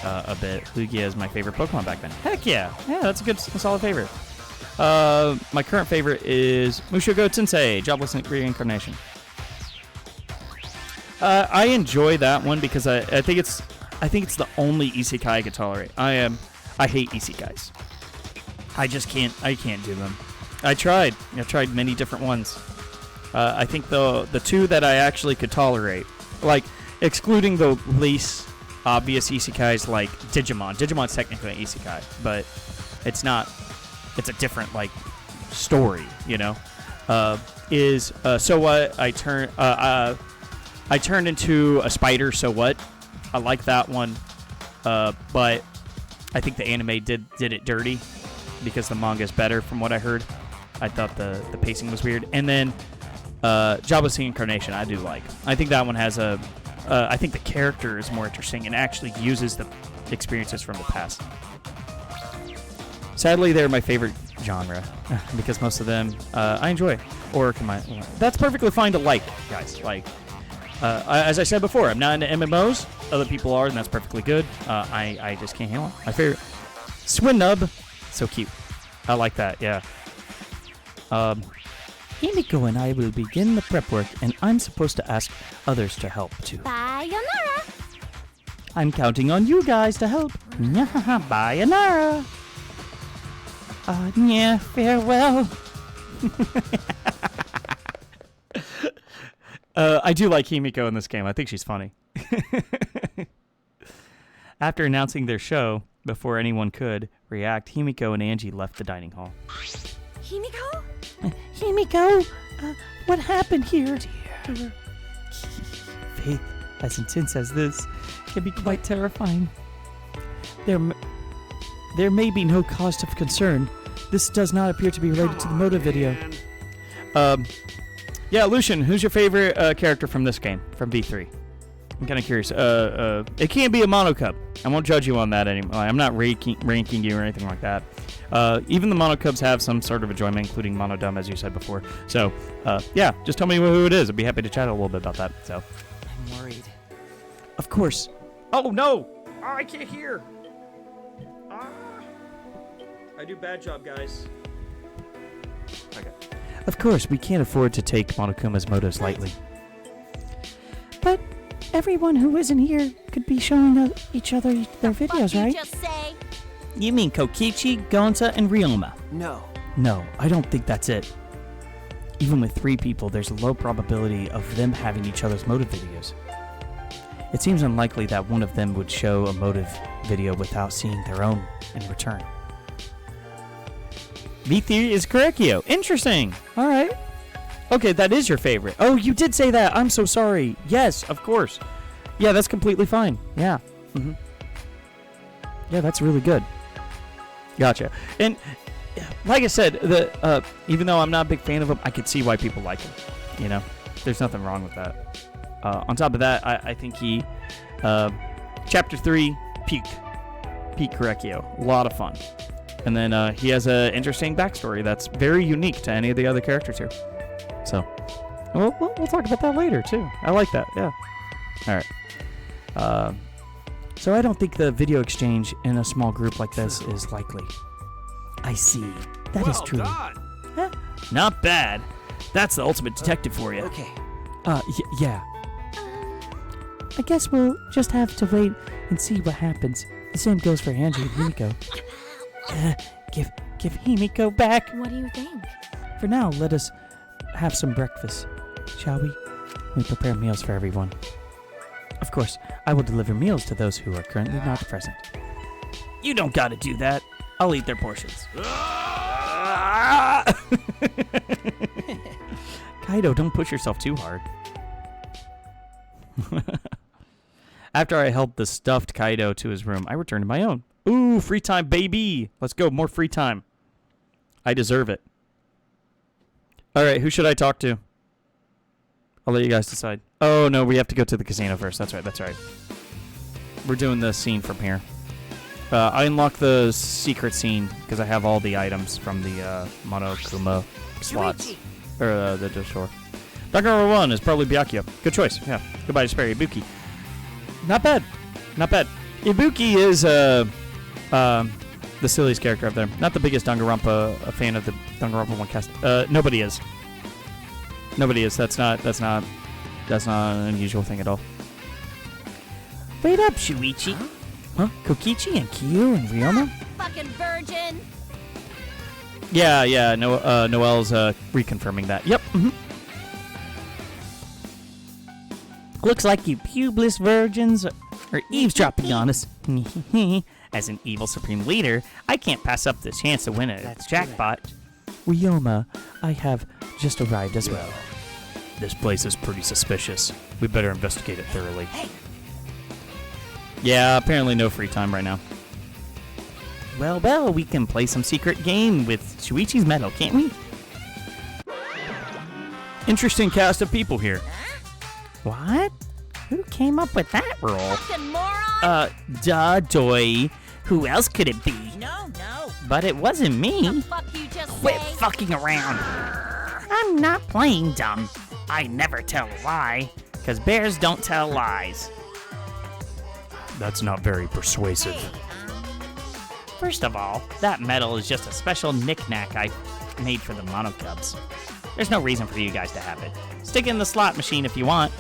a bit. Lugia is my favorite Pokemon back then. Heck yeah. Yeah, that's a solid favorite. My current favorite is Mushoku Tensei, Jobless Reincarnation. I enjoy that one because I think it's the only isekai I could tolerate. I hate isekais. I can't do them. I tried many different ones. I think the two that I actually could tolerate, like excluding the least obvious isekais like Digimon. Digimon's technically an isekai, but it's not. It's a different like story, you know. So what? I turned into a spider. So what? I like that one, but I think the anime did it dirty because the manga is better from what I heard. I thought the pacing was weird, and then Jobless Reincarnation I do like. I think that one has I think the character is more interesting and actually uses the experiences from the past. Sadly, they're my favorite genre because most of them I enjoy. Or that's perfectly fine to like, guys. Like, as I said before, I'm not into MMOs. Other people are, and that's perfectly good. I just can't handle it. My favorite, Swinub, so cute. I like that. Yeah. Himiko and I will begin the prep work, and I'm supposed to ask others to help too. Sayonara. I'm counting on you guys to help. Sayonara. Yeah, farewell. I do like Himiko in this game. I think she's funny. After announcing their show, before anyone could react, Himiko and Angie left the dining hall. Himiko? Himiko, what happened here? Faith, as intense as this, Can be quite terrifying. There may be no cause of concern. This does not appear to be related to the motive video. Yeah, Lucian, who's your favorite character from this game, from V3? I'm kind of curious. It can't be a Mono Cub. I won't judge you on that anymore. I'm not ranking you or anything like that. Even the Mono Cubs have some sort of enjoyment, including Mono Dumb, as you said before. So, yeah, just tell me who it is. I'd be happy to chat a little bit about that. So, I'm worried. Of course. Oh, no! Oh, I can't hear! I do bad job, guys. Okay. Of course, we can't afford to take Monokuma's motives lightly. But everyone who isn't here could be showing each other their videos, right? Just say. you mean Kokichi, Gonza, and Ryoma? No. No, I don't think that's it. Even with 3 people, there's a low probability of them having each other's motive videos. It seems unlikely that one of them would show a motive video without seeing their own in return. V3 is Korekio. Interesting. All right. Okay, that is your favorite. Oh, you did say that. I'm so sorry. Yes, of course. Yeah, that's completely fine. Yeah. Mm-hmm. Yeah, that's really good. Gotcha. And like I said, even though I'm not a big fan of him, I could see why people like him. You know, there's nothing wrong with that. On top of that, I think he, Chapter 3, peak Korekio. A lot of fun. And then he has an interesting backstory that's very unique to any of the other characters here. So, we'll talk about that later, too. I like that, yeah. All right. So I don't think the video exchange in a small group like this is likely. I see. That is true. Done. Not bad. That's the ultimate detective for you. Okay. Yeah. I guess we'll just have to wait and see what happens. The same goes for Angie and Himiko. Give Himiko back. What do you think? For now, let us have some breakfast, shall we? We prepare meals for everyone. Of course, I will deliver meals to those who are currently not present. You don't gotta do that. I'll eat their portions. Kaido, don't push yourself too hard. After I helped the stuffed Kaido to his room, I returned to my own. Ooh, free time, baby. Let's go, more free time. I deserve it. All right, who should I talk to? I'll let you guys decide. Oh, no, we have to go to the casino first. That's right. We're doing the scene from here. I unlocked the secret scene because I have all the items from the Monokuma slots. Or the store. Danganronpa 1 is probably Byakuya. Good choice. Yeah. Goodbye to spare Ibuki. Not bad. Ibuki is the silliest character up there. Not the biggest Danganronpa fan of the Danganronpa 1 cast. Nobody is. That's not an unusual thing at all. Wait up, Shuichi. Huh? Kokichi and Kyu and Ryoma? Fucking virgin. Yeah. Noelle's reconfirming that. Yep. Mm-hmm. Looks like you pubeless virgins are eavesdropping on us. As an evil supreme leader, I can't pass up the chance to win a jackpot. Ryoma, I have just arrived as well. This place is pretty suspicious. We better investigate it thoroughly. Yeah, apparently no free time right now. Well, we can play some secret game with Shuichi's medal, can't we? Interesting cast of people here. What? Who came up with that rule? Fucking moron! Duh, Doi. Who else could it be? No. But it wasn't me. The fuck you just Quit say? fucking around. I'm not playing dumb. I never tell a lie, because bears don't tell lies. That's not very persuasive. First of all, that medal is just a special knick-knack I made for the Monokubs. There's no reason for you guys to have it. Stick it in the slot machine if you want.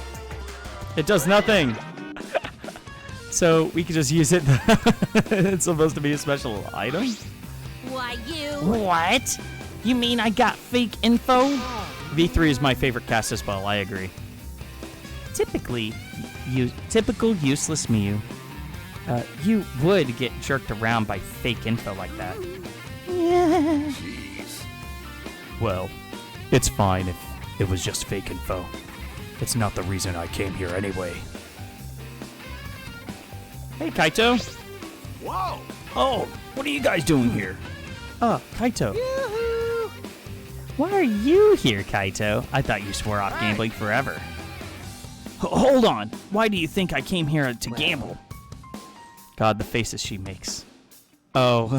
It does nothing. So we could just use it. It's supposed to be a special item? Why you? What? You mean I got fake info? V3 is my favorite cast as well, I agree. Typical useless Miu. You would get jerked around by fake info like that. Yeah. Jeez. Well, it's fine if it was just fake info. It's not the reason I came here anyway. Hey, Kaito. Whoa! Oh, what are you guys doing here? Kaito. Yoo-hoo! Why are you here, Kaito? I thought you swore off gambling forever. Hold on. Why do you think I came here to gamble? God, the faces she makes. Oh,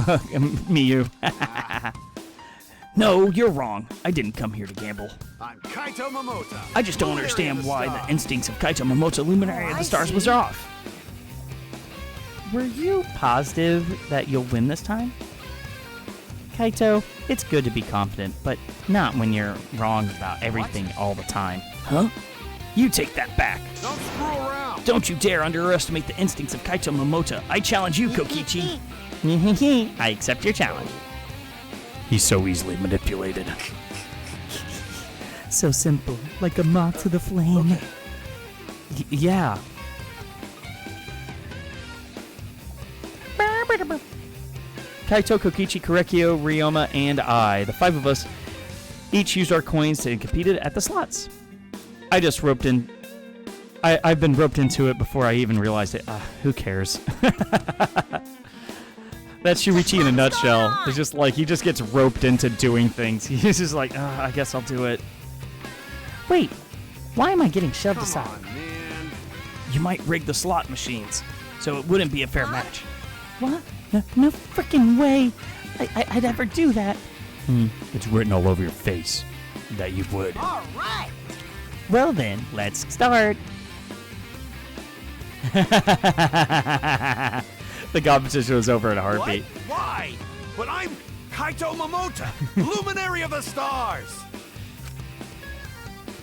Miyu. No, you're wrong. I didn't come here to gamble. I'm Kaito Momota. I just don't understand why the instincts of Kaito Momota, Luminary of the Stars, was off. Were you positive that you'll win this time? Kaito, it's good to be confident, but not when you're wrong about everything all the time. Huh? You take that back. Don't screw around. Don't you dare underestimate the instincts of Kaito Momota. I challenge you, Kokichi. I accept your challenge. He's so easily manipulated. So simple, like a moth to the flame. Yeah. Kaito, Kokichi, Korekio, Ryoma, and I, the five of us, each used our coins and competed at the slots. I just roped in. I've been roped into it before I even realized it. Who cares? That's Shuichi in a nutshell. It's just like, he just gets roped into doing things. He's just like, I guess I'll do it. Wait, why am I getting shoved aside? Come on, man. You might rig the slot machines, so it wouldn't be a fair match. What? No freaking way. I'd ever do that. It's written all over your face that you would. All right. Well then, let's start. The competition was over in a heartbeat. What? Why? But I'm Kaito Momota, Luminary of the Stars.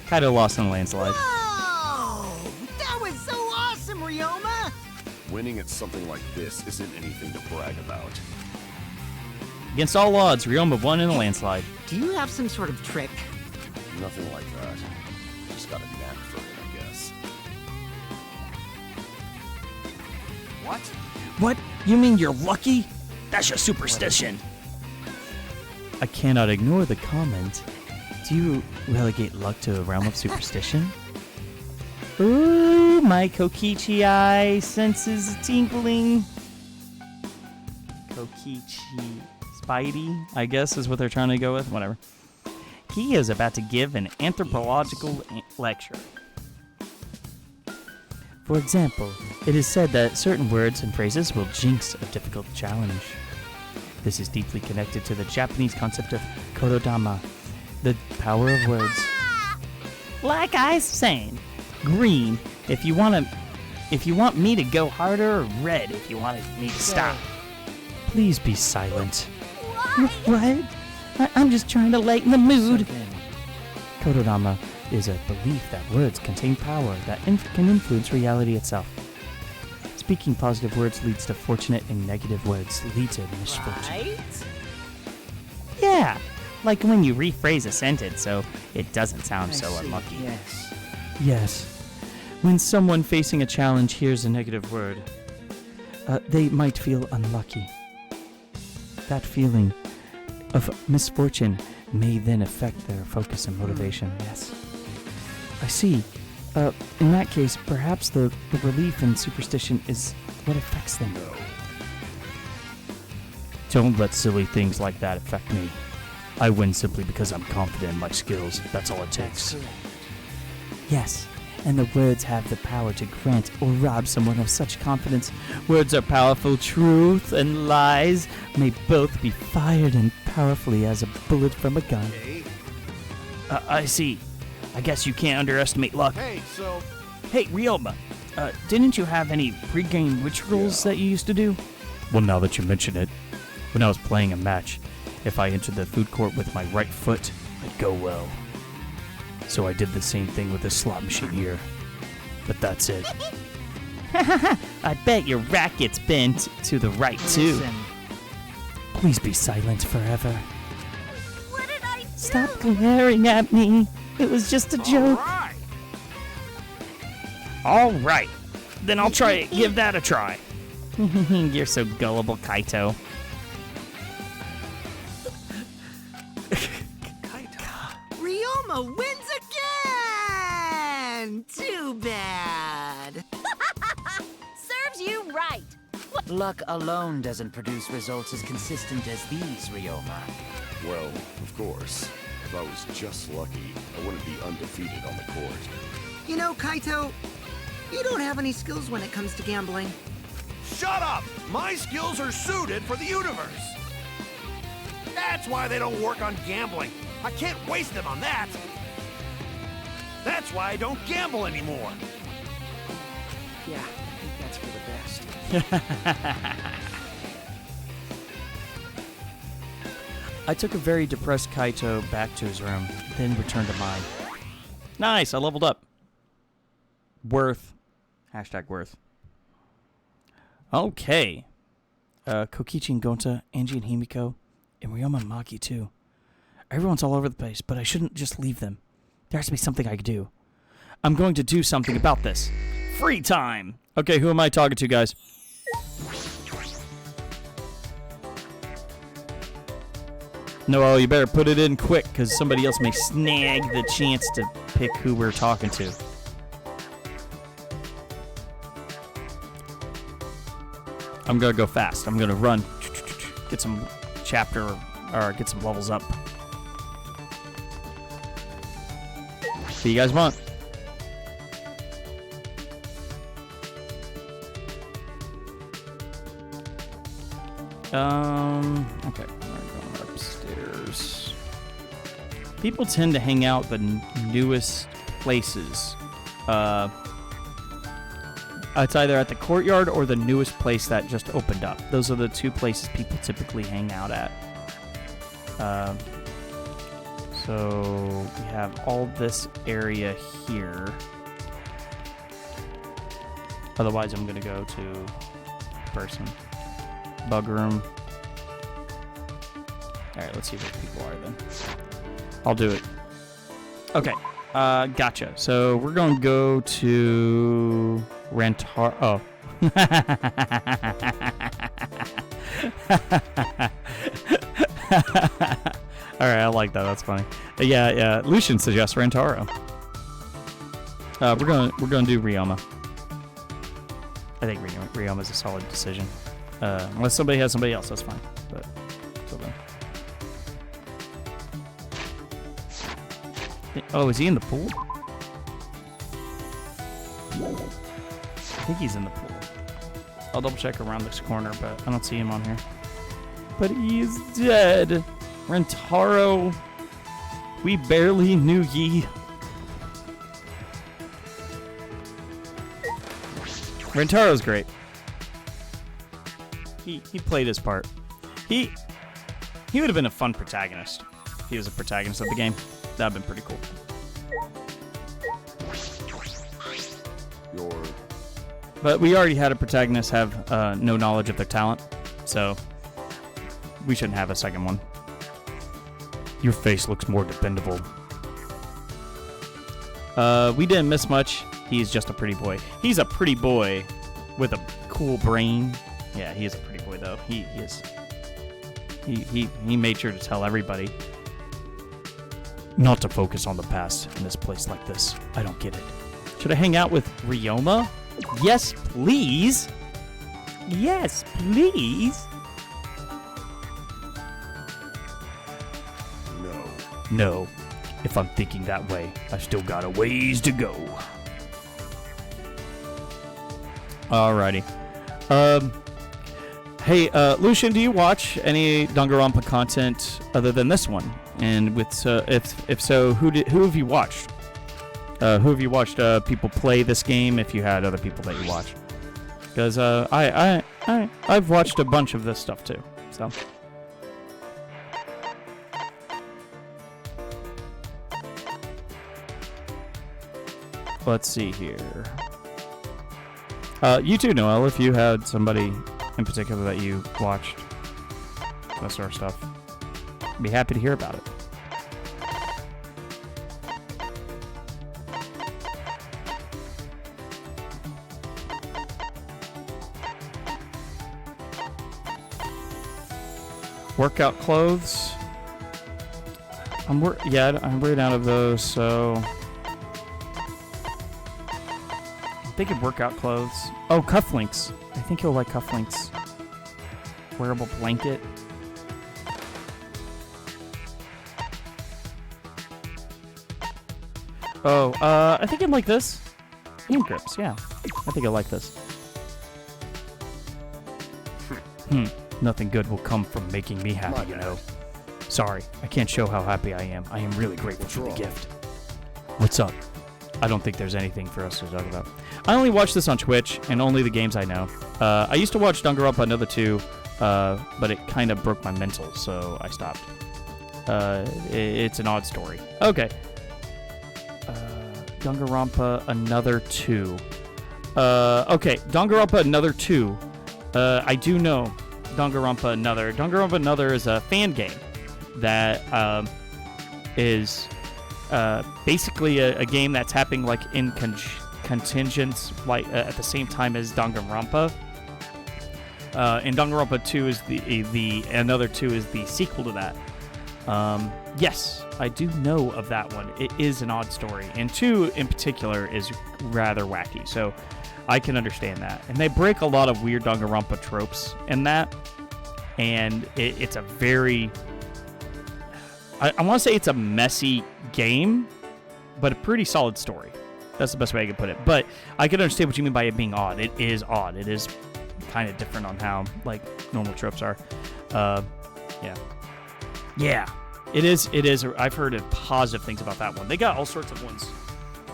Kind of lost in a landslide. Whoa! That was so awesome, Ryoma! Winning at something like this isn't anything to brag about. Against all odds, Ryoma won in a landslide. Do you have some sort of trick? Nothing like that. Just got a knack for it, I guess. What? What? You mean you're lucky? That's your superstition. I cannot ignore the comment. Do you relegate luck to a realm of superstition? Ooh, my Kokichi eye senses tingling. Kokichi Spidey, I guess is what they're trying to go with. Whatever. He is about to give an anthropological lecture. For example, it is said that certain words and phrases will jinx a difficult challenge. This is deeply connected to the Japanese concept of korodama, the power of words. Like I was saying, green if you want me to go harder, or red if you wanted me to stop. Please be silent. What? I'm just trying to lighten the mood. Korodama is a belief that words contain power that can influence reality itself. Speaking positive words leads to fortunate, and negative words lead to misfortune. Right? Yeah, like when you rephrase a sentence so it doesn't sound so unlucky. Yes. Yes. When someone facing a challenge hears a negative word, they might feel unlucky. That feeling of misfortune may then affect their focus and motivation. Yes. I see. In that case, perhaps the belief in superstition is what affects them. Don't let silly things like that affect me. I win simply because I'm confident in my skills. That's all it takes. Yes, and the words have the power to grant or rob someone of such confidence. Words are powerful. Truth and lies may both be fired and powerfully as a bullet from a gun. I see. I guess you can't underestimate luck. Hey, so... Hey, Ryoma, didn't you have any pre-game rituals that you used to do? Well, now that you mention it, when I was playing a match, if I entered the food court with my right foot, I'd go well. So I did the same thing with this slot machine here. But that's it. I bet your racket's bent to the right, too. Listen. Please be silent forever. What did I do? Stop glaring at me. It was just a joke. All right. Then I'll give that a try. You're so gullible, Kaito. Ryoma wins again! Too bad. Serves you right. Luck alone doesn't produce results as consistent as these, Ryoma. Well, of course. If I was just lucky, I wouldn't be undefeated on the court. You know, Kaito, you don't have any skills when it comes to gambling. Shut up! My skills are suited for the universe. That's why they don't work on gambling. I can't waste them on that. That's why I don't gamble anymore. Yeah, I think that's for the best. I took a very depressed Kaito back to his room, then returned to mine. Nice, I leveled up. Worth. Hashtag worth. Okay. Kokichi and Gonta, Angie and Himiko, and Ryoma and Maki too. Everyone's all over the place, but I shouldn't just leave them. There has to be something I could do. I'm going to do something about this. Free time! Okay, who am I talking to, guys? Noel, you better put it in quick, because somebody else may snag the chance to pick who we're talking to. I'm going to go fast. I'm going to run. Get some chapter, or get some levels up. What do you guys want? Okay, we're going upstairs. People tend to hang out the newest places. It's either at the courtyard or the newest place that just opened up. Those are the two places people typically hang out at. So we have all this area here. Otherwise, I'm gonna go to person. Bug room. Alright, let's see what people are then. I'll do it. Okay. Gotcha. So we're gonna go to Rentar. Oh. Alright, I like that. That's funny. Yeah. Lucian suggests Rentaro. We're gonna do Ryoma. I think Ryoma is a solid decision. Unless somebody has somebody else, that's fine. But till then. Oh, is he in the pool? I think he's in the pool. I'll double check around this corner, but I don't see him on here. But he's dead. Rentaro, we barely knew ye. Rentaro's great. He played his part. He would have been a fun protagonist if he was a protagonist of the game. That'd have been pretty cool. But we already had a protagonist have no knowledge of their talent, so we shouldn't have a second one. Your face looks more dependable. We didn't miss much. He's just a pretty boy. He's a pretty boy with a cool brain. Yeah, he is a pretty boy, though. He is. He made sure to tell everybody not to focus on the past in this place like this. I don't get it. Should I hang out with Ryoma? Yes, please. Yes, please. No. If I'm thinking that way, I still got a ways to go. Alrighty. Hey, Lucian, do you watch any Danganronpa content other than this one? And with if so, who have you watched? Who have you watched people play this game? If you had other people that you watched, because I've watched a bunch of this stuff too. So. Let's see here. You too, Noel, if you had somebody in particular that you watched that sort of stuff, I'd be happy to hear about it. Workout clothes. I'm wearing out of those, so I'm thinking workout clothes. Oh, cufflinks. I think you'll like cufflinks. Wearable blanket. Oh, I think I'd like this. Hand grips, yeah. I think I like this. Nothing good will come from making me happy, you know. Sorry, I can't show how happy I am. I am really grateful for the gift. What's up? I don't think there's anything for us to talk about. I only watch this on Twitch, and only the games I know. I used to watch Danganronpa another 2, but it kind of broke my mental, so I stopped. It's an odd story. Okay. Danganronpa another 2. Okay, Danganronpa another 2. I do know Danganronpa Another. Danganronpa Another is a fan game that is basically a game that's happening like in contingents, like at the same time as Danganronpa. And Danganronpa 2 is the Another 2 is the sequel to that. Yes, I do know of that one. It is an odd story, and 2 in particular is rather wacky. So I can understand that. And they break a lot of weird Danganronpa tropes in that. And it's a very... I want to say it's a messy game, but a pretty solid story. That's the best way I can put it. But I can understand what you mean by it being odd. It is odd. It is kind of different on how, like, normal tropes are. Yeah. Yeah. It is. I've heard positive things about that one. They got all sorts of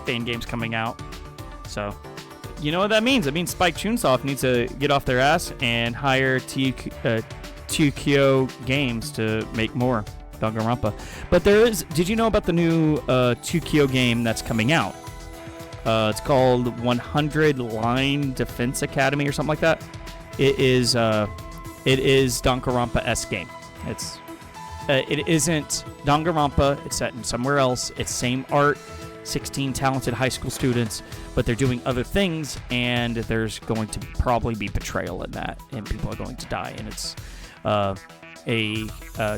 fan games coming out. So... You know what that means? It means Spike Chunsoft needs to get off their ass and hire TAKEOVER Games to make more Danganronpa. But there is... Did you know about the new TAKEOVER game that's coming out? It's called 100 Line Defense Academy or something like that. It is Danganronpa-esque game. It isn't Danganronpa. It's set in somewhere else. It's same art, 16 talented high school students, but they're doing other things, and there's going to probably be betrayal in that, and people are going to die, and it's a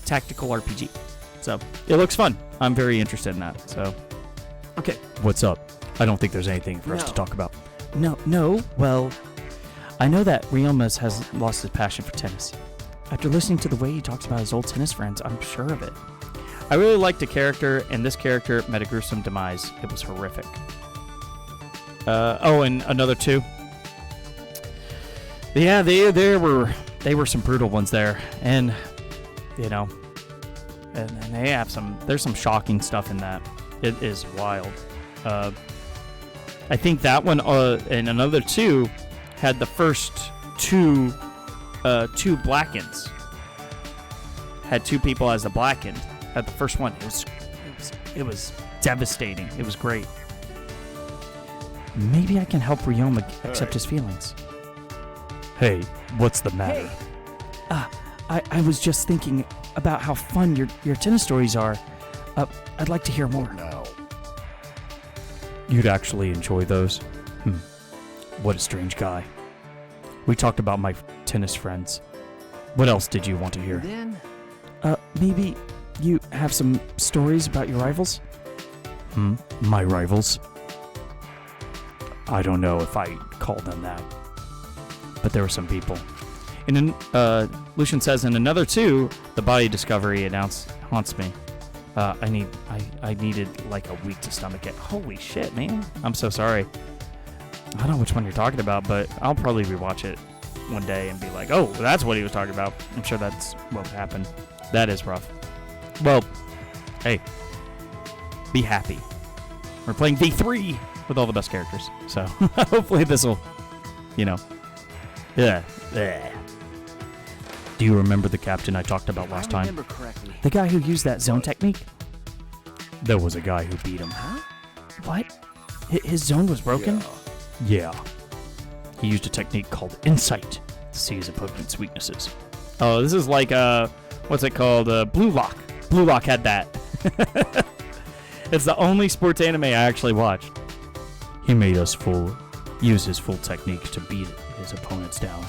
tactical RPG. So it looks fun. I'm very interested in that. So, okay, what's up? I don't think there's anything for us to talk about. No. Well, I know that Ryoma has lost his passion for tennis. After listening to the way he talks about his old tennis friends, I'm sure of it. I really liked the character, and this character met a gruesome demise. It was horrific. And another two. Yeah, they were some brutal ones there, and and they have there's some shocking stuff in that. It is wild. I think that one and another two had the first two Blackens. Had two people as the Blackened. Had the first one. It was devastating. It was great. Maybe I can help Ryoma accept his feelings. Hey, what's the matter? I was just thinking about how fun your tennis stories are. I'd like to hear more. Now. You'd actually enjoy those? What a strange guy. We talked about my tennis friends. What else did you want to hear? Then? Maybe you have some stories about your rivals? My rivals? I don't know if I call them that. But there were some people. Lucian says, in another two, the body discovery haunts me. I needed like a week to stomach it. Holy shit, man. I'm so sorry. I don't know which one you're talking about, but I'll probably rewatch it one day and be like, oh, that's what he was talking about. I'm sure that's what happened. That is rough. Well, hey, be happy. We're playing V3 with all the best characters. So hopefully this will, Yeah. Do you remember the captain I talked about last time? Correctly. The guy who used that zone technique? There was a guy who beat him. Huh? What? His zone was broken? Yeah. He used a technique called Insight to see his opponent's weaknesses. Oh, this is like, what's it called? Blue Lock. Blue Lock had that. It's the only sports anime I actually watched. He made us use his full technique to beat his opponents down.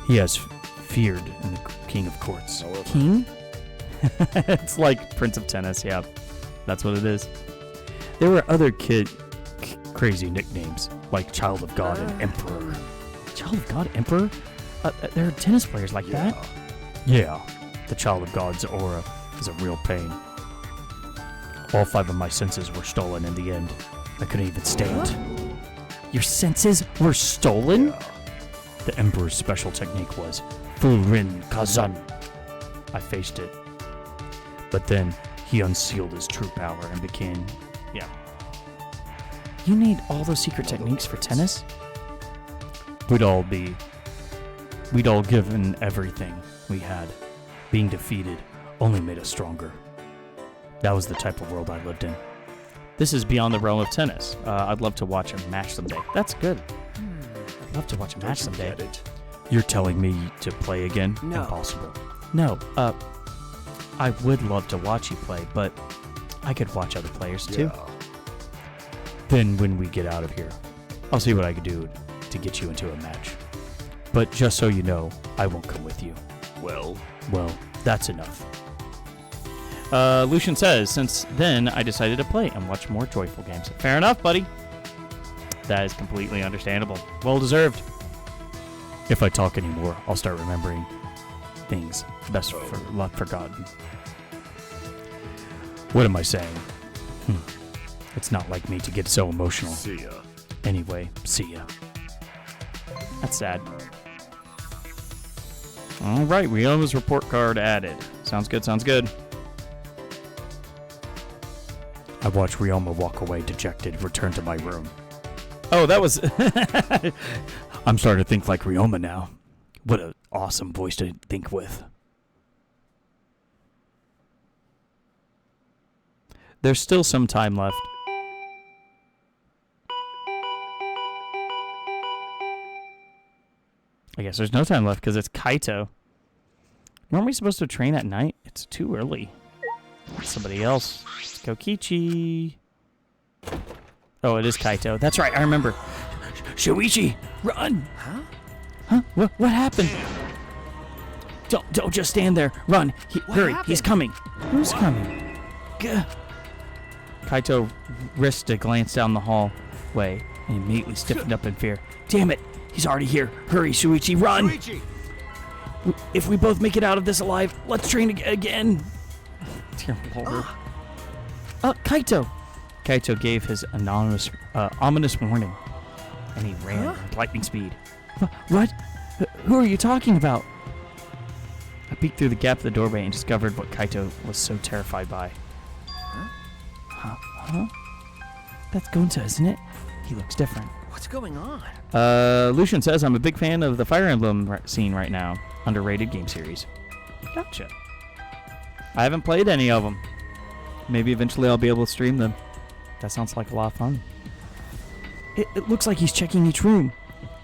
He has feared in the King of Courts. King? It's like Prince of Tennis, yeah. That's what it is. There were other crazy nicknames, like Child of God and Emperor. Child of God, Emperor? There are tennis players like that? Yeah. The Child of God's aura is a real pain. All 5 of my senses were stolen in the end. I couldn't even stand. Your senses were stolen? The Emperor's special technique was Furin Kazan. I faced it. But then he unsealed his true power and became... Yeah. You need all those secret techniques for tennis? We'd all given everything we had. Being defeated only made us stronger. That was the type of world I lived in. This is beyond the realm of tennis. I'd love to watch a match someday. That's good. I'd love to watch a match someday. You're telling me to play again? No. Impossible. No, I would love to watch you play, but I could watch other players too. Then when we get out of here, I'll see what I can do to get you into a match. But just so you know, I won't come with you. Well, that's enough. Lucian says, since then, I decided to play and watch more joyful games. Fair enough, buddy. That is completely understandable. Well deserved. If I talk anymore, I'll start remembering things best left forgotten. What am I saying? It's not like me to get so emotional. see ya. Anyway, see ya. That's sad. Alright, Ryoma's report card added. Sounds good, sounds good. I watched Ryoma walk away dejected, return to my room. Oh, that was... I'm starting to think like Ryoma now. What an awesome voice to think with. There's still some time left. I guess there's no time left because it's Kaito. Weren't we supposed to train at night? It's too early. Somebody else. Let's go Kichi. Oh, it is Kaito. That's right, I remember. Shuichi, run! Huh? What happened? Don't just stand there. Run. Hurry, he's coming. Who's coming? Gah. Kaito risked a glance down the hallway and immediately stiffened up in fear. Damn it! He's already here. Hurry, Shuichi, run! Shuichi! If we both make it out of this alive, let's train again. Dear Lord. Kaito! Kaito gave his ominous warning, and he ran with lightning speed. What? Who are you talking about? I peeked through the gap of the doorway and discovered what Kaito was so terrified by. Huh? That's Gonta, isn't it? He looks different. What's going on? Lucian says I'm a big fan of the Fire Emblem scene right now. Underrated game series. Gotcha. I haven't played any of them. Maybe eventually I'll be able to stream them. That sounds like a lot of fun. It looks like he's checking each room.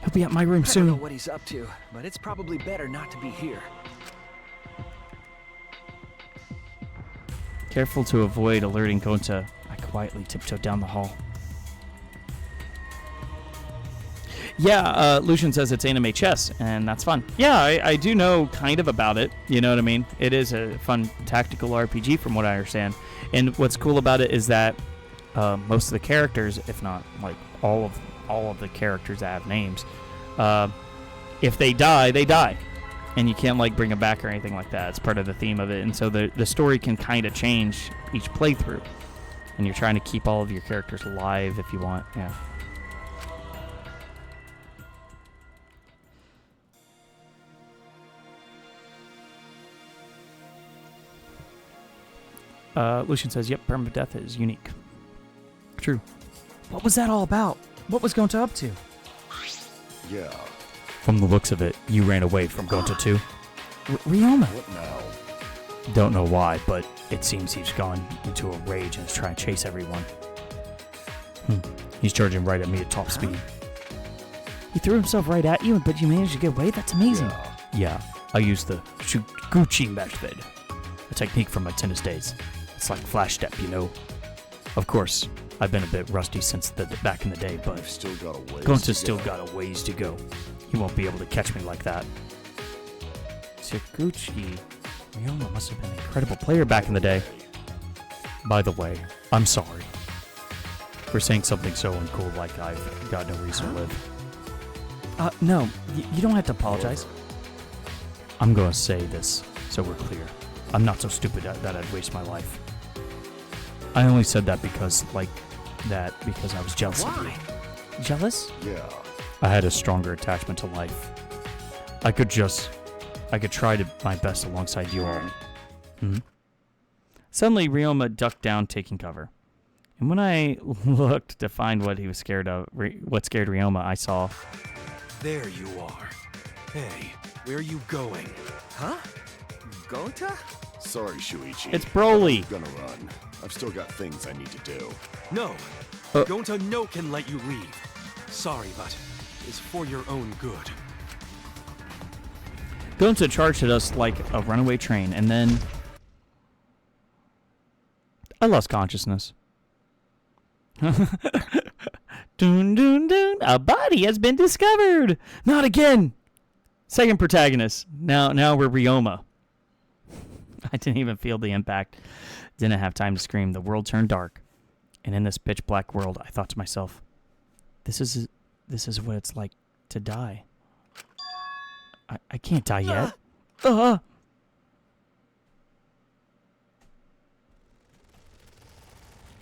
He'll be at my room soon. I don't know what he's up to, but it's probably better not to be here. Careful to avoid alerting Gonta, I quietly tiptoed down the hall. Yeah, Lucian says it's anime chess, and that's fun. Yeah, I do know kind of about it. You know what I mean? It is a fun tactical RPG from what I understand. And what's cool about it is that most of the characters, if not like all of the characters that have names, if they die, they die. And you can't like bring them back or anything like that. It's part of the theme of it. And so the story can kind of change each playthrough. And you're trying to keep all of your characters alive if you want. Yeah. Lucian says, yep, permadeath is unique. True. What was that all about? What was Gonta up to? Yeah. From the looks of it, you ran away from Gonta too. Ryoma. What now? Don't know why, but it seems he's gone into a rage and is trying to chase everyone. He's charging right at me at top speed. He threw himself right at you, but you managed to get away? That's amazing. Yeah, I used the Shuguchi method, a technique from my tennis days. It's like flash step, you know. Of course, I've been a bit rusty since back in the day, but Gonta's still got a ways to go. He won't be able to catch me like that. Shuguchi. Ryoma must have been an incredible player back in the day. By the way, I'm sorry for saying something so uncool like I've got no reason to live. No, you don't have to apologize. I'm going to say this so we're clear. I'm not so stupid that I'd waste my life. I only said that because I was jealous of you. Jealous? Yeah. I had a stronger attachment to life. I could try my best alongside you all. Suddenly, Ryoma ducked down, taking cover. And when I looked to find what he was scared of, what scared Ryoma, I saw... There you are. Hey, where are you going? Huh? Gonta? Sorry, Shuichi. It's Broly. I'm gonna run. I've still got things I need to do. No. Gonta no can let you leave. Sorry, but it's for your own good. Gonta charged at us like a runaway train, and then... I lost consciousness. Dun dun dun! A body has been discovered! Not again! Second protagonist. Now we're Ryoma. I didn't even feel the impact. Didn't have time to scream. The world turned dark. And in this pitch black world, I thought to myself, this is what it's like to die. I can't die yet.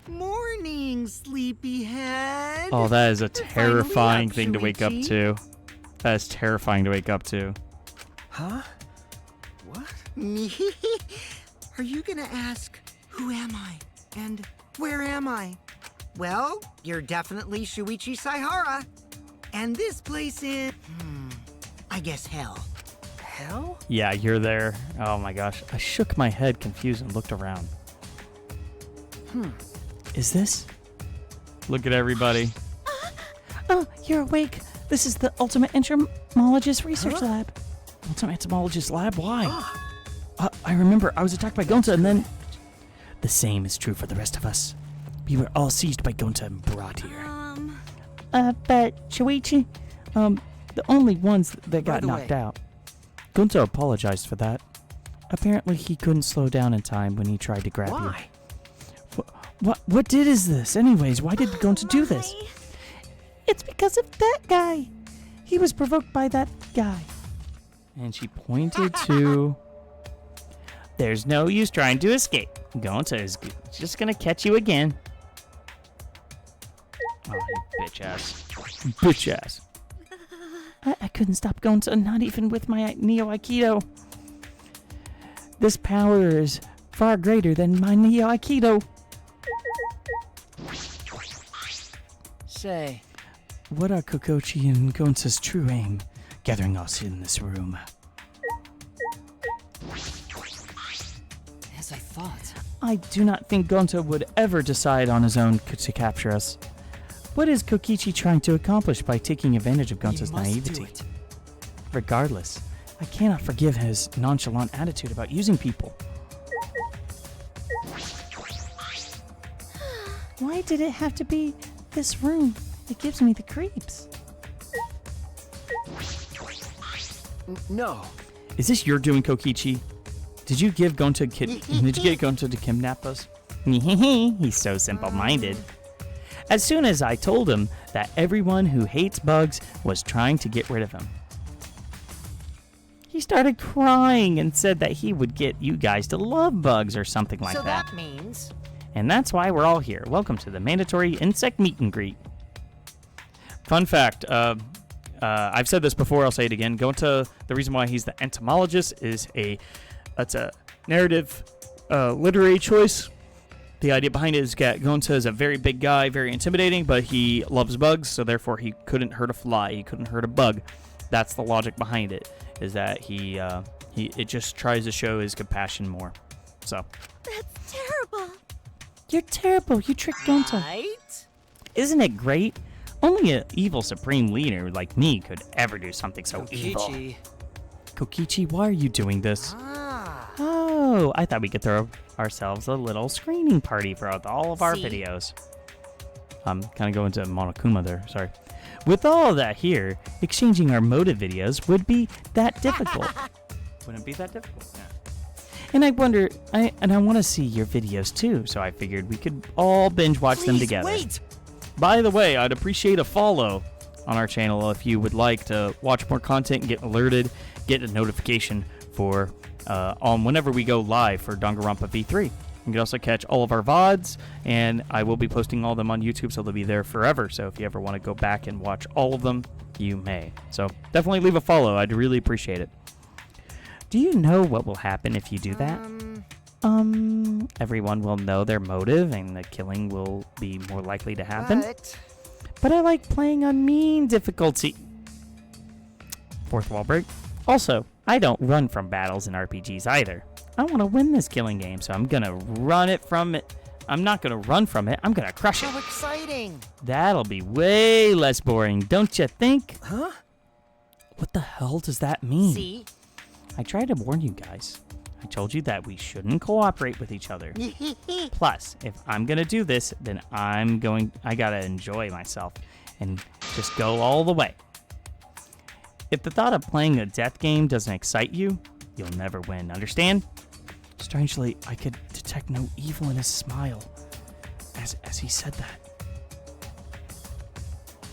Morning, sleepyhead. Oh, that is a terrifying thing to wake up to. That is terrifying to wake up to. Huh? What? Are you gonna ask, who am I? And where am I? Well, you're definitely Shuichi Saihara. And this place is... I guess hell. Hell? Yeah, you're there. Oh my gosh. I shook my head confused and looked around. Is this? Look at everybody. Oh, you're awake. This is the ultimate entomologist research lab. What's an entomologist lab? Why? I remember I was attacked by Gonta and then... The same is true for the rest of us. We were all seized by Gonta and brought here. But Shuichi, the only ones that got knocked out. Gonta apologized for that. Apparently he couldn't slow down in time when he tried to grab you. What is this? Anyways, why did Gonta do this? It's because of that guy. He was provoked by that guy. And she pointed to... There's no use trying to escape. Gonta is just gonna catch you again. Oh, you bitch ass. Bitch ass. I couldn't stop Gonta, not even with my Neo Aikido. This power is far greater than my Neo Aikido. Say, what are Kokochi and Gonta's true aim, gathering us in this room? as I thought. I do not think Gonta would ever decide on his own to capture us. What is Kokichi trying to accomplish by taking advantage of Gonta's naivety? Regardless, I cannot forgive his nonchalant attitude about using people. Why did it have to be this room? It gives me the creeps. No. Is this your doing, Kokichi? Did you get Gonta to kidnap us? He's so simple-minded. As soon as I told him that everyone who hates bugs was trying to get rid of him, he started crying and said that he would get you guys to love bugs or something like that. So that means... And that's why we're all here. Welcome to the mandatory insect meet and greet. Fun fact, I've said this before, I'll say it again. Gonta, the reason why he's the entomologist is that's a narrative literary choice. The idea behind it is that Gonta is a very big guy, very intimidating, but he loves bugs, so therefore he couldn't hurt a fly, he couldn't hurt a bug. That's the logic behind it, is that it just tries to show his compassion more. So. That's terrible. You're terrible. You tricked Gonta. Right? Isn't it great? Only an evil supreme leader like me could ever do something so evil. Kokichi, why are you doing this? Oh, I thought we could throw ourselves a little screening party for all of our videos. I'm kind of going to Monokuma there, sorry. With all of that here, exchanging our motive videos would be that difficult. Wouldn't it be that difficult? Yeah. And I wonder, I want to see your videos too, so I figured we could all binge watch them together. Wait! By the way, I'd appreciate a follow on our channel if you would like to watch more content and get alerted, get a notification for on whenever we go live for Danganronpa V3. You can also catch all of our VODs, and I will be posting all of them on YouTube, so they'll be there forever. So if you ever want to go back and watch all of them, you may. So definitely leave a follow. I'd really appreciate it. Do you know what will happen if you do that? Everyone will know their motive and the killing will be more likely to happen. But I like playing on mean difficulty. Fourth wall break. Also, I don't run from battles in RPGs either. I want to win this killing game, so I'm gonna run it from it. I'm not gonna run from it, I'm gonna crush it. How exciting! That'll be way less boring, don't you think? Huh? What the hell does that mean? See? I tried to warn you guys. I told you that we shouldn't cooperate with each other. Plus, if I'm gonna do this, then I gotta enjoy myself and just go all the way. If the thought of playing a death game doesn't excite you, you'll never win, understand? Strangely, I could detect no evil in his smile as he said that.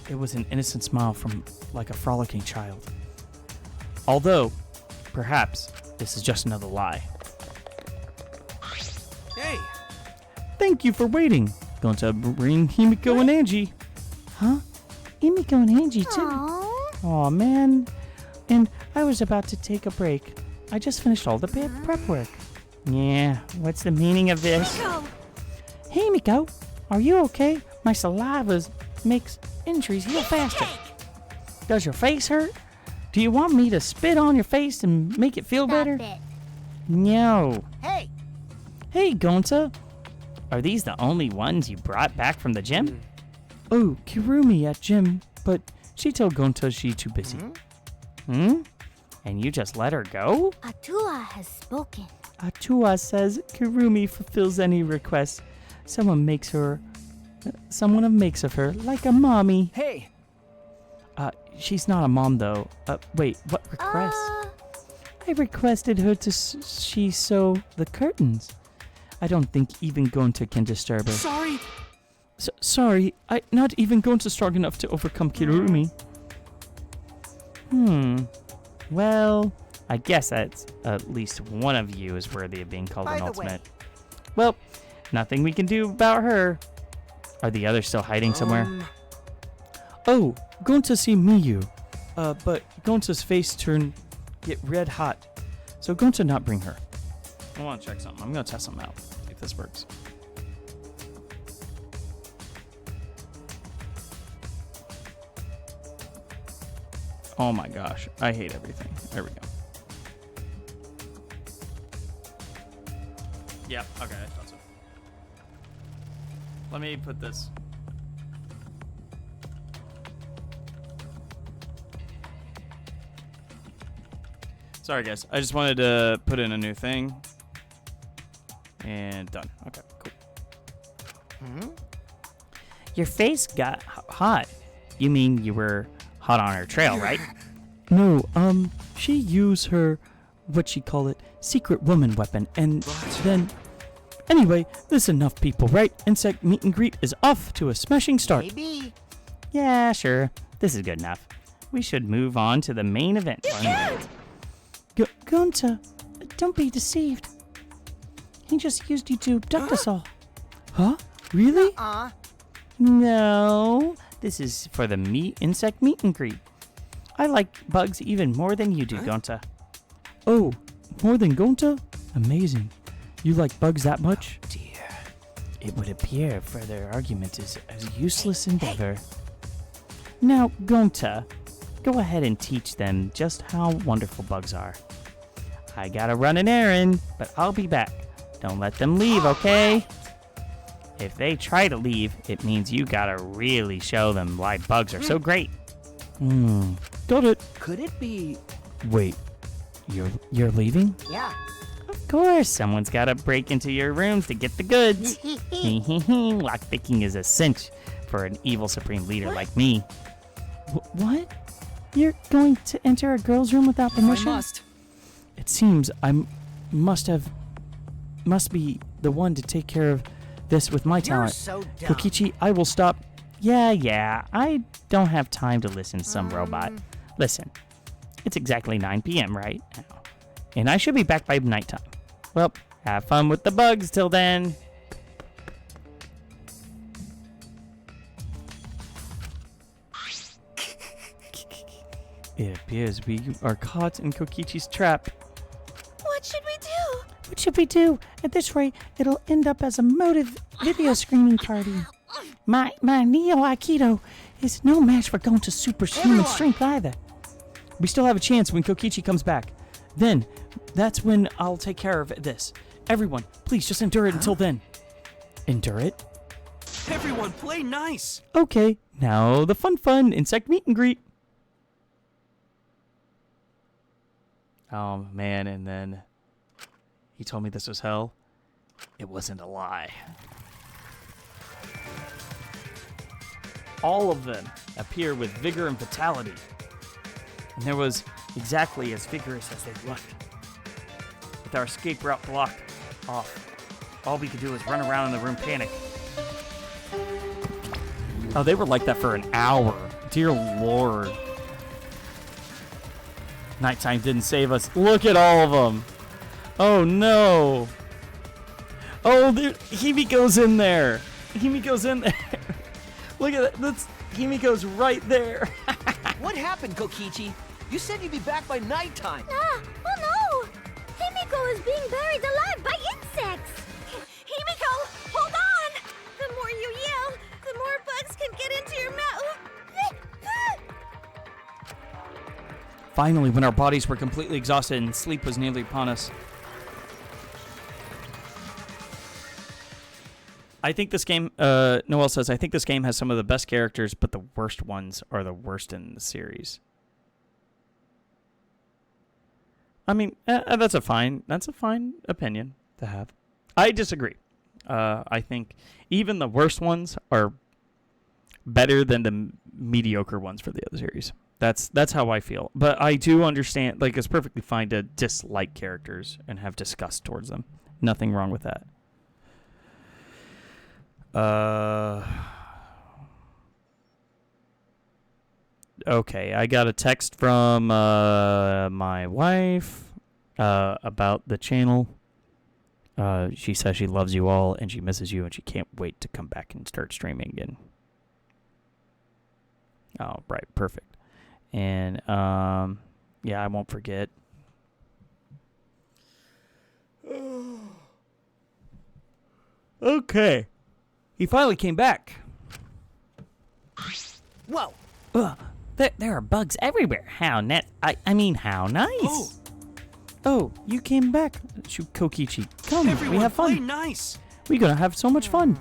It was an innocent smile from like a frolicking child. Although, perhaps this is just another lie. Hey! Thank you for waiting. Going to bring Himiko and Angie. Huh? Himiko and Angie too. Aw, man. And I was about to take a break. I just finished all the prep work. Yeah, what's the meaning of this? Hey, Miko, are you okay? My saliva makes injuries heal faster. Does your face hurt? Do you want me to spit on your face and make it feel better? No. Hey! Hey, Gonta. Are these the only ones you brought back from the gym? Oh, Kirumi at gym, but she told Gonta she's too busy. Hmm? And you just let her go? Atua has spoken. Atua says Kurumi fulfills any request someone makes of her, like a mommy. Hey! She's not a mom, though. Wait, what request? I requested her to she sew the curtains. I don't think even Gonta can disturb her. Sorry! Sorry, not even Gonta's strong enough to overcome Kurumi. Well, I guess that's at least one of you is worthy of being called an ultimate. Well, nothing we can do about her. Are the others still hiding somewhere? Oh, Gonta see Miyu. But Gonta's face get red hot. So Gonta not bring her. I want to check something. I'm going to test something out. See if this works. Oh my gosh. I hate everything. There we go. Yep. Okay, I thought so. Let me put this. Sorry, guys. I just wanted to put in a new thing. And done. Okay, cool. Your face got hot. You mean you were hot on her trail, right? No, she used her, what she call it, secret woman weapon, and then... Anyway, this is enough people, right? Insect meet and greet is off to a smashing start. Maybe. Yeah, sure. This is good enough. We should move on to the main event. Gonta, don't be deceived. He just used you to abduct us all. Huh? Really? No, this is for the insect meet and greet. I like bugs even more than you do, Gonta. Oh, more than Gonta? Amazing. You like bugs that much? Dear. It would appear further argument is a useless endeavor. Now, Gonta, go ahead and teach them just how wonderful bugs are. I gotta run an errand, but I'll be back. Don't let them leave, okay? If they try to leave, it means you gotta really show them why bugs are so great. Got it. Could it be... Wait, you're leaving? Yeah. Of course, someone's gotta break into your rooms to get the goods. Lockpicking is a cinch for an evil supreme leader like me. What? You're going to enter a girl's room without permission? I must. It seems I must be the one to take care of this with my talent. So dumb. Kokichi, I will stop. Yeah, I don't have time to listen to some robot. Listen, it's exactly 9 p.m. right now, and I should be back by nighttime. Well, have fun with the bugs till then. It appears we are caught in Kokichi's trap. What should we do? What should we do? At this rate, it'll end up as a motive video screening party. My Neo Aikido is no match for going to superhuman strength either. We still have a chance when Kokichi comes back. Then, that's when I'll take care of this. Everyone, please just endure it until then. Endure it? Everyone, play nice! Okay, now the fun insect meet and greet. Oh, man, and then he told me this was hell. It wasn't a lie. All of them appear with vigor and vitality. And there was exactly as vigorous as they looked. With our escape route blocked off, all we could do was run around in the room panic. Oh, they were like that for an hour. Dear Lord. Nighttime didn't save us. Look at all of them. Oh, no. Oh, Himiko's in there. Himiko's in there. Look at that. Himiko's right there. What happened, Kokichi? You said you'd be back by nighttime. Oh no! Himiko is being buried alive by insects! Himiko, hold on! The more you yell, the more bugs can get into your mouth. Finally, when our bodies were completely exhausted and sleep was nearly upon us. I think this game, Noel says, I think this game has some of the best characters, but the worst ones are the worst in the series. I mean, that's a fine opinion to have. I disagree. I think even the worst ones are better than the mediocre ones for the other series. That's how I feel. But I do understand, like, it's perfectly fine to dislike characters and have disgust towards them. Nothing wrong with that. Okay, I got a text from my wife about the channel. She says she loves you all and she misses you and she can't wait to come back and start streaming again. Oh, right, perfect. And yeah, I won't forget. Okay. He finally came back. Whoa. There are bugs everywhere. How I mean, how nice. Oh, you came back. Kokichi, come. Everyone, we have fun. play nice. We're gonna have so much fun.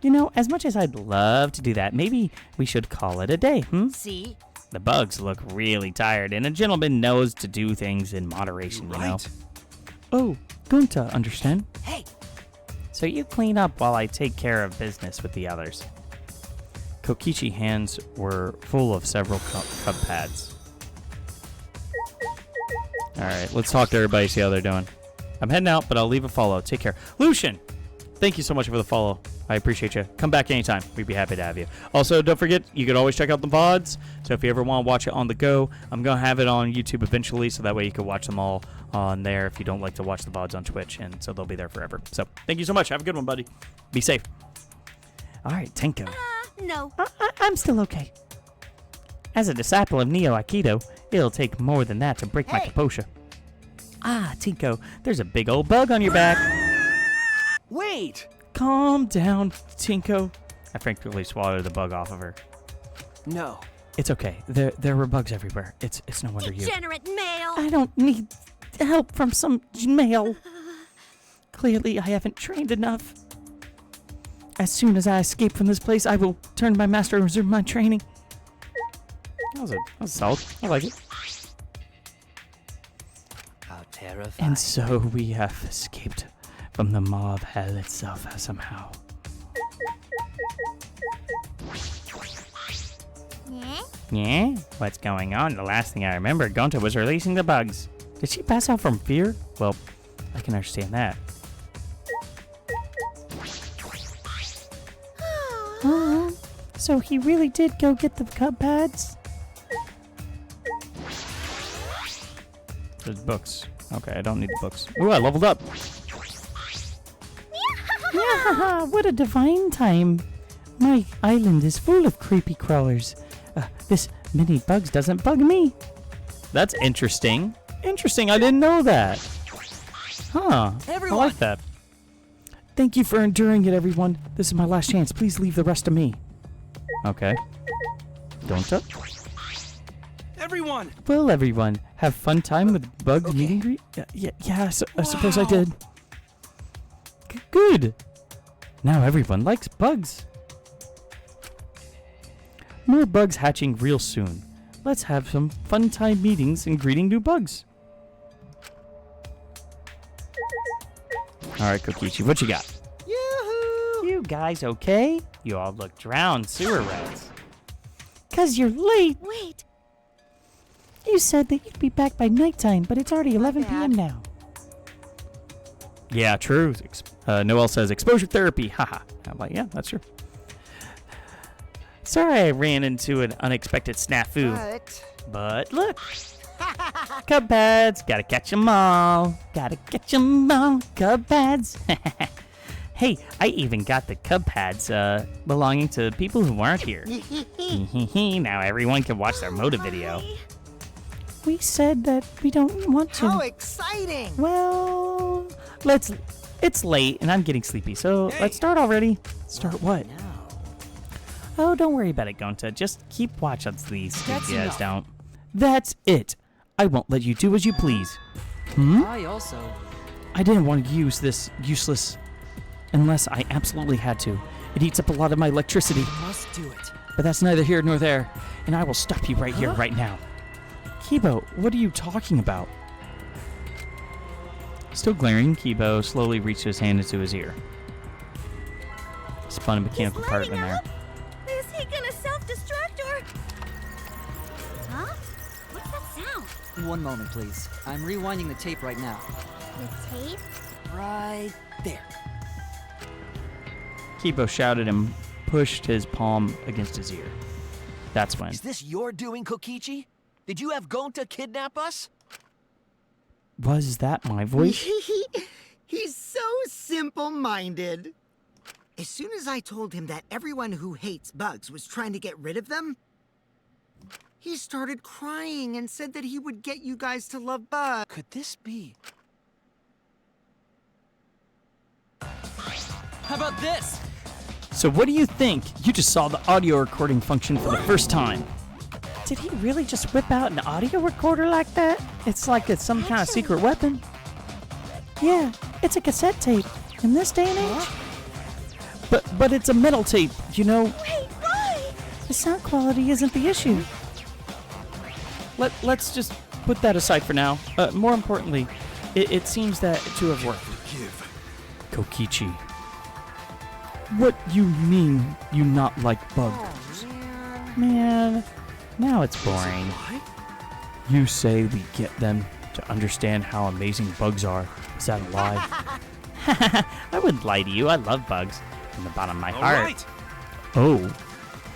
You know, as much as I'd love to do that, maybe we should call it a day, See? The bugs look really tired, and a gentleman knows to do things in moderation, you know. Oh, Gunta, understand? Hey! So you clean up while I take care of business with the others. Kokichi's hands were full of several cub pads. Alright, let's talk to everybody, see how they're doing. I'm heading out, but I'll leave a follow. Take care. Lucian! Thank you so much for the follow. I appreciate you. Come back anytime. We'd be happy to have you. Also, don't forget, you could always check out the VODs. So if you ever want to watch it on the go, I'm going to have it on YouTube eventually, so that way you can watch them all on there if you don't like to watch the VODs on Twitch, and so they'll be there forever. So thank you so much. Have a good one, buddy. Be safe. All right, Tenko. No. I'm still okay. As a disciple of Neo Aikido, it'll take more than that to break my kaposha. Ah, Tinko, there's a big old bug on your back. Wait! Calm down, Tinko. I frankly swallowed the bug off of her. No. It's okay. There were bugs everywhere. It's no wonder you. Degenerate male. I don't need help from some male. Clearly, I haven't trained enough. As soon as I escape from this place, I will turn to my master and resume my training. That was solid. I like it. How terrifying. And so we have escaped from the mob hell itself somehow. Yeah? What's going on? The last thing I remember, Gonta was releasing the bugs. Did she pass out from fear? Well, I can understand that. So he really did go get the cub pads? There's books. Okay, I don't need the books. Ooh, I leveled up. Yeah, what a divine time. My island is full of creepy crawlers. This many bugs doesn't bug me. That's interesting. Interesting, I didn't know that. Huh, Everyone. I like that. Thank you for enduring it, everyone. This is my last chance. Please leave the rest to me. Okay. Don't touch. Everyone! Well, everyone, have fun time with bug meet and greet? Yeah, I suppose I did. Good. Now everyone likes bugs. More bugs hatching real soon. Let's have some fun time meetings and greeting new bugs. Alright, Kokichi, what you got? Yoo-hoo! You guys okay? You all look drowned sewer rats. 'Cause you're late. Wait. You said that you'd be back by nighttime, but it's already 11 p.m. now. Yeah, true. Noelle says exposure therapy. Haha. I'm like, yeah, that's true. Sorry I ran into an unexpected snafu. But look. Cub pads. Gotta catch them all. Gotta catch them all. Cub pads. Hey, I even got the cub pads belonging to people who weren't here. Now everyone can watch their motive video. We said that we don't want to. How exciting! Well, it's late and I'm getting sleepy, so let's start already. Start what? No. Oh, don't worry about it, Gonta. Just keep watch on these sleepy guys don't. That's it. I won't let you do as you please. I also... I didn't want to use this useless unless I absolutely had to. It eats up a lot of my electricity. You must do it. But that's neither here nor there, and I will stop you right here, right now. Kibo, what are you talking about? Still glaring, Kibo slowly reached his hand into his ear. Spun a mechanical part in there. Is he gonna self-destruct or... Huh? What's that sound? One moment, please. I'm rewinding the tape right now. The tape? Right there. Kibo shouted and pushed his palm against his ear. That's when. Is this your doing, Kokichi? Did you have Gonta kidnap us? Was that my voice? He's so simple-minded. As soon as I told him that everyone who hates bugs was trying to get rid of them, he started crying and said that he would get you guys to love bugs. Could this be? How about this? So what do you think? You just saw the audio recording function for the first time. Did he really just whip out an audio recorder like that? It's like it's some kind of secret weapon. Yeah, it's a cassette tape. In this day and age? But it's a metal tape, you know. Wait, why? The sound quality isn't the issue. Let's just put that aside for now. More importantly, it seems that to have worked. Kokichi. What you mean you not like bugs? Man, now it's boring. You say we get them to understand how amazing bugs are. Is that a lie? I wouldn't lie to you. I love bugs from the bottom of my heart. Right. Oh,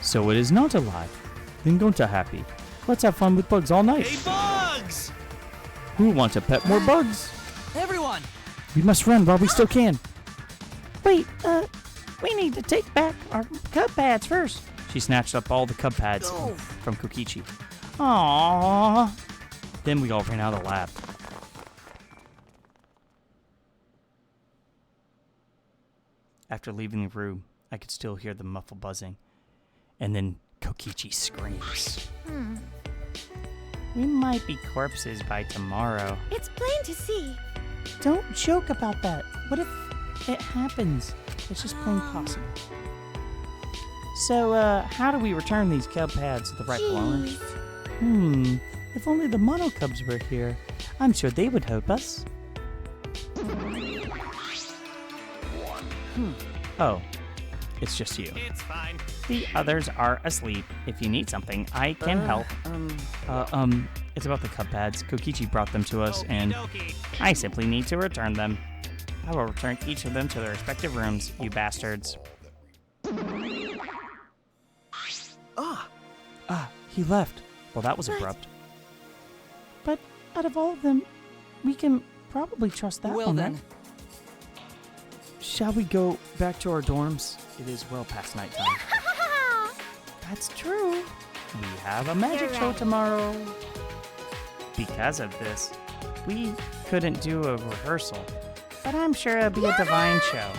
so it is not a lie. Then Gonta happy. Let's have fun with bugs all night. Hey, Bugs! Who wants to pet more bugs? Everyone! We must run while we still can. Wait, we need to take back our cub pads first. She snatched up all the cub pads Go. from Kokichi. Aww. Then we all ran out of the lab. After leaving the room, I could still hear the muffled buzzing. And then Kokichi screams. We might be corpses by tomorrow. It's plain to see. Don't joke about that. What if it happens? It's just plain possible. So, how do we return these cub pads to the rightful owners? If only the mono cubs were here. I'm sure they would help us. Oh, it's just you. It's fine. The others are asleep. If you need something, I can help. It's about the cub pads. Kokichi brought them to us, and Okey-dokey. I simply need to return them. I will return each of them to their respective rooms, you bastards. he left. Well, that was abrupt. But out of all of them, we can probably trust that Well one, then. right? Shall we go back to our dorms? It is well past nighttime. That's true. We have a magic You're show right. tomorrow. Because of this, we couldn't do a rehearsal. But I'm sure it'll be a divine show.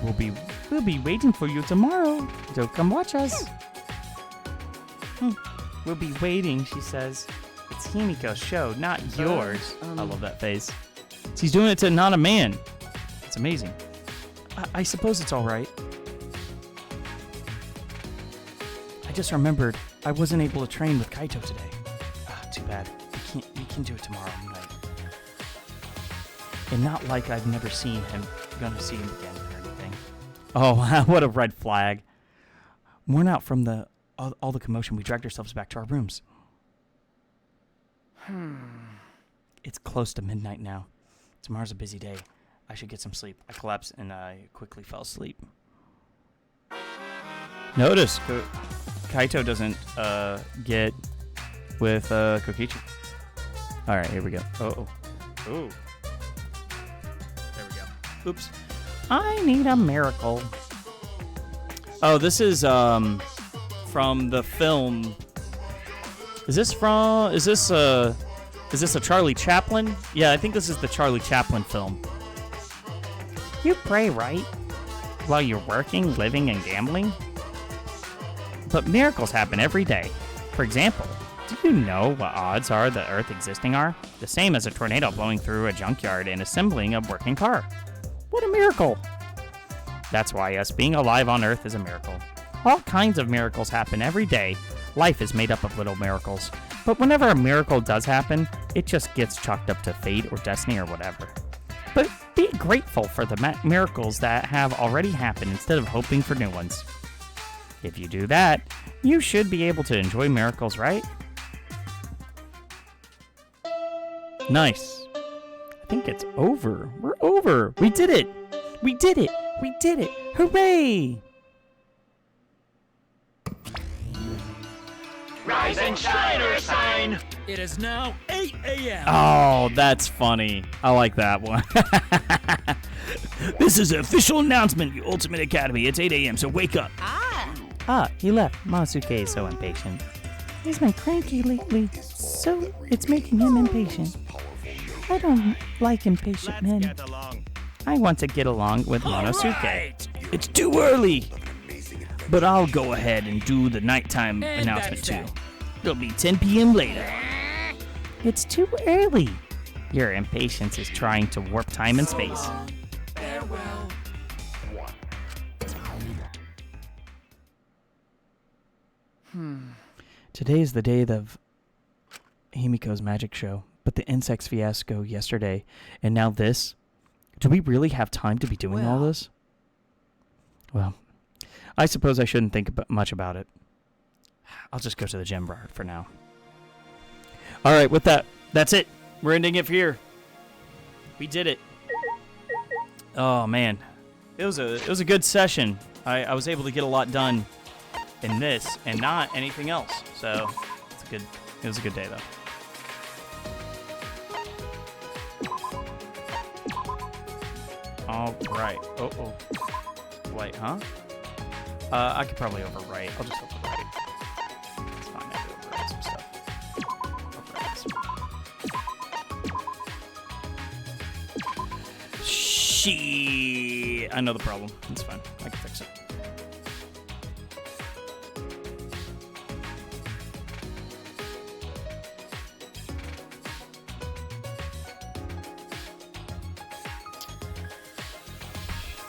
We'll be waiting for you tomorrow. So come watch us. We'll be waiting, she says. It's Himiko's show, not yours. I love that face. He's doing it to not a man. It's amazing. I suppose it's all right. I just remembered I wasn't able to train with Kaito today. Too bad. We can do it tomorrow night. And not like I've never seen him, gonna see him again or anything. Oh, what a red flag. Worn out from all the commotion, we dragged ourselves back to our rooms. It's close to midnight now. Tomorrow's a busy day. I should get some sleep. I collapsed and I quickly fell asleep. Notice Kaito doesn't get with Kokichi. All right, here we go. Oh. There we go. Oops. I need a miracle. Oh, this is from the film. Is this a Charlie Chaplin? Yeah, I think this is the Charlie Chaplin film. You pray, right? While you're working, living, and gambling? But miracles happen every day. For example, do you know what odds are the Earth existing are? The same as a tornado blowing through a junkyard and assembling a working car. What a miracle! That's why us being alive on Earth is a miracle. All kinds of miracles happen every day. Life is made up of little miracles. But whenever a miracle does happen, it just gets chalked up to fate or destiny or whatever. But be grateful for the miracles that have already happened instead of hoping for new ones. If you do that, you should be able to enjoy miracles, right? Nice. I think it's over. We're over. We did it. We did it. We did it. Hooray! Rise and shine, or sign! It is now 8 a.m. Oh, that's funny. I like that one. This is an official announcement, you Ultimate Academy. It's 8 a.m., so wake up. Ah, he left. Monosuke is so impatient. He's been cranky lately, so it's making him impatient. I don't like impatient men. I want to get along with Monosuke. It's too early. But I'll go ahead and do the nighttime And announcement that's too. It'll be 10 p.m. later. It's too early. Your impatience is trying to warp time and space. Farewell. Today is the day of Himiko's magic show, but the insects fiasco yesterday, and now this. Do we really have time to be doing all this? Well, I suppose I shouldn't think much about it. I'll just go to the gym bar for now. All right, with that, that's it. We're ending it here. We did it. Oh man, it was a good session. I was able to get a lot done in this and not anything else. So it was a good day though. All right. Oh. Wait, huh? I could probably overwrite. I'll just overwrite. It's fine. I can overwrite some stuff. Shit. I know the problem. It's fine. I can fix it.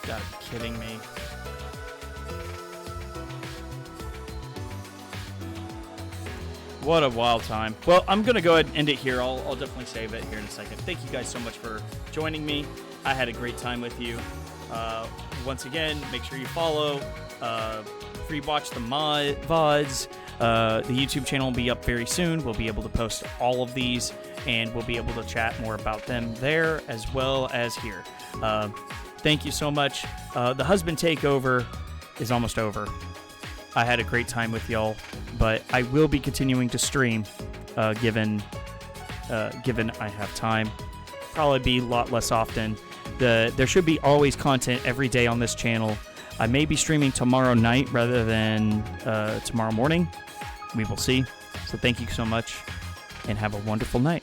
Gotta be kidding me. What a wild time. Well, I'm going to go ahead and end it here. I'll definitely save it here in a second. Thank you guys so much for joining me. I had a great time with you. Once again, make sure you follow. Free watch the VODs. The YouTube channel will be up very soon. We'll be able to post all of these, and we'll be able to chat more about them there as well as here. Thank you so much. The husband takeover is almost over. I had a great time with y'all, but I will be continuing to stream, given I have time. Probably be a lot less often. There should be always content every day on this channel. I may be streaming tomorrow night rather than tomorrow morning. We will see. So thank you so much, and have a wonderful night.